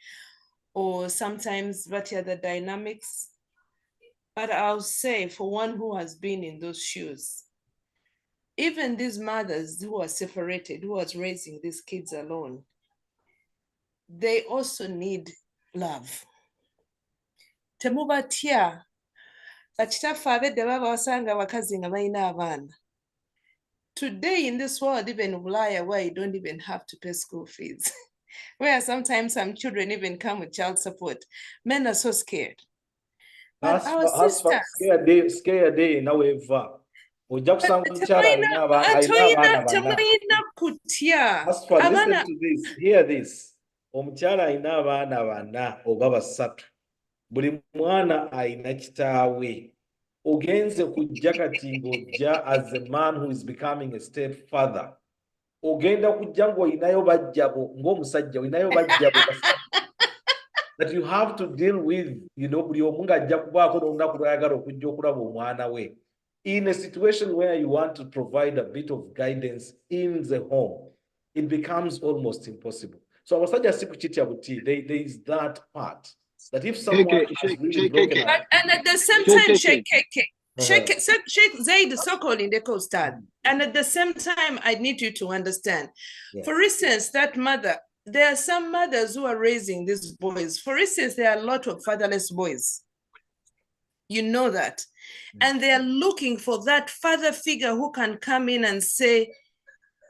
or sometimes batia the dynamics. But I'll say, for one who has been in those shoes, even these mothers who are separated, who are raising these kids alone, they also need love. Temubatia, bakitaffe abedde baba wasanga abakazi nga balina abaana. Today in this world, even in Bulaya, where you don't even have to pay school fees, where sometimes some children even come with child support, men are so scared. But our sisters, scared day now eva. Listen to this, hear this. Omukyala ayina abaana bana oba basatu. Buli mwana ayina kitaawe. Ogenze kujja kati ng'ojja as a man who is becoming a stepfather. Ogenda kujja ng'olinayo bajjabo ng'omusajja olinayo bajjabo that you have to deal with, you know, buli omu ng'ajja kubaako n'olunaku lw'ayagala okujja okulaba omwana we. In a situation where you want to provide a bit of guidance in the home, it becomes almost impossible. So abasajja si kukitya buti, there is that part. That if someone has really broken up, and at the same time, Sheikh Zaid Sokol in the Coastad. And at the same time, I need you to understand. Yeah. For instance, that mother, there are some mothers who are raising these boys. For instance, there are a lot of fatherless boys. You know that. And they are looking for that father figure who can come in and say,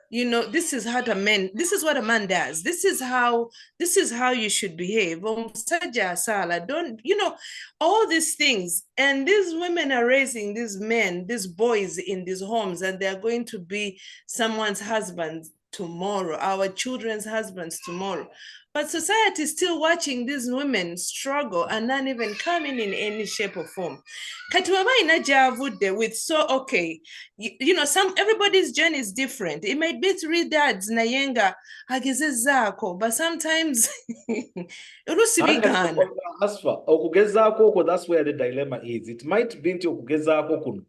you know, this is how this is what a man does. This is how you should behave. Don't, you know, all these things. And these women are raising these men, these boys in these homes, and they're going to be someone's husbands tomorrow, our children's husbands tomorrow. But society is still watching these women struggle and not even coming in any shape or form. With so okay, you know, everybody's journey is different. It might be 3 dads nayenga agezezako, but sometimes that's where the dilemma is. It might be nti okugezako kuno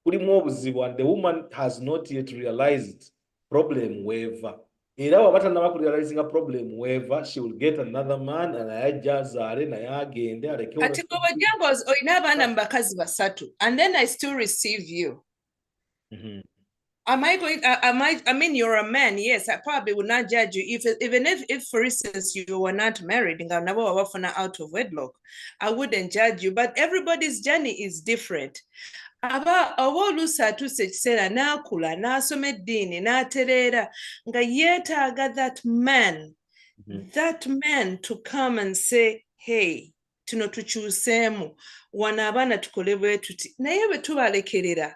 kulimu obuzibu and the woman has not yet realized problem wherever. Era wabatannaba ku realizing a problem wherever, she will get another man and ayajja azaale naye agende aleke. Kati obojjangos olina abaana mu bakazi basatu and then I still receive you. I mean, you're a man, yes, I probably would not judge you even if for instance you were not married out of wedlock, I wouldn't judge you, but everybody's journey is different. Aba oluusi atuuse ekiseera n'akula n'asoma eddiini n'atereera nga yeetaaga that man to come and say, hey, tuno tukyuseemu, wano abaana tukole bwe tuti. Naye bwe tubalekerera,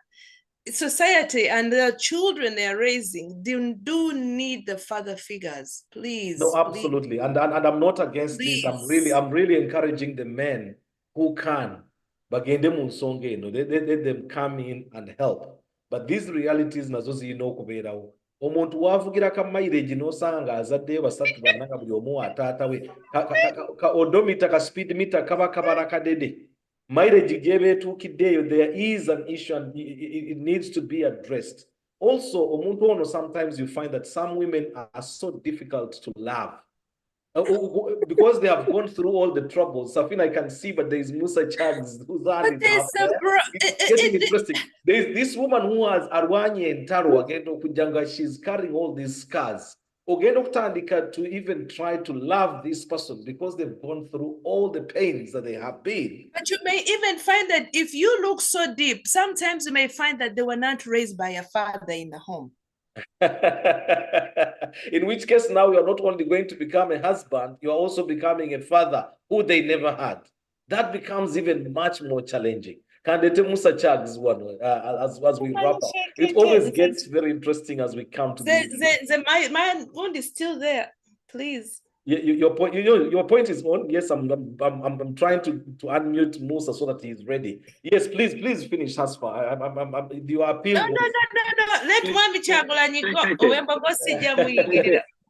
society and the children they are raising do need the father figures, please. No, absolutely. Please. And I'm not against this. I'm really encouraging the men who can. Bagende mu nsonga eno, let them come in and help. But these realities nazo zirina okubeerawo. Omuntu waavugira ka mileage n'osanga azaddeyo basatu bana nga buli omu ataata we ka odometer ka speed meter kaba kabala kadede. Mileage gy'eba etuukiddeeyo, there is an issue and it needs to be addressed. Also, omuntu ono, sometimes you find that some women are so difficult to love. Because they have gone through all the troubles. Safina, I can see, but there is Musa Chags who's on it. It's getting interesting. There is this woman who has Arwanye and Taro again. She's carrying all these scars. To even try to love this person because they've gone through all the pains that they have been. But you may even find that if you look so deep, sometimes you may find that they were not raised by a father in the home. In which case now you're not only going to become a husband, you're also becoming a father who they never had. That becomes even much more challenging. Kandete Musa Chags one as we wrap up. It always gets very interesting as we come to my wound is still there, please. Your point is on. Yes, I'm trying to unmute Musa so that he's ready. Yes, please finish, Hasfa. You appeal. No. Let one be chagulanyi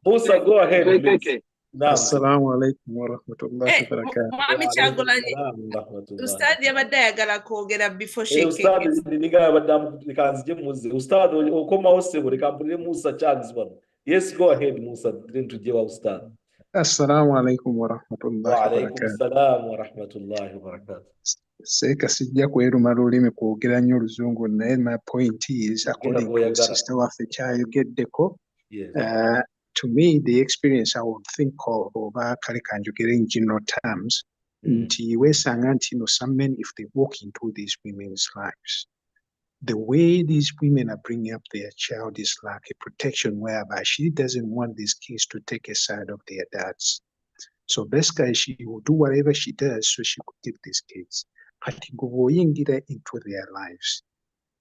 go. Musa, go ahead, please. Assalamu alaikum wa rahmatullahi wa barakatuh. Mwami Kyagulanyi Ustadi yabadde ayagala kwogera before she Ustadi ndiga yabadde likanzije muze. Ustadi okomawo sebo leka mpulire Musa Charles bano. Yes, go ahead Musa, then tujje wa Ustadi. Assalamu alaikum wa rahmatullahi wa barakatuh. Wa alaikum salam wa rahmatullahi wa barakatuh. Seeka sijja kweruma lulimi kwogera nnyo Oluzungu naye my point is according to sister waffe kyayogeddeko. To me, the experience I would think of over kale kanjogere in general terms, nti weesanga nti some men, if they walk into these women's lives, the way these women are bringing up their child is like a protection whereby she doesn't want these kids to take a side of their dads. So basically, she will do whatever she does so she could keep these kids. Kati goboyingira into their lives.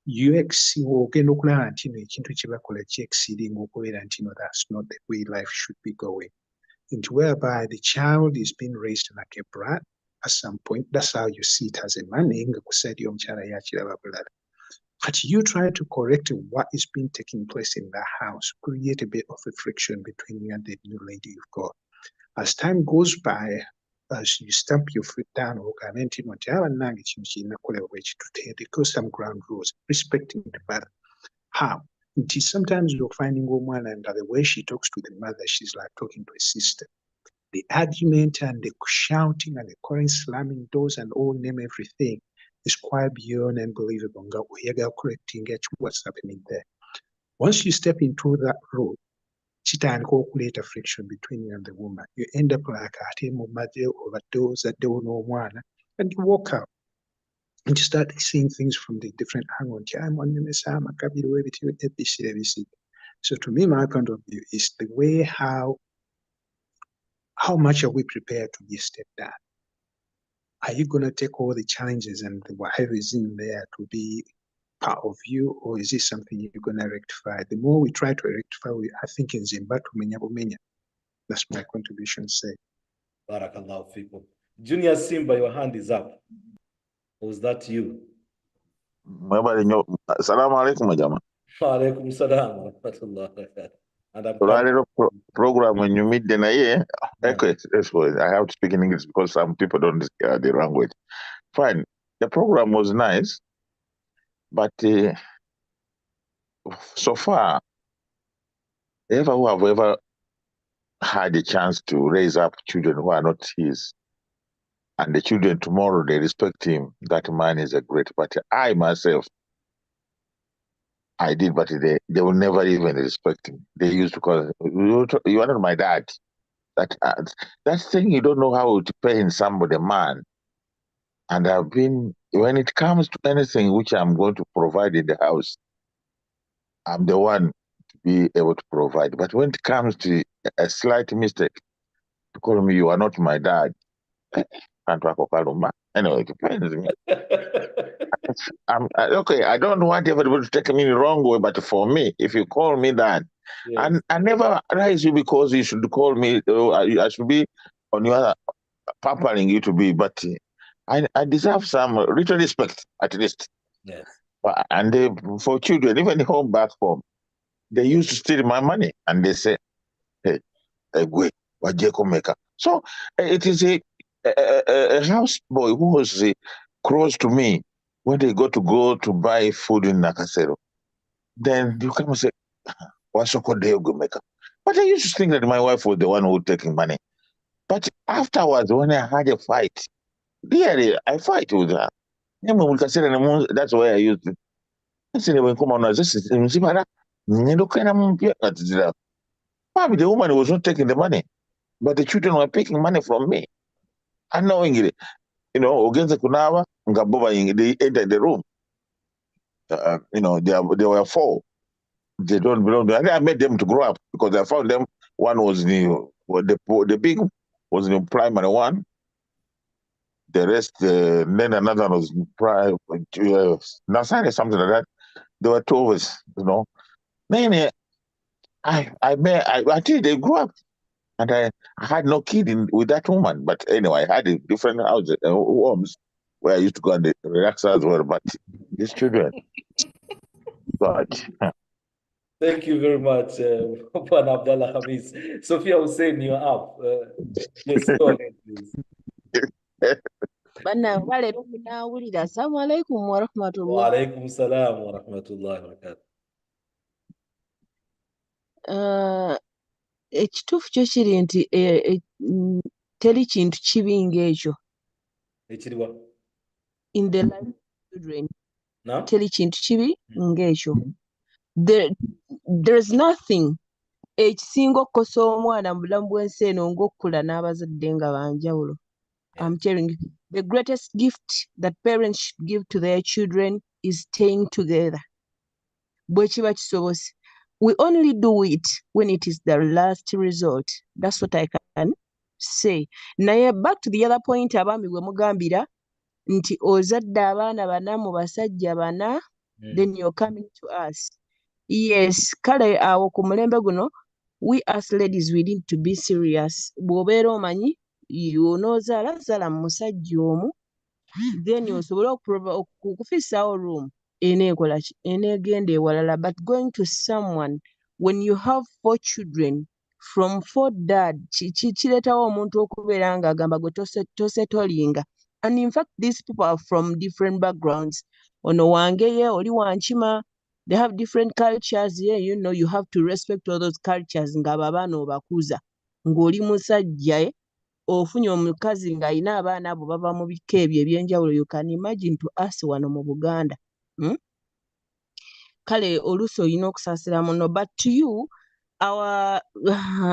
Ogenda okulaba nti ekintu kye bakola exceeding okubeera nti that's not the way life should be going. And whereby the child is being raised like a brat at some point. That's how you see it as a man. But you try to correct what is being taking place in that house, create a bit of a friction between you and the new lady you've got. As time goes by, as you stamp your foot down, because some ground rules, respecting the mother. How? Sometimes you're finding a woman and the way she talks to the mother, she's like talking to a sister. The argument and the shouting and the current slamming doors and all name everything is quite beyond unbelievable. Correcting what's happening there. Once you step into that road, create a friction between you and the woman. You end up like over doors that don't know one, and you walk out. And you start seeing things from the different angles. So to me, my point of view is the way how much are we prepared to be a stepdad? Are you going to take all the challenges and whatever is in there to be part of you, or is this something you're going to rectify? The more we try to rectify, I think in Zimbabwe, that's my contribution. Say. Barakallahu fikum. Junior Simba, your hand is up. Was that you? Assalamu alaikum, Jama. Wa alaikum salam wa rahmatullah. And I'm program when you meet the Naye. Okay, I have to speak in English because some people don't the language. Fine. The program was nice, but so far, who have ever had a chance to raise up children who are not his, and the children tomorrow they respect him, that man is a great. But I myself, I did, but they will never even respect him. They used to call you are not my dad. That thing you don't know how to pay in somebody, man. And I've been, when it comes to anything which I'm going to provide in the house, I'm the one to be able to provide. But when it comes to a slight mistake, to call me, you are not my dad. Anyway, it depends. Okay, I don't want everybody to take me the wrong way, but for me, if you call me that, yes. I never raise you because you should call me, I should be on your pampering you to be, but I deserve some little respect, at least. Yes. And for children, even home back home, they used to steal my money, and they say, hey, maker. So it is a house boy who was close to me when they go to buy food in Nakasero. Then you come and say, maker. But I used to think that my wife was the one who was taking money. But afterwards, when I had a fight, really, I fight with her. That's why I used it. I said, probably the woman was not taking the money, but the children were taking money from me. Unknowingly, against the Kunawa, they entered the room. There were 4. They don't belong to. I made them to grow up because I found them. One was the big was in primary 1. The rest, then another was Nasari, something like that. There were 2 of us, Then I think they grew up, and I had no kid with that woman. But anyway, I had different houses, homes where I used to go and relax as well. But these children, God. Thank you very much, Juan Abdallah Hamis. Sophia Hussein, you're up. Yes, go ahead, please. Assalamu alaikum wa rahmatullah. Wa alaikum salam wa rahmatullahi wa barakatuh. Ekituufu kyo kiri nti teri kintu kibi ng'ekyo. Ekiriwa? In the life of children. No? Teri kintu kibi ng'ekyo. There's nothing ekisinga okukosa omwana mu bulamu bw'ensi eno ng'okukula n'abazadde nga banjawulo. I'm telling you, the greatest gift that parents should give to their children is staying together. Bwe kiba kisobose. We only do it when it is the last resort. That's what I can say. Naye back to the other point abaami bwe mugambira nti ozadde abaana bana mu basajja bana, then you're coming to us. Yes, kale awo ku mulembe guno, we as ladies, we need to be serious. Bw'obeera omanyi, y'onoozaala zaala mu musajja omu, then osobola okufissaawo room. Enegenda ewalala. But going to someone, when you have 4 children, from 4 dad, kireetawo omuntu okubeera nga agamba gwe tosetolinga. And in fact, these people are from different backgrounds. Ono wangeye, oli wankima, they have different cultures. Yeah, you know, you have to respect all those cultures. Ng'abo abaana obakuza. Ng'oli musajja, ofunye omukazi ng'alina abaana abo bava mu bika ebyo eby'enjawulo. You can imagine to us wano mu Buganda. Kale oluusi olina okusaasira muno. But to you, our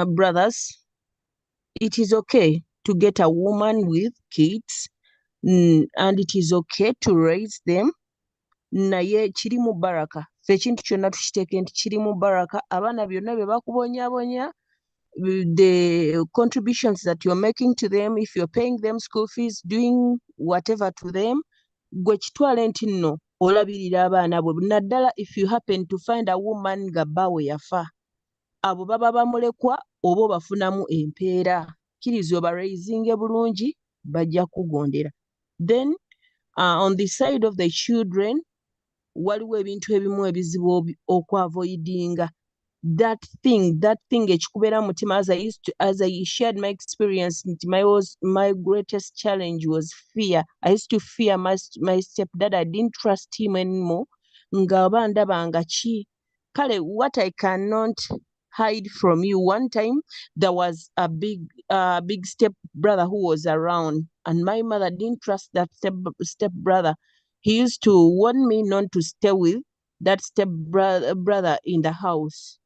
brothers, it is okay to get a woman with kids, and it is okay to raise them. Naye kiri mu baraka. Ffe ekintu kyonna tukiteeke nti kiri mu baraka. Abaana byonna bye bakubonyaabonya, the contributions that you're making to them, if you're paying them school fees, doing whatever to them, gwe kitwale nti nno olabirira abaana bo. Naddala if you happen to find a woman nga bbaawe yafa, abo baba bamulekwa oba obafunamu empeera. Kkiriza obaraizinge bulungi, bajja kugondera. Then on the side of the children, waliwo ebintu ebimu ebizibu okwaavoidinga. That thing ekikubeera mu mutima, as I shared my experience, my greatest challenge was fear. I used to fear my stepdad. I didn't trust him anymore. Ng'aba ndabanga ki. Kale, what I cannot hide from you, one time there was a big step brother who was around, and my mother didn't trust that step brother. He used to warn me not to stay with that step brother in the house.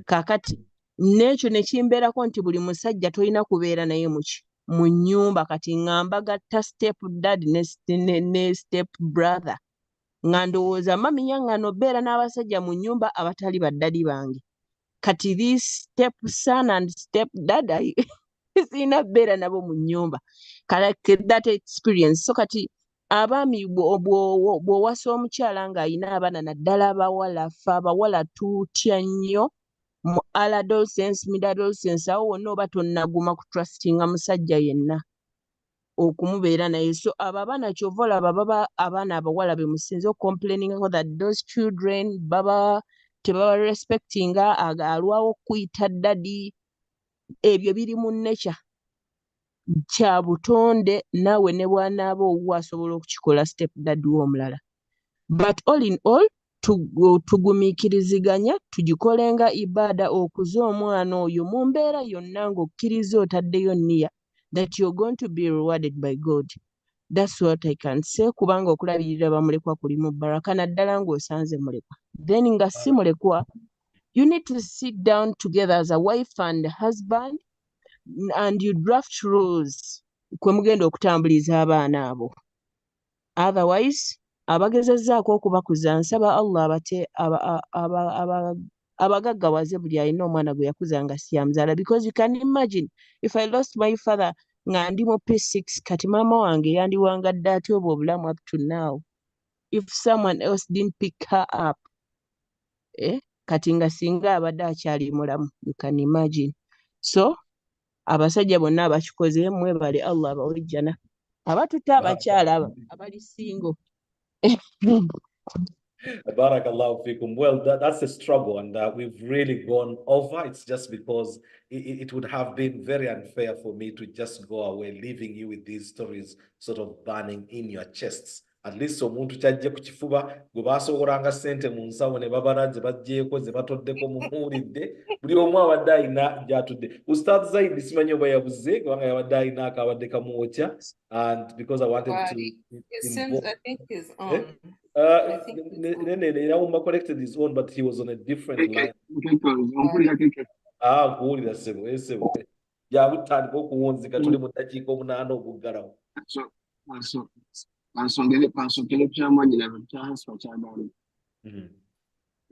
Kakati n'ekyo ne kimbeerako nti buli musajja tolina kubeera naye mu nnyumba. Kati ngamba gatta step dad ne step brother, nga ndowooza maminya nga nobeera n'abasajja mu nnyumba abatali baddadi bange. Kati this step son and step dad sina beera nabo mu nnyumba. That experience. So kati abaami bw'owasa omukyala ng'ayina abaana, naddala abawala, ffe abawala tutya nnyo mu adolescence, mid adolescence, awo wonna oba tonnaguma ku trustinga musajja yenna okumubeera naye. So abo abaana kyova olaba baba abaana abawala be musinze complaining that those children baba tebaba respectinga, alwawo okuyita daddy. Ebyo biri mu nature, kya butonde, naawe ne bw'anaaba owuwo asobola okukikola step dad w'omulala. But all in all, tugumiikiriziganya, tugikolenga ibaada okuza omwana oyo mu mbeera yonna ng'okkiriza otaddeyo nniya that you're going to be rewarded by God. That's what I can say. Kubanga okulabirira bamulekwa kuli mu baraka, naddala ng'osanze mulekwa. Then nga si mulekwa, you need to sit down together as a wife and husband, and you draft rules kwe mugenda okutambuliza abaana abo. Otherwise, abagezezzaako okubakuza, nsaba Allah abagaggawaze buli alina omwana gwe yakuza nga siyamuzaala. Because you can imagine, if I lost my father nga ndi mu P6, kati maama wange yandiwangadde atya obwo obulamu up to now if someone else didn't pick her up. Kati nga singa abadde akyali mulamu, you can imagine. So abasajja bonna abakikoze, mwebale, Allah abawejjana. Abatutte abakyala abali singo. Barakallahu fikum. Well, that's a struggle, and we've really gone over. It's just because it would have been very unfair for me to just go away, leaving you with these stories sort of burning in your chests. At least omuntu kyajje ku kifuba gwe baasoboranga ssente mu nsawo ne babala ze baggyeko ze batoddeko mumuwulidde buli omu abadde ayina gy'atudde. Ustadh Zaid simanyi oba yabuze kubanga yabadde ayina akabadde kamuwokya, and because I wanted to it seems I think he's on. Nauma connected his own, but he was on a different line. Kuwulira ssebo ssebo gyabutandika okuwunzika tuli mu ddakiika omunaana okuggalawo. Pansokere ky'amaanyi nabo kyaswa kyagamba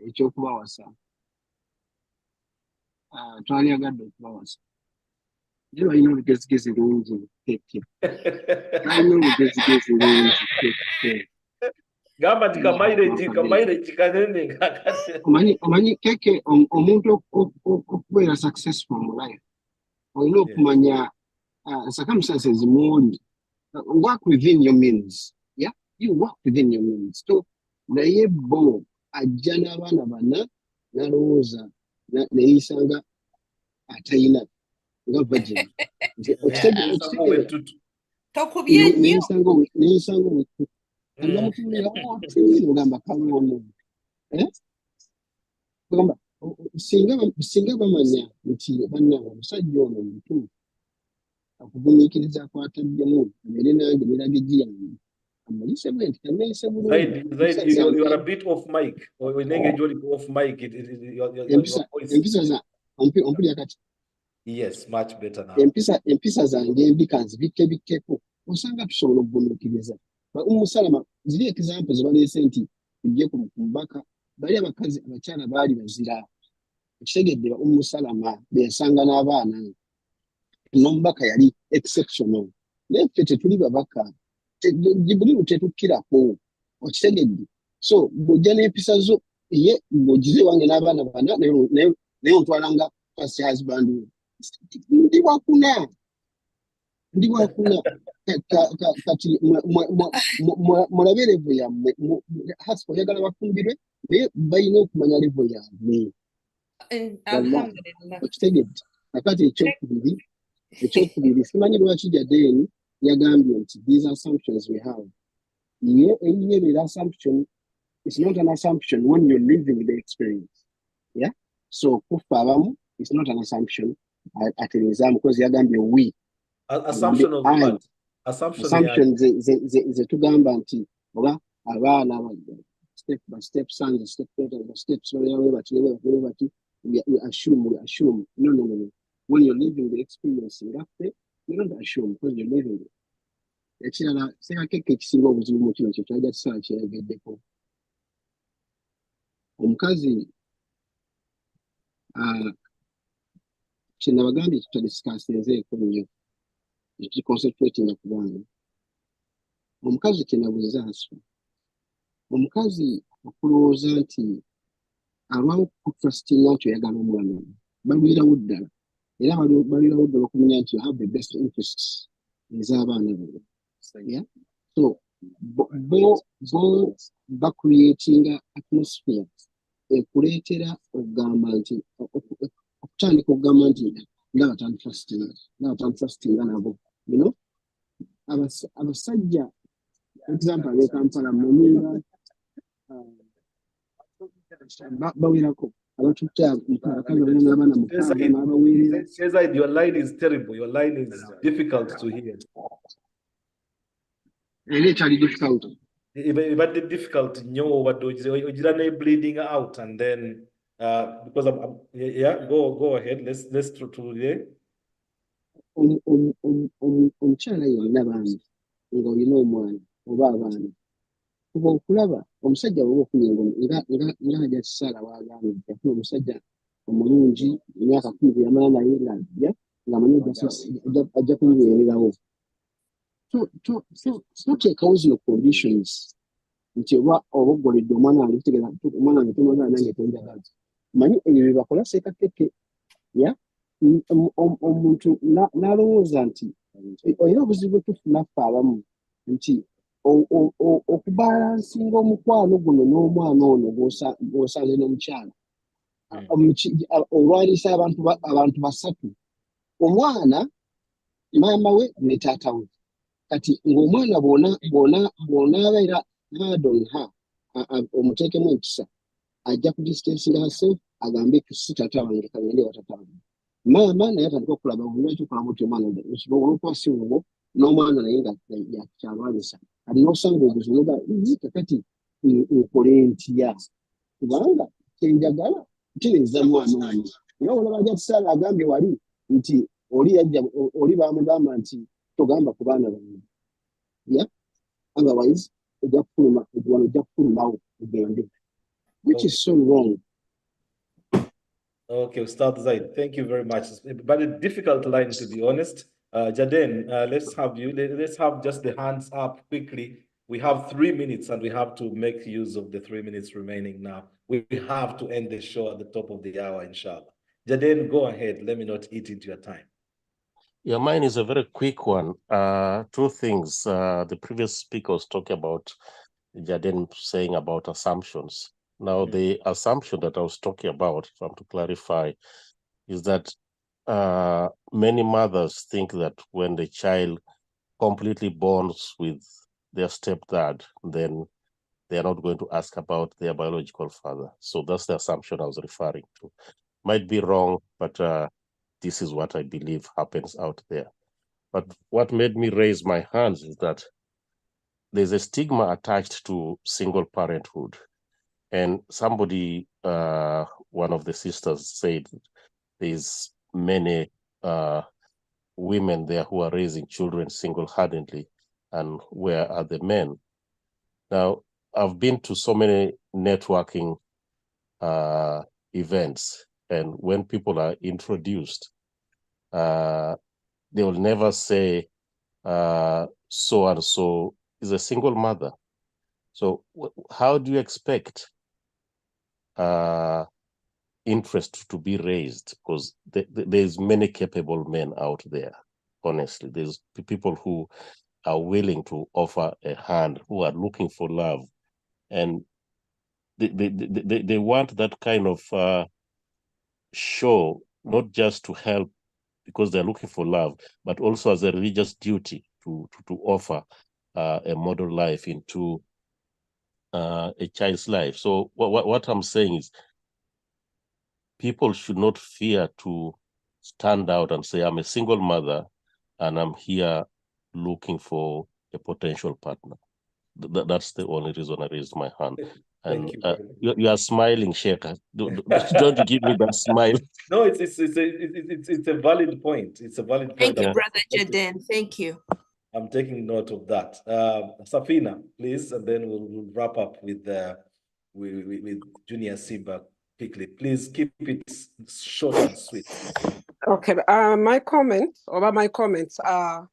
ekyokubawasa twalyagadde okubawasa naye balina olugezigezi lungi balina olugezigezi lungi gamba nti kamairage kanene omanyi keke omuntu okubeera successful mu life olina okumanya circumstances mwoli. Work within your means. Yeah, you work within your means. So, naye bo ajja n'abaana bana n'alowooza neyisanga atayina nga virgin. Neyisanga wettu. Namutuulira oti ogamba kaloono. Ogamba singa bamanya nti bannange omusajja ono mutuufu. Akugumiikiriza akwataddemu emere nange miragegi yange amuyise bwe nti kaneeyise bulungi. You are a bit off mic. Engage off mic. Empisa za ompulira kati. Yes, much better now. Empisa zange embi kanzibikkeko osanga tusobola okugumiikiriza. Umusalama ziri example zibaleese nti tujje ku mubaka bali abakazi abakyala baali bazira ekitegedde Umusalama bensanga n'abaana nomubaka yali exceptional. Naye ffe tetuli babaka buli tetukkirako okitegedde. So bw'ojja n'empisa zo ye ng'ogize wange n'abaana bana naye ontwalanga first husband ndi wakuna kati mulabe levo yammwe hasi oyagala bafumbirwe naye balina okumanya levo yammwe okitegedde. Kakati ekyokubiri simanyi lwaki Jaden yagambye nti these assumptions we have. Ye assumption is not an assumption when you're living the experience. Yeah? So kufa abamu is not an assumption at an exam because yagambye we. Assumption of what? Assumption ze tugamba nti oba abaana step by step sons, step daughters, steps we assume. No. When you're living the experience in that way, you don't assume because you're living it. Ekirala sekakeke ekisinga obuzibu mu kino kyetwajja tusaa kyeyageddeko. Omukazi kyenabagambye tutadisikasinzeeko nnyo ekiconcentratinga ku baana. Omukazi kyenabuuza aswa. Omukazi okulowooza nti alwawo kutrustinga nti oyagala omwana balwirawo ddala. Era balwirawo ddala okumanya nti you have the best interests ez'abaana bano. Yeah? So bo bacreatinga atmosphere ekuleetera okugamba nti okutandika okugamba nti nga batantrustinga nabo. You know? Abasajja example ab'e Kampala muninga bawerako abatutte abakazi balina n'abaana mukaaga n'abaweerera. Your line is terrible. Your line is difficult to hear. Era ekyali difficult. Ibadde difficult nnyo obadde ogira ne bleeding out and then because yeah, go ahead. Let's try. Omukyala yonna bambi ng'olina omwana oba abaana kuba okulaba omusajja bw'oba ofunye nga ajja kisaala wagambye yafuna omusajja omulungi emyaka 10 yamala naye ng'ajja ng'amanyi ajja kumubeererawo. Toteekawo zino conditions nti oba oggoledde omwana wange kitegeeza omwana wange tomwagala nange tonjagala. Manyi ebyo bye bakola seekakeke. Omuntu n'alowooza nti olina obuzibu bwe tufuna ffe abamu nti okubalansinga omukwano guno n'omwana ono gw'osanze n'omukyala olwalisa abantu basatu, omwana maama we ne taata we. Kati ng'omwana bw'onaabeera hard on her, omuteekemu empisa, ajja ku distancinga herself agambe si taata wange kangende wa taata wange. Maama naye atandika okulaba lwaki okulaba oti omwana olwokuba si wuwo n'omwana naye nga yakyalwanyisa. Kati n'osanga oguzoba kakati nkole ntya kubanga kyenjagala ntereeza mwana wange. Nga olaba ajja kusaala agambye wali nti oli bamugamba nti togamba ku baana bange. Otherwise ojja kufulumawo ogende, which is so wrong. Okay, Ustad Zaid, thank you very much. But a difficult line, to be honest. Jaden, let's have just the hands up quickly. We have 3 minutes and we have to make use of the 3 minutes remaining now. We have to end the show at the top of the hour, inshallah. Jaden, go ahead. Let me not eat into your time. Yeah, mine is a very quick one. Two things. The previous speaker was talking about Jaden saying about assumptions. Now, the assumption that I was talking about, if I'm to clarify, is that many mothers think that when the child completely bonds with their stepdad, then they are not going to ask about their biological father. So that's the assumption I was referring to. Might be wrong, but this is what I believe happens out there. But what made me raise my hands is that there's a stigma attached to single parenthood. And somebody, one of the sisters said, there's many women there who are raising children single-handedly, and where are the men? Now, I've been to so many networking events, and when people are introduced, they will never say, so-and-so is a single mother. So how do you expect interest to be raised? Because there's many capable men out there, honestly. There's people who are willing to offer a hand, who are looking for love. And they want that kind of show, not just to help because they're looking for love, but also as a religious duty to offer a model life into a child's life. So what I'm saying is people should not fear to stand out and say, I'm a single mother and I'm here looking for a potential partner. That's the only reason I raised my hand. And you are smiling, Sheikh. Don't give me that smile. No, it's a valid point. It's a valid point. Thank you, Brother Jaden. Thank you. I'm taking note of that. Safina, please, and then we'll wrap up with Junior Simba quickly. Please keep it short and sweet. Okay, my comments are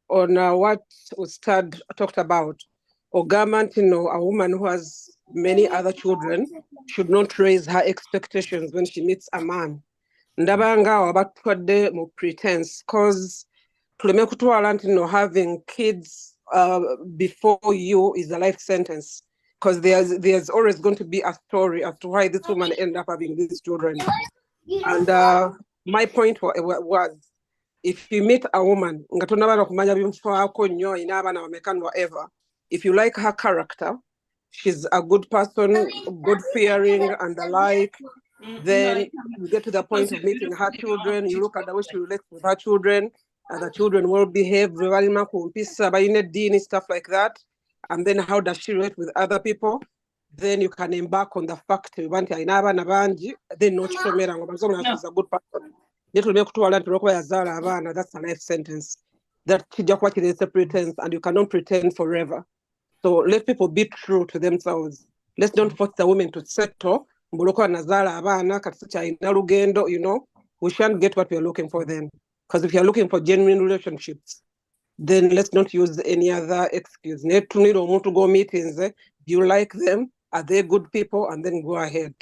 on what Ustad talked about. A government, a woman who has many other children should not raise her expectations when she meets a man. Ndabanga abatwadde mu pretense, because having kids before you is a life sentence, because there's always going to be a story as to why this woman ended up having these children. And my point was, if you meet a woman, if you like her character, she's a good person, good fearing and the like, then you get to the point of meeting her children, you look at the way she relates with her children, and the children will behave, stuff like that. And then how does she relate with other people? Then you can embark on the fact then not she's a good person. That's a life sentence. That is a pretense, and you cannot pretend forever. So let people be true to themselves. Let's don't force the women to settle. We shan't get what we're looking for then. Because if you're looking for genuine relationships, then let's not use any other excuse. Need to go meetings. Do you like them? Are they good people? And then go ahead.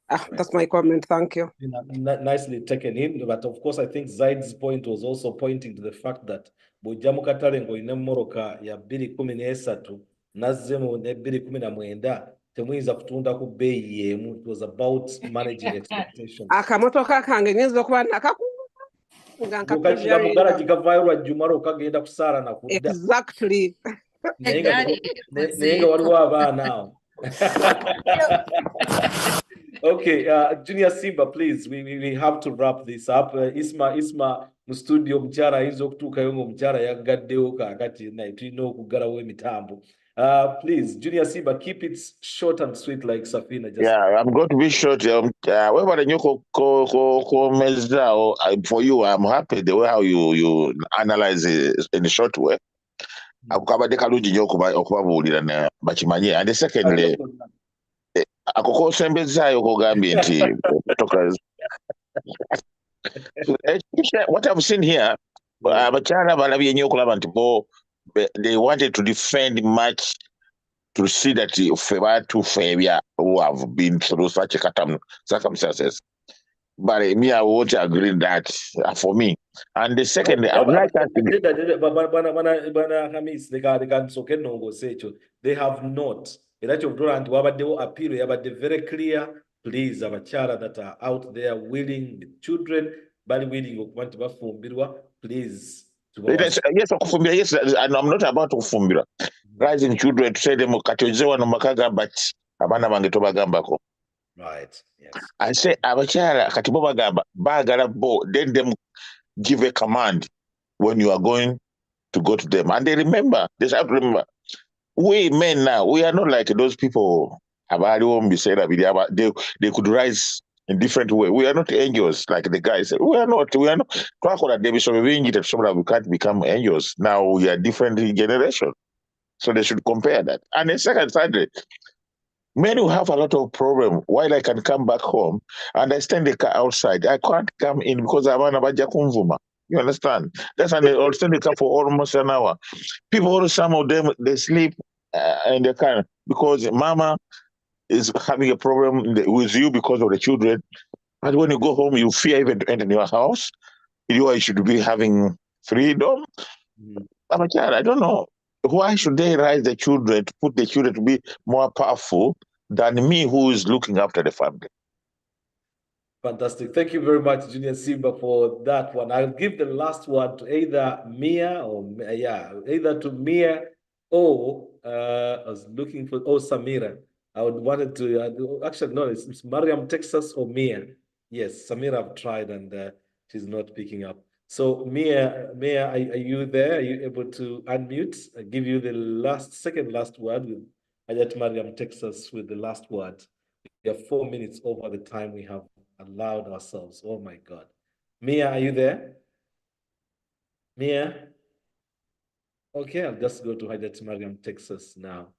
That's my comment. Thank you. Nicely taken in. But of course, I think Zaid's point was also pointing to the fact that bw'ojja mu katale ng'olina mmoroka ya 2013 nazze mu ne 2019 temuyinza kutunda ku bbeeyi y'emu. It was about managing expectations. Akamotoka kange ngenza okuba ng'okakira mu garagi kavaayo lwajjumala okagenda kusaala na kudda. Exactly. naye nga waliwo abaana awo. Okay, Junior Simba, please, we have to wrap this up. Isma mu studio omukyala ayinza okutuukayo ng'omukyala yaggaddewo kaakati naye tulina okuggalawo emitambo. Please, Junior Simba, keep it short and sweet like Safina. Yeah, I'm going to be short. For you, I'm happy the way how you analyze it in a short way. Akukabadde kalungi nnyo okubabuulira bakimanye. And secondly, akukosembezaayo kogambye nti what I've seen here, abakyala balabye nnyo okulaba nti they wanted to defend much to see that ffe who have been through such circumstances. But me, I won't agree that for me. And the second, I would like that. They have not. Appeal very clear. Please, abakyala that are out there willing, with children, bali willing please. Yes, yes, and I'm not about to fumbira. Rising children to say them katozewa no makaga but abana bange tobagambako. Right. Yes. I say abakyala kati bo bagamba bagala bo, then them give a command when you are going to go to them, and they remember. They have to remember. We men now, we are not like those people. They could rise in different way. We are not angels like the guys. We are not. We can't become angels. Now we are different generation. So they should compare that. And then thirdly, men who have a lot of problem, while I can come back home and I stand the car outside, I can't come in because I'm an abajakumvuma. You understand? That's an I'll stand the car for almost an hour. People, some of them, they sleep in the car because mama is having a problem with you because of the children. And when you go home, you fear even to enter your house. You should be having freedom. I don't know. Why should they raise the children, to put the children to be more powerful than me who is looking after the family? Fantastic. Thank you very much, Junior Simba, for that one. I'll give the last word to either Mia or, either to Mia or, I was looking for, Samira. I would wanted to, actually, no, it's Mariam, Texas or Mia. Yes, Samira I've tried and she's not picking up. So Mia, are you there? Are you able to unmute? I give you the second last word with Ayat Mariam, Texas with the last word. We are 4 minutes over the time we have allowed ourselves. Oh my God. Mia, are you there? Mia? Okay, I'll just go to Hajjat Mariam, Texas now.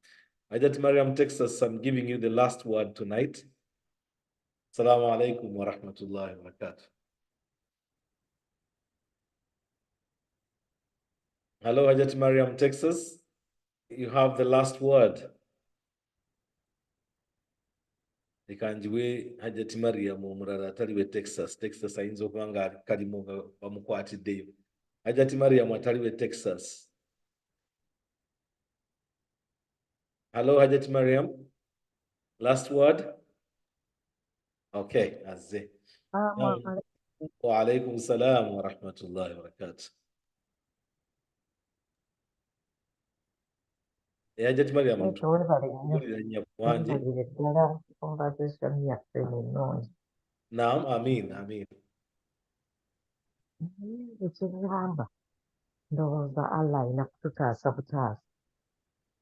Hajjat Mariam, Texas, I'm giving you the last word tonight. Assalamu alaikum wa rahmatullahi wa barakatuh. Hello, Hajjat Mariam, Texas. You have the last word. Ekanjiwe Hajjat Mariam omulala atali we Texas. Texas ayinza okuba nga kalimu nga bamukwatiddeyo. Hajjat Mariam atali we Texas. Hello, Hajjat Mariam. Last word? Okay, azze. Wa alaikum salam wa rahmatullahi wa barakatuh. Hajjat Mariam. Naam, amin. Ekigamba ndowooza Allah alina kututaasa butaasa.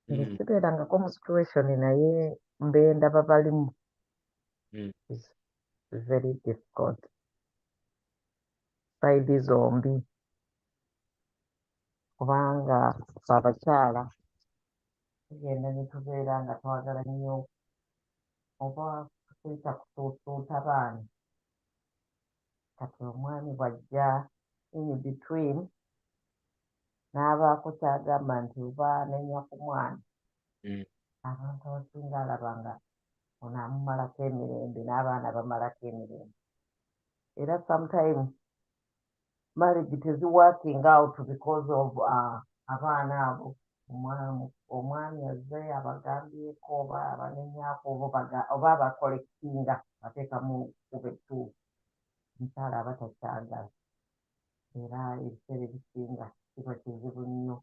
Sibeerangako mu situation naye mbe ndaba balimu. It's very difficult. Saidi zombi. Kubanga abakyala tugenda ne tubeera nga twagala nnyo oba tuyita kutuutuuta baana. Kati omwami bw'ajja in between n'abaako kyagamba nti oba nenya ku mwana. Abantu abasinga alaba nga ono amumalako emirembe n'abaana bamalako emirembe. Era sometimes marriage it is working out because of abaana abo omwami azze abagambyeko oba abanenyaako oba abakolekitinga bateekamu kuba ettuufu omukyala aba takyagala era ebiseera ebisinga kiba kizibu nnyo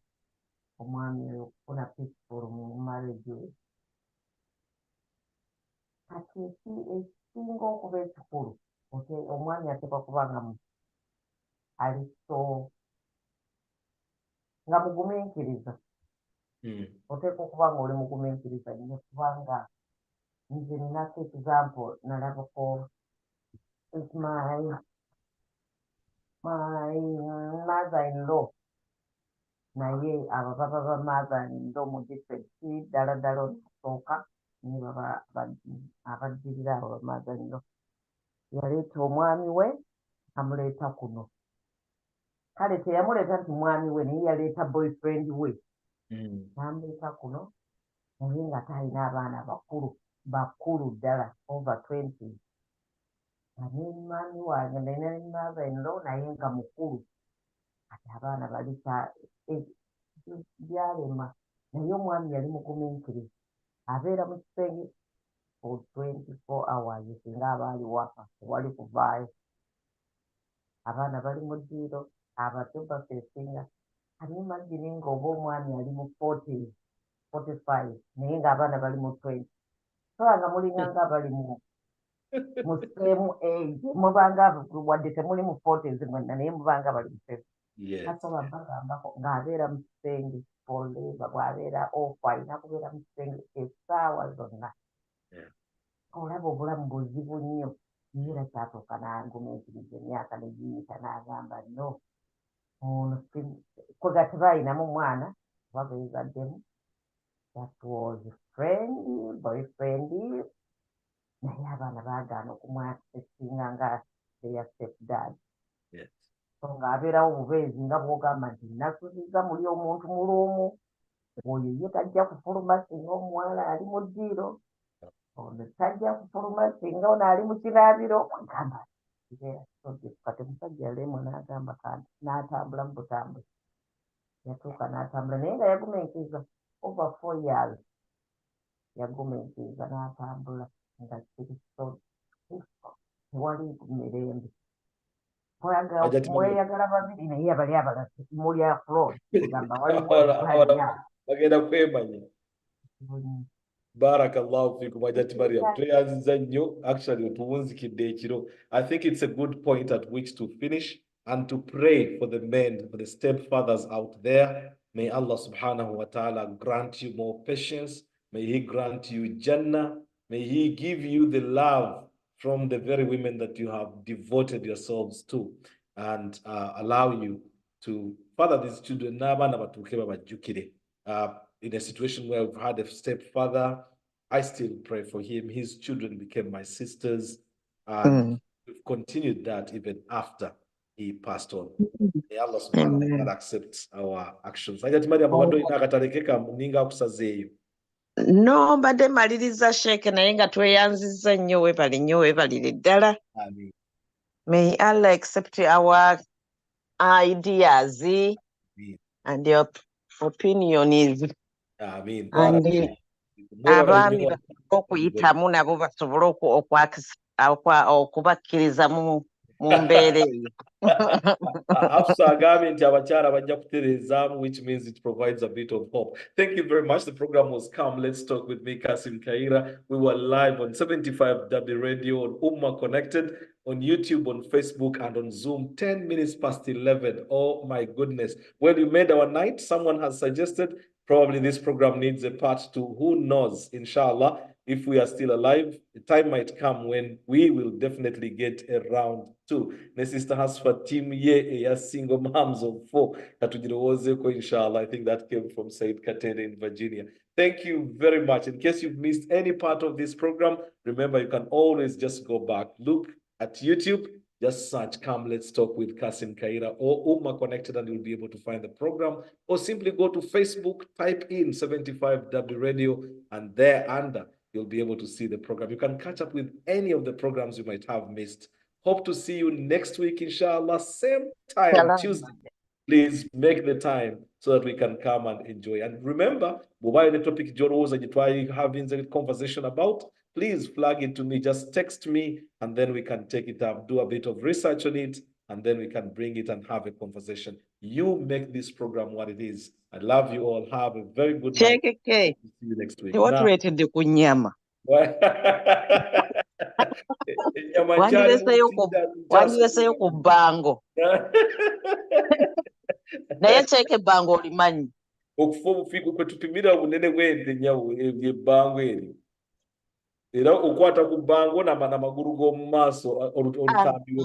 omwami oyo okufuna peaceful mu marriage we kati ekisinga okuba ekikulu omwami ateekwa kuba nga ali so nga mugumiikiriza oteekwa okuba nga oli mugumiikiriza nnyo kubanga nze ninako example nalabako my mother-in-law naye abo baba ba mother-in-law mu different ddala ddala okusooka naye baba abaddirira abo ba mother-in-law yaleeta omwami we amuleeta kuno kale teyamuleeta nti mwami we naye yaleeta boyfriend we namuleeta kuno naye nga talina abaana bakulu ddala over 20 naye mwami wange nalina ne mother-in-law naye nga mukulu kati abaana bali byalema naye omwami yali mugumiikiriza abeera mu kisenge for 24 hours singa abaali waka tewali kuvaayo abaana bali mu ddiiro abato bafeesinga ani imagine nga oba omwami ali mu 40 45 naye ng'abaana bali mu 20 solanga mulinganga abali mu same age mubanga wadde temuli mu 40s mwenna naye mubanga bali mu 7 kasoba mbagambako ng'abeera mu kisenge oleba bw'abeera ofu alina kubeera mu kisenge essaawa zonna olaba obulamu buzibu nnyo naye era kyatuuka n'angumiikiriza emyaka ne giyita n'agamba no ono kwega tebalinamu mwana oba beezaddemu that was boyfriend naye abaana baagaana okumwakisinga nga their stepdad so ng'abeerawo obubeezi nga bw'ogamba nti nasubiza muli omuntu muluumu oyo ye tajja kufuluma singa omuwala ali mu ddiiro ono tajja kufuluma singa ono ali mu kiraabiro gamba kati omusajja yaleemu n'agamba kandi n'atambula mu butambuzi yatuuka n'atambula naye nga yagumiikiriza over 4 years yagumiikiriza n'atambula nga kiri so tewali mirembe mweyagala babiri naye abali abalala muli afloor gamba bagenda kwemanya barakallahu fikum Hajjati Mariam tweyanziza nnyo actually otuwunzikidde ekiro. I think it's a good point at which to finish and to pray for the men, for the stepfathers out there. May Allah subhanahu wa ta'ala grant you more patience. May He grant you Jannah. May He give you the love from the very women that you have devoted yourselves to and allow you to father these children. In a situation where we've had a stepfather, I still pray for him. His children became my sisters, and we've continued that even after he passed on. May Allah subhanahu wa ta'ala accept our actions. No, mbadde maliriza Sheikh naye nga tweyanziza nnyo weebalire ddala. May Allah accept our ideas and your opinions. And abaami okuyitamu nabo basobole okubakkiriza mu mbeera eyo. Which means it provides a bit of hope. Thank you very much. The program was Come Let's Talk with me, Kassim Kayira. We were live on 75W Radio, on Ummah Connected, on YouTube, on Facebook, and on Zoom, 10 minutes past 11. Oh my goodness. Well, you made our night. Someone has suggested probably this program needs a part 2. Who knows? Inshallah, if we are still alive, the time might come when we will definitely get a round 2. My sister has for team a single moms of 4. Inshallah, I think that came from Said Katene in Virginia. Thank you very much. In case you've missed any part of this program, remember you can always just go back, look at YouTube, just search Come Let's Talk with Kassim Kayira or Ummah Connected, and you'll be able to find the program. Or simply go to Facebook, type in 75W Radio, and there under you'll be able to see the program. You can catch up with any of the programs you might have missed. Hope to see you next week, inshallah, same time, Tuesday. Please make the time so that we can come and enjoy. And remember, mobile the topic Joros and you try having a conversation about, please flag it to me. Just text me and then we can take it up, do a bit of research on it, and then we can bring it and have a conversation. You make this program what it is. I love you all. Have a very good night. See you next week. Tewatuleetedde ku nnyama. Wandireseyo ku bbango. Naye nteeka ebbango olimanyi. Okufa obufiiko kwe tupimira obunene bw'ente nyawo ebbango eri. Era okwata ku bbango n'amagulu g'omu maaso olutambi